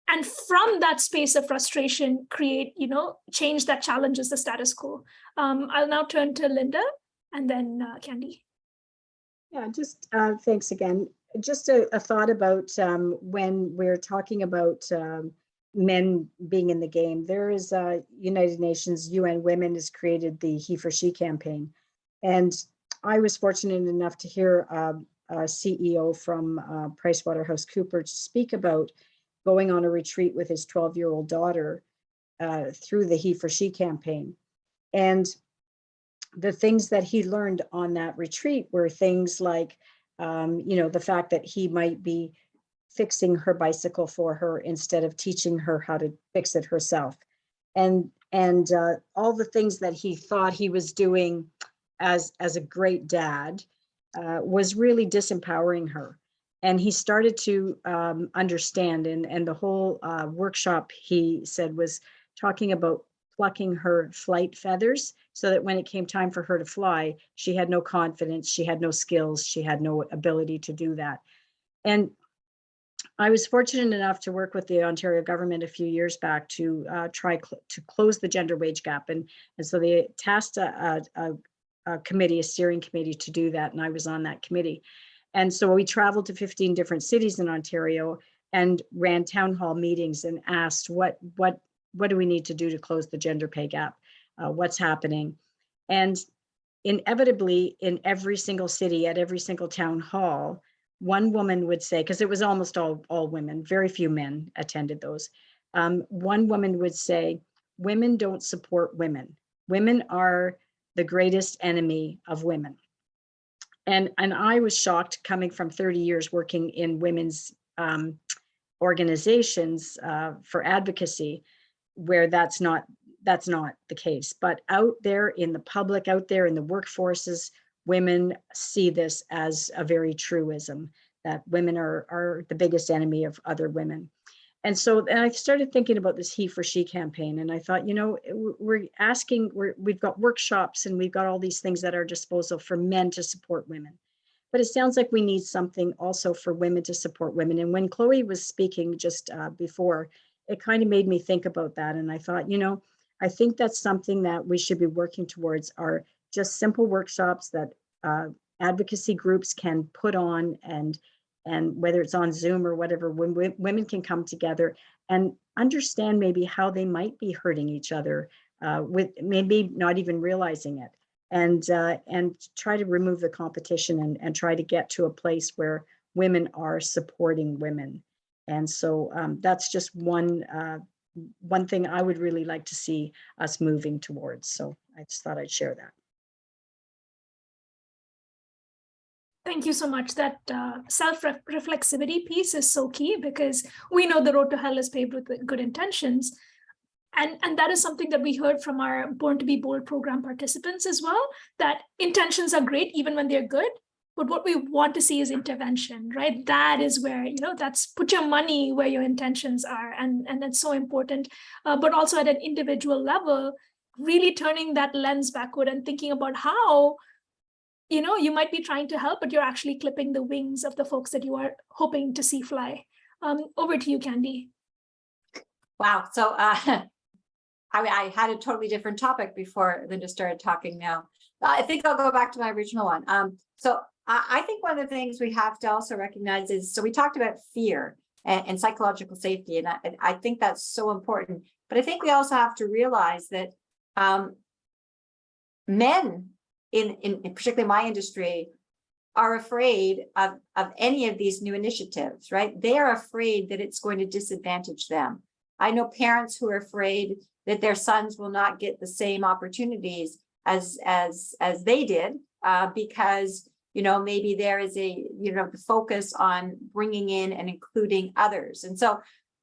And from that space of frustration, create, change that challenges the status quo. I'll now turn to Linda and then Candy. Yeah, just thanks again. Just a thought about when we're talking about men being in the game. There is United Nations, UN Women has created the He for She campaign. And I was fortunate enough to hear a CEO from PricewaterhouseCoopers speak about going on a retreat with his 12-year-old daughter through the He for She campaign. And the things that he learned on that retreat were things like, the fact that he might be fixing her bicycle for her instead of teaching her how to fix it herself. And all the things that he thought he was doing as a great dad was really disempowering her. And he started to understand, and the whole workshop, he said, was talking about plucking her flight feathers so that when it came time for her to fly, she had no confidence, she had no skills, she had no ability to do that. And I was fortunate enough to work with the Ontario government a few years back to try to close the gender wage gap. And so they tasked a committee, a steering committee, to do that. And I was on that committee. And so we traveled to 15 different cities in Ontario and ran town hall meetings and asked what do we need to do to close the gender pay gap? What's happening? And inevitably, in every single city, at every single town hall, one woman would say, because it was almost all women, very few men attended those. One woman would say, women don't support women. Women are the greatest enemy of women. And I was shocked, coming from 30 years working in women's organizations for advocacy, where that's not the case. But out there in the public, out there in the workforces, women see this as a very truism, that women are the biggest enemy of other women. And so I started thinking about this He for She campaign, and I thought, we've got workshops and we've got all these things at our disposal for men to support women. but it sounds like we need something also for women to support women. And when Chloe was speaking just before, it kind of made me think about that. And I thought, you know, I think that's something that we should be working towards, are just simple workshops that advocacy groups can put on, and whether it's on Zoom or whatever, when women can come together and understand maybe how they might be hurting each other, with maybe not even realizing it, and try to remove the competition and try to get to a place where women are supporting women. And so that's just one thing I would really like to see us moving towards. So I just thought I'd share that. Thank you so much. That self-reflexivity piece is so key, because we know the road to hell is paved with good intentions. And that is something that we heard from our Born to Be Bold program participants as well, that intentions are great even when they're good, but what we want to see is intervention, right? That is where, you know, that's put your money where your intentions are. And that's so important, but also at an individual level, really turning that lens backward and thinking about how, you know, you might be trying to help, but you're actually clipping the wings of the folks that you are hoping to see fly. Over to you, Candy. Wow. So I had a totally different topic before Linda started talking now. I think I'll go back to my original one. So I think one of the things we have to also recognize is, so we talked about fear and psychological safety, and I think that's so important. But I think we also have to realize that men in particularly my industry are afraid of any of these new initiatives, right? They are afraid that it's going to disadvantage them. I know parents who are afraid that their sons will not get the same opportunities as they did, because, you know, maybe there is a, you know, the focus on bringing in and including others. And so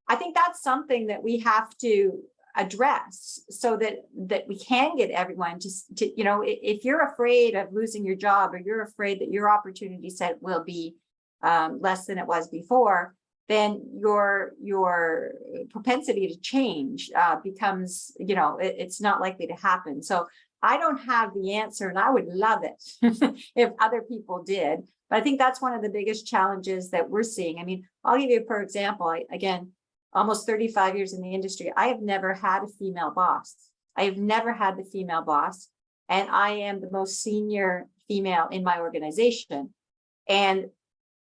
I think that's something that we have to address, so that we can get everyone to, you know, if you're afraid of losing your job, or you're afraid that your opportunity set will be less than it was before, then your propensity to change becomes, you know, it's not likely to happen. So I don't have the answer, and I would love it if other people did. But I think that's one of the biggest challenges that we're seeing. I mean, I'll give you, for example, again, almost 35 years in the industry, I have never had a female boss. I have never had the female boss, and I am the most senior female in my organization. And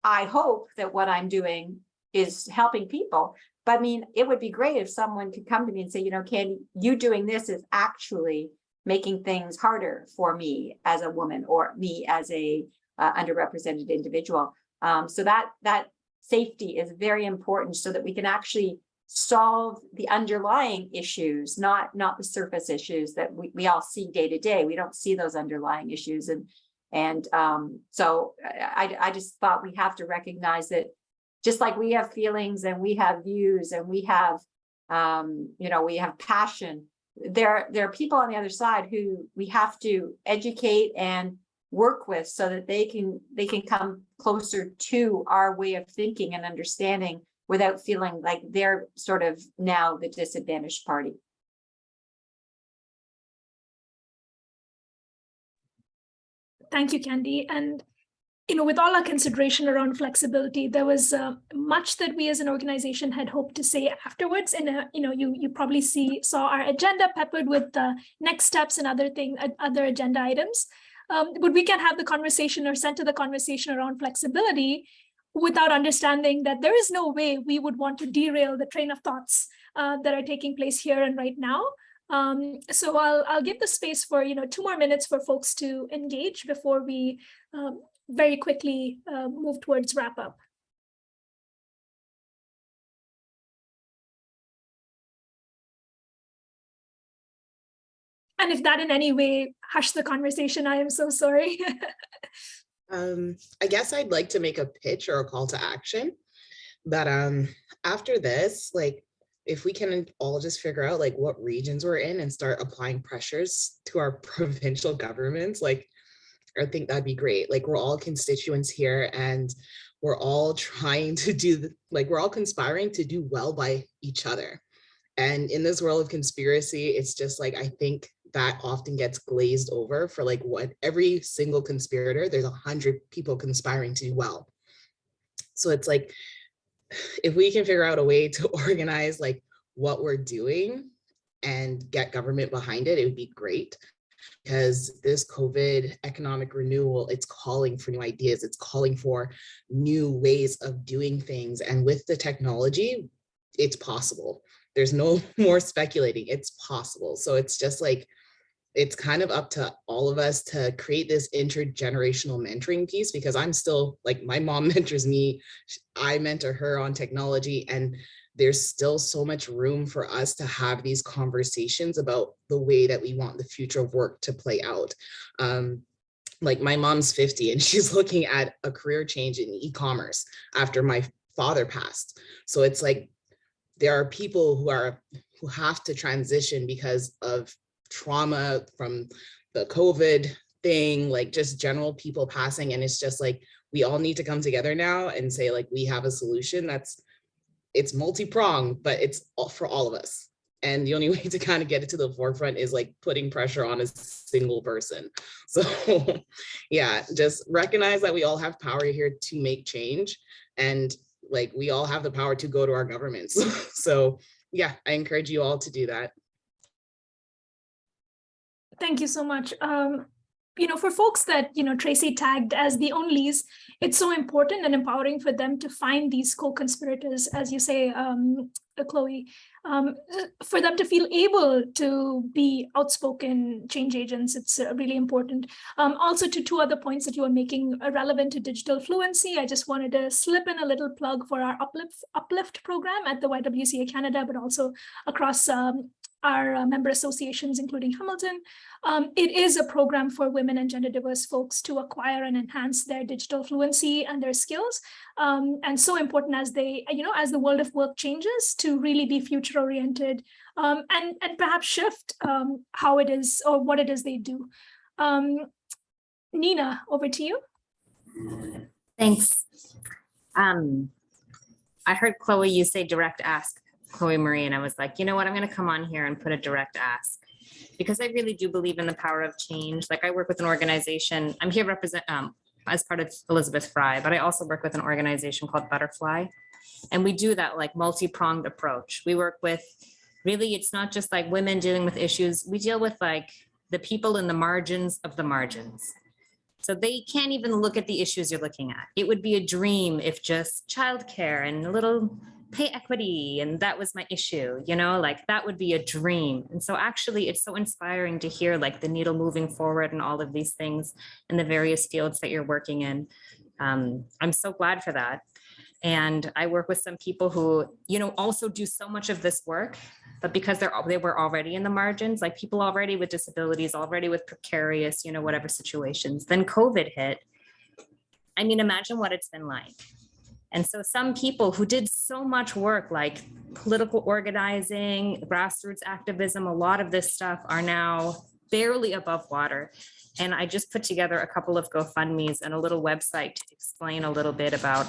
I hope that what I'm doing is helping people. But I mean, it would be great if someone could come to me and say, you know, Candy, you doing this is actually making things harder for me as a woman, or me as a underrepresented individual. So that safety is very important, so that we can actually solve the underlying issues, not the surface issues that we all see day to day. We don't see those underlying issues. And so I just thought we have to recognize that just like we have feelings and we have views and we have, you know, we have passion, there are people on the other side who we have to educate and work with, so that they can come closer to our way of thinking and understanding, without feeling like they're sort of now the disadvantaged party. Thank you, Candy. And, you know, with all our consideration around flexibility, there was much that we as an organization had hoped to say afterwards. And, you know, you probably saw our agenda peppered with the next steps and other agenda items. But we can have the conversation or center the conversation around flexibility without understanding that there is no way we would want to derail the train of thoughts that are taking place here and right now. So I'll give the space for, you know, 2 more minutes for folks to engage before we very quickly move towards wrap up. And if that in any way hushed the conversation, I am so sorry. I guess I'd like to make a pitch or a call to action that after this, like, if we can all just figure out like what regions we're in and start applying pressures to our provincial governments, like, I think that'd be great. Like, we're all constituents here, and we're all trying to do, we're all conspiring to do well by each other. And in this world of conspiracy, it's just like, I think that often gets glazed over for like what every single conspirator, there's 100 people conspiring to do well. So it's like, if we can figure out a way to organize like what we're doing and get government behind it, it would be great. Because this COVID economic renewal, it's calling for new ideas. It's calling for new ways of doing things. And with the technology, it's possible. There's no more speculating, it's possible. So it's just like, it's kind of up to all of us to create this intergenerational mentoring piece, because I'm still like, my mom mentors me, I mentor her on technology, and there's still so much room for us to have these conversations about the way that we want the future of work to play out. Like my mom's 50 and she's looking at a career change in e-commerce after my father passed. So it's like, there are people who have to transition because of trauma from the COVID thing, like just general people passing. And it's just like, we all need to come together now and say like, we have a solution it's multi-pronged, but it's for all of us. And the only way to kind of get it to the forefront is like putting pressure on a single person. So yeah, just recognize that we all have power here to make change. And like, we all have the power to go to our governments. So yeah, I encourage you all to do that. Thank you so much. For folks that, Tracy tagged as the onlys, it's so important and empowering for them to find these co-conspirators, as you say, Chloe, for them to feel able to be outspoken change agents. It's really important. Also, to two other points that you were making relevant to digital fluency, I just wanted to slip in a little plug for our Uplift program at the YWCA Canada, but also across our member associations, including Hamilton. It is a program for women and gender diverse folks to acquire and enhance their digital fluency and their skills. And so important as they, as the world of work changes, to really be future oriented and perhaps shift how it is or what it is they do. Nina, over to you. Thanks. I heard Chloe, you say direct ask, Chloe Marie, and I was like, you know what, I'm going to come on here and put a direct ask, because I really do believe in the power of change. Like I work with an organization, I'm here as part of Elizabeth Fry, but I also work with an organization called Butterfly. And we do that like multi-pronged approach. We work with, really, it's not just like women dealing with issues. We deal with like the people in the margins of the margins. So they can't even look at the issues you're looking at. It would be a dream if just childcare and a little pay equity, and that was my issue, like that would be a dream. And so actually it's so inspiring to hear like the needle moving forward and all of these things in the various fields that you're working in. I'm so glad for that. And I work with some people who, also do so much of this work, but because they were already in the margins, like people already with disabilities, already with precarious, whatever situations, then COVID hit. I mean, imagine what it's been like. And so some people who did so much work like political organizing, grassroots activism, a lot of this stuff are now barely above water. And I just put together a couple of GoFundMes and a little website to explain a little bit about.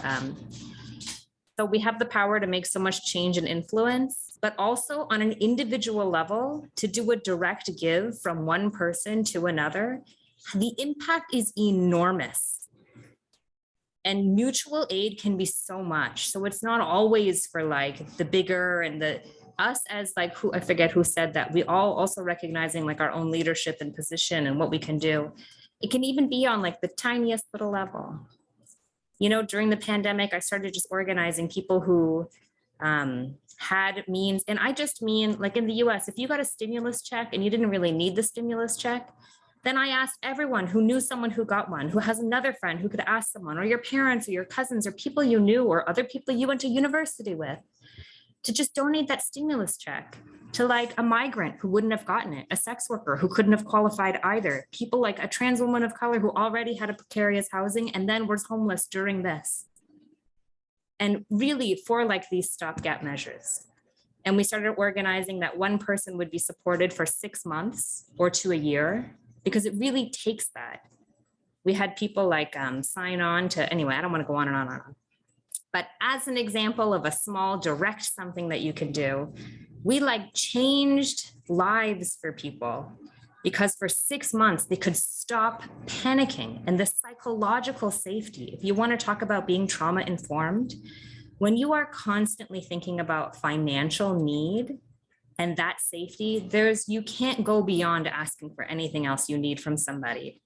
So we have the power to make so much change and influence, but also on an individual level to do a direct give from one person to another. The impact is enormous. And mutual aid can be so much. So it's not always for like the bigger and us as like I forget who said that. We all also recognizing like our own leadership and position and what we can do. It can even be on like the tiniest little level. During the pandemic, I started just organizing people who had means. And I just mean like in the US, if you got a stimulus check and you didn't really need the stimulus check, then I asked everyone who knew someone who got one, who has another friend who could ask someone, or your parents or your cousins or people you knew or other people you went to university with, to just donate that stimulus check to like a migrant who wouldn't have gotten it, a sex worker who couldn't have qualified either, people like a trans woman of color who already had a precarious housing and then was homeless during this. And really for like these stopgap measures. And we started organizing that one person would be supported for 6 months or to a year, because it really takes that. We had people like sign on to, anyway, I don't want to go on and on and on. But as an example of a small direct something that you can do, we like changed lives for people because for 6 months they could stop panicking. And the psychological safety, if you want to talk about being trauma informed, when you are constantly thinking about financial need and that safety, you can't go beyond asking for anything else you need from somebody,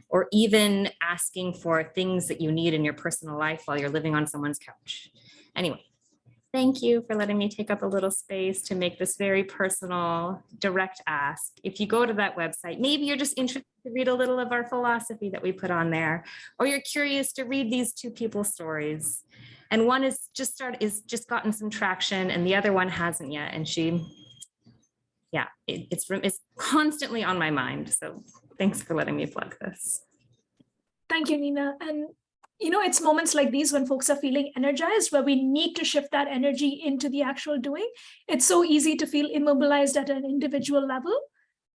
or even asking for things that you need in your personal life while you're living on someone's couch. Anyway, thank you for letting me take up a little space to make this very personal, direct ask. If you go to that website, maybe you're just interested to read a little of our philosophy that we put on there, or you're curious to read these two people's stories. And one is just gotten some traction, and the other one hasn't yet. And it's constantly on my mind. So thanks for letting me plug this. Thank you, Nina. And it's moments like these when folks are feeling energized, where we need to shift that energy into the actual doing. It's so easy to feel immobilized at an individual level,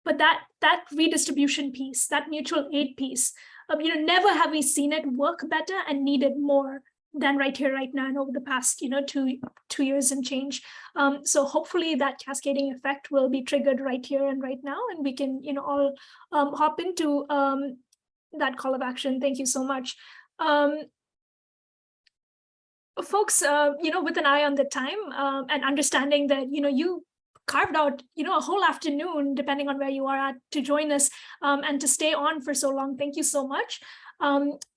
but that redistribution piece, that mutual aid piece, never have we seen it work better and needed more than right here, right now, and over the past, 2 years and change. So hopefully that cascading effect will be triggered right here and right now, and we can, all hop into that call of action. Thank you so much. Folks, with an eye on the time and understanding that, you carved out, a whole afternoon, depending on where you are at, to join us and to stay on for so long. Thank you so much.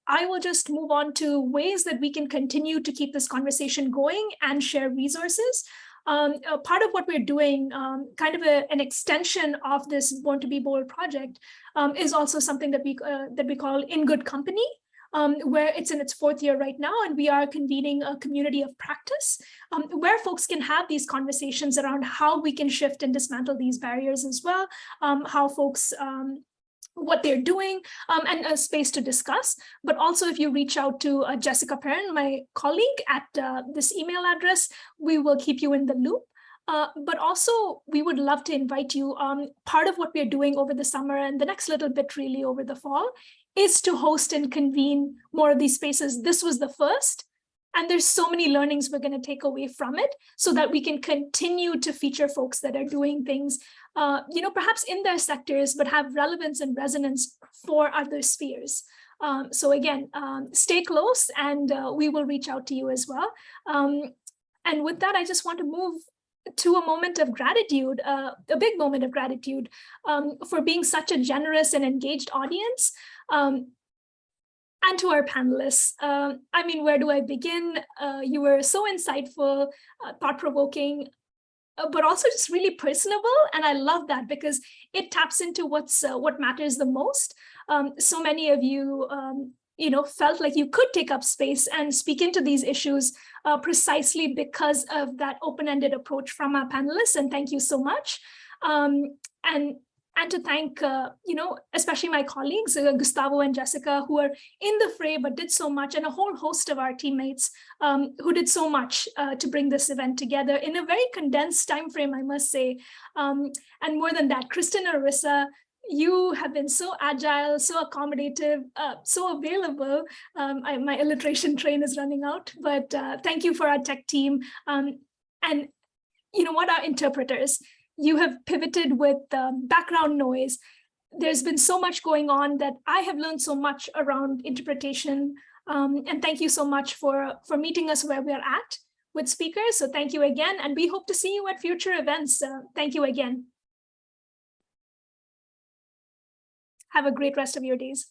I will just move on to ways that we can continue to keep this conversation going and share resources. Part of what we're doing, kind of an extension of this Born to be Bold project, is also something that we call In Good Company, where it's in its 4th year right now, and we are convening a community of practice where folks can have these conversations around how we can shift and dismantle these barriers as well, how folks what they're doing, and a space to discuss. But also, if you reach out to Jessica Perrin, my colleague, at this email address, we will keep you in the loop. But also, we would love to invite you. Part of what we're doing over the summer and the next little bit really over the fall is to host and convene more of these spaces. This was the first, and there's so many learnings we're going to take away from it so that we can continue to feature folks that are doing things, perhaps in their sectors, but have relevance and resonance for other spheres. So again, stay close, and we will reach out to you as well. And with that, I just want to move to a moment of gratitude, a big moment of gratitude for being such a generous and engaged audience. And to our panelists. Where do I begin? You were so insightful, thought-provoking, but also just really personable. And I love that because it taps into what matters the most. So many of you, felt like you could take up space and speak into these issues precisely because of that open-ended approach from our panelists. And thank you so much. And to thank, especially my colleagues, Gustavo and Jessica, who are in the fray but did so much, and a whole host of our teammates who did so much to bring this event together in a very condensed time frame, I must say. And more than that, Kristen and Arissa, you have been so agile, so accommodative, so available. My alliteration train is running out, but thank you for our tech team. And our interpreters. You have pivoted with background noise. There's been so much going on that I have learned so much around interpretation. And thank you so much for meeting us where we're at with speakers. So thank you again. And we hope to see you at future events. Thank you again. Have a great rest of your days.